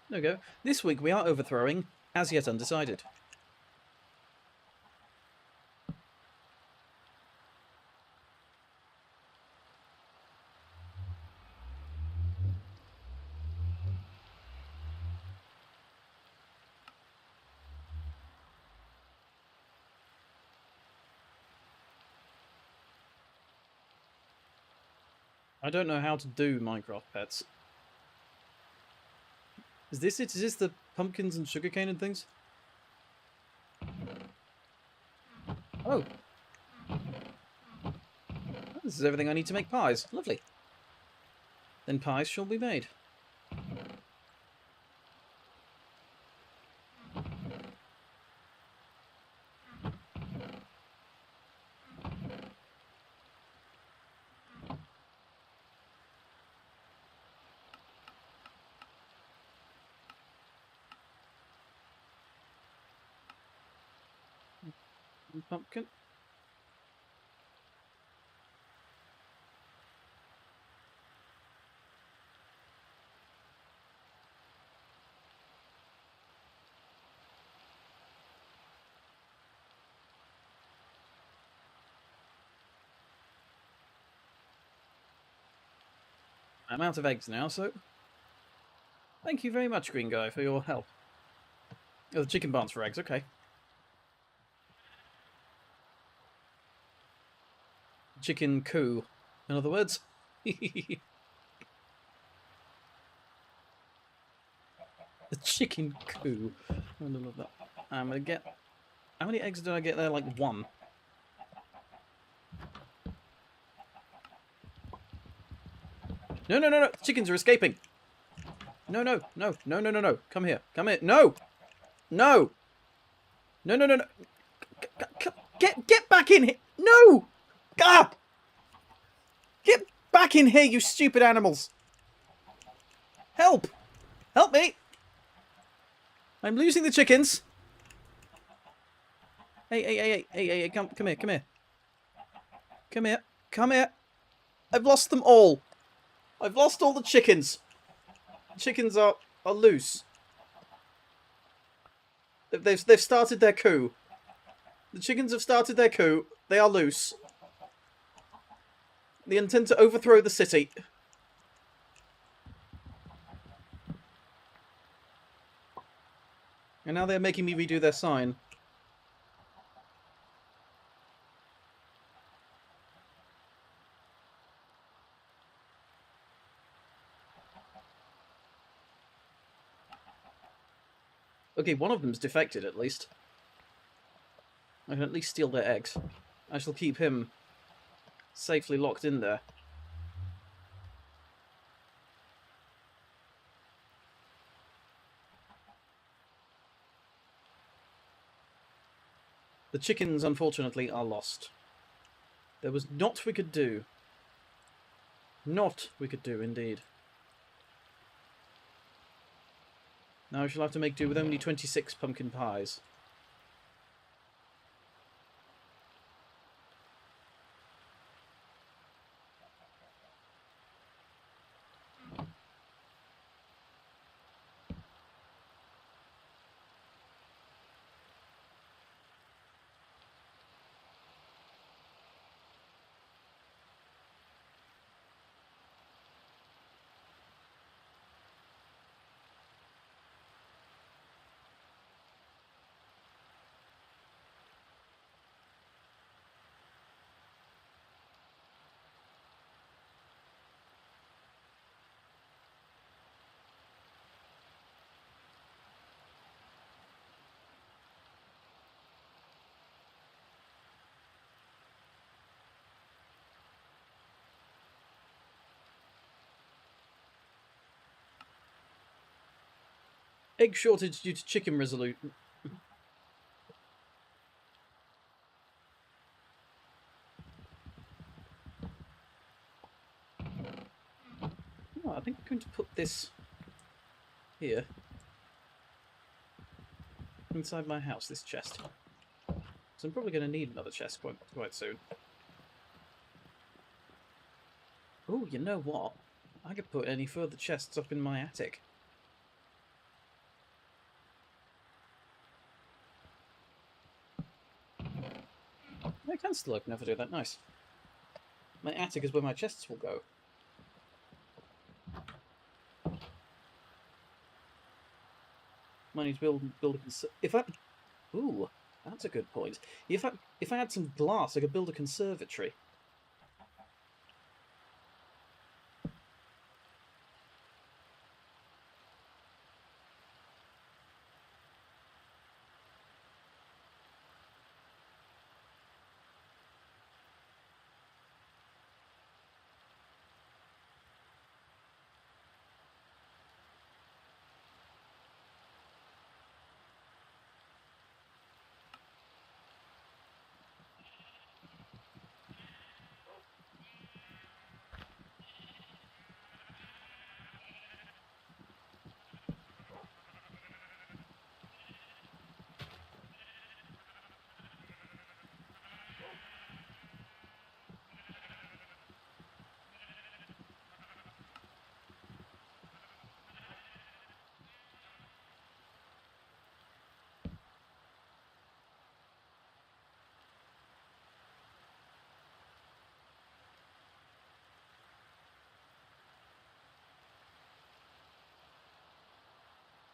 There we go. This week we are overthrowing, as yet undecided. I don't know how to do Minecraft pets. Is this it? Is this the pumpkins and sugarcane and things? Oh. This is everything I need to make pies. Lovely. Then pies shall be made. Pumpkin. I'm out of eggs now, so thank you very much, Green Guy, for your help. Oh, the chicken barns for eggs, okay. Chicken coo, in other words. The chicken coo. I love that. I'm gonna get... How many eggs did I get there? Like 1. No, no, no, no! The chickens are escaping! No, no, no, no, no, no, no. Come here. Come here. No! No! No, no, no, no. Get back in here! No! Ah! Get back in here, you stupid animals! Help! Help me! I'm losing the chickens! Hey, come here, come here. Come here, come here. I've lost them all. I've lost all the chickens. Chickens are loose. They've started their coup. The chickens have started their coup. They are loose. They intend to overthrow the city. And now they're making me redo their sign. Okay, one of them's defected at least. I can at least steal their eggs. I shall keep him safely locked in there. The chickens, unfortunately, are lost. There was naught we could do. Naught we could do, indeed. Now I shall have to make do with only 26 pumpkin pies. Egg shortage due to chicken resolute. Oh, I think I'm going to put this here. Inside my house, this chest. So I'm probably going to need another chest quite soon. Oh, you know what? I could put any further chests up in my attic. I can still open if I do that. Nice. My attic is where my chests will go. Might need to build a if I... Ooh, that's a good point. If I had some glass, I could build a conservatory.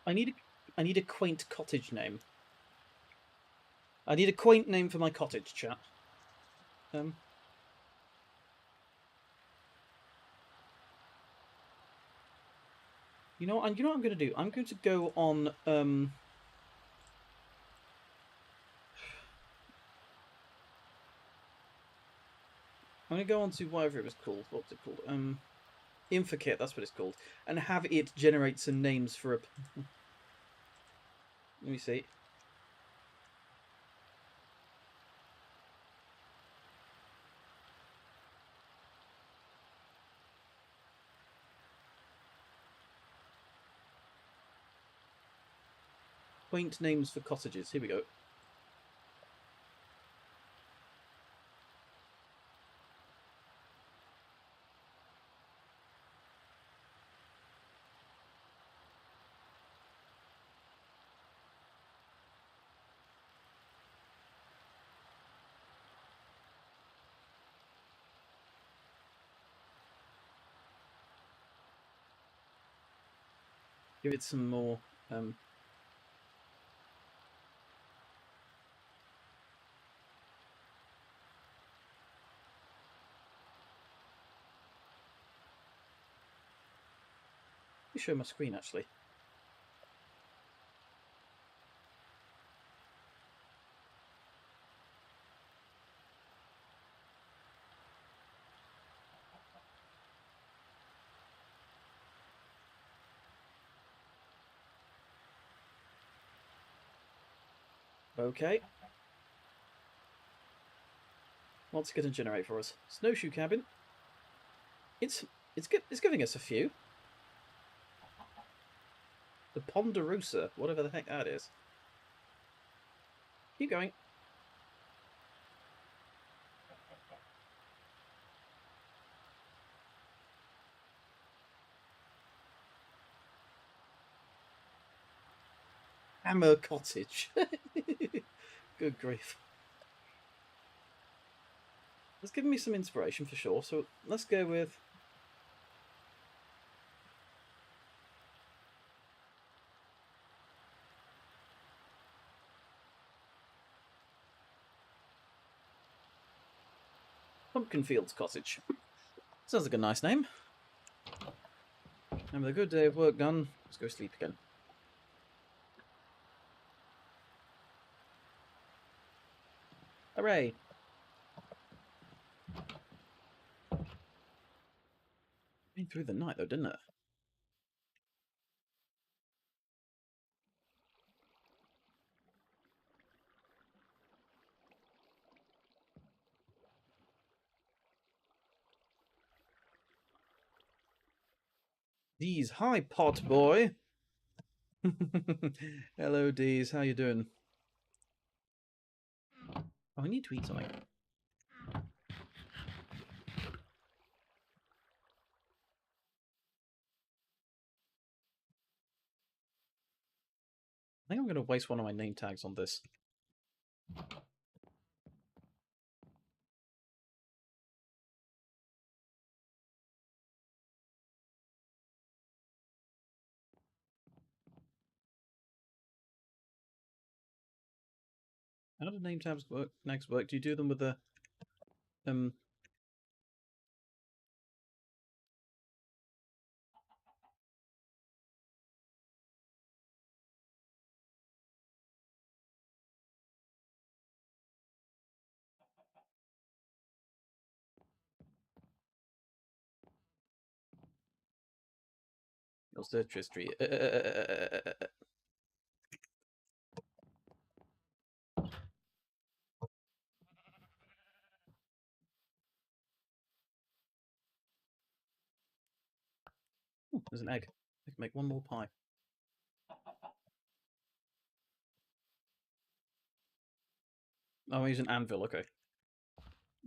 I need a quaint cottage name. I need a quaint name for my cottage, chat. You know what I'm going to do? I'm going to go on I'm going to go on to whatever it was called. What's it called? Infokit, that's what it's called. And have it generate some names for a... Let me see. Quaint names for cottages. Here we go. Give it some more... Let me show my screen, actually. Okay. What's it going to generate for us? Snowshoe cabin. It's giving us a few. The Ponderosa, whatever the heck that is. Keep going. Hammer Cottage. Good grief. It's given me some inspiration for sure, so let's go with... Pumpkin Fields Cottage. Sounds like a nice name. And with a good day of work done, let's go sleep again. Hooray! Been through the night though, didn't it? Dees, hi pot boy. Hello Dees, how you doing? Oh, I need to eat something. I think I'm going to waste one of my name tags on this. How do name tags work? Next work? Do you do them with the your search history? Ooh, there's an egg. I can make one more pie. Oh, I use an anvil, okay.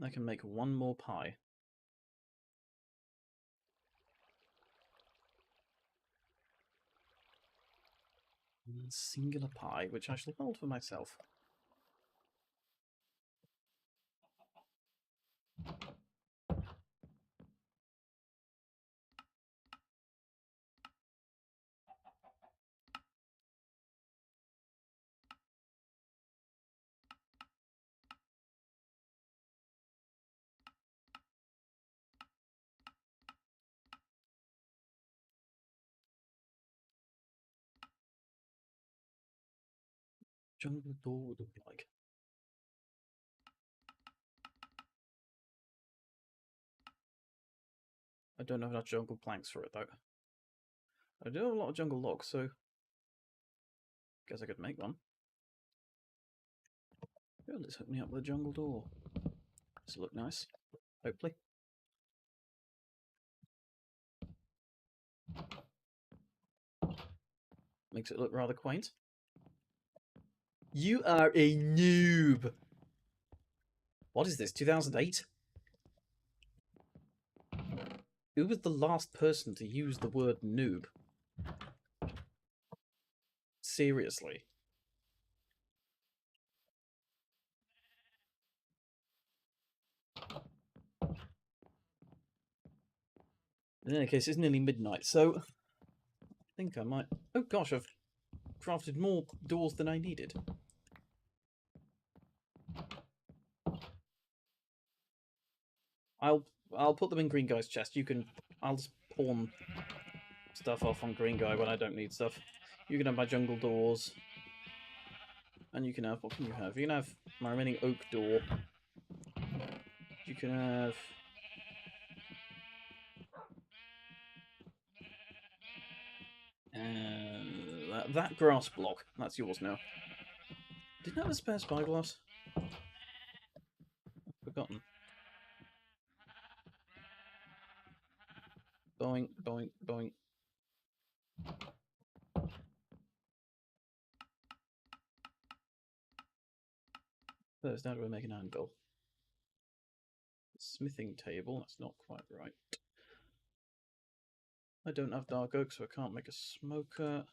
I can make one more pie. One singular pie, which I shall hold for myself. jungle door would look like. I don't have enough jungle planks for it though. I do have a lot of jungle logs, so guess I could make one. Oh, let's hook me up with a jungle door. This will look nice, hopefully. Makes it look rather quaint. You are a noob! What is this, 2008? Who was the last person to use the word noob? Seriously. In any case, it's nearly midnight, so I think I might... Oh gosh, I've crafted more doors than I needed. I'll put them in Green Guy's chest. I'll just pawn stuff off on Green Guy when I don't need stuff. You can have my jungle doors. And you can have... What can you have? You can have my remaining oak door. You can have... that grass block. That's yours now. Didn't I have a spare spyglass? I've forgotten. Boing, boing, boing. First, how do I make an anvil? Smithing table, that's not quite right. I don't have dark oak, so I can't make a smoker.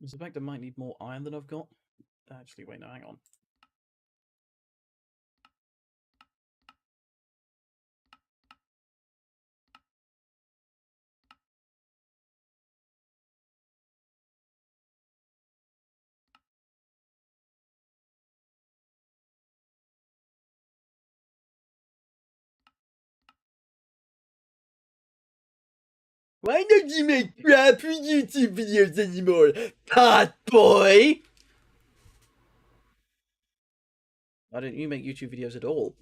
I suspect I might need more iron than I've got. Actually, wait, no, hang on. Why don't you make crap YouTube videos anymore, pot boy? Why don't you make YouTube videos at all?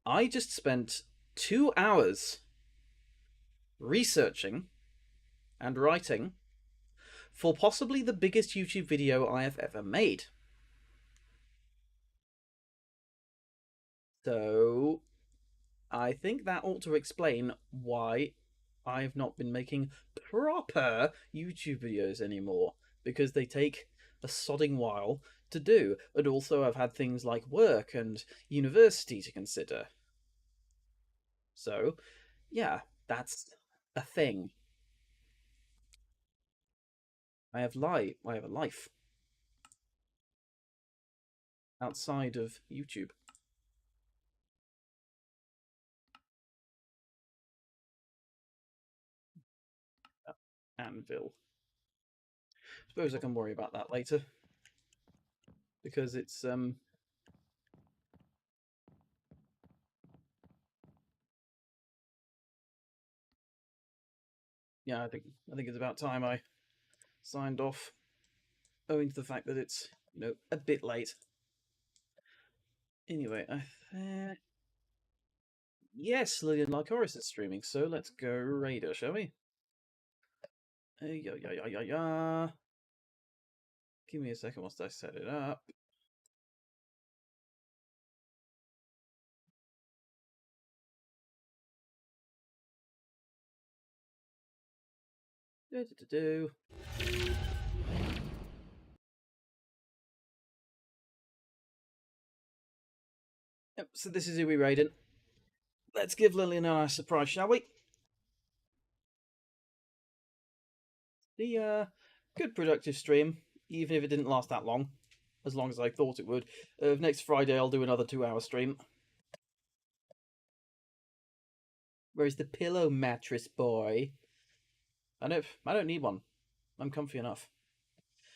I just spent 2 hours researching and writing for possibly the biggest YouTube video I have ever made. So I think that ought to explain why I've not been making proper YouTube videos anymore, because they take a sodding while to do, and also I've had things like work and university to consider. So, yeah, that's a thing. I have a life outside of YouTube. Anvil. Suppose I can worry about that later, because it's yeah, I think it's about time I signed off, owing to the fact that it's, you know, a bit late. Anyway, yes, Lillian Lycoris is streaming, so let's go raid her, shall we? Give me a second whilst I set it up. Yep, so this is who we raided. Let's give Lillian a nice surprise, shall we? The good productive stream, even if it didn't last that long, as long as I thought it would. Next Friday I'll do another 2-hour stream. Where's the pillow, mattress boy? I don't need one. I'm comfy enough.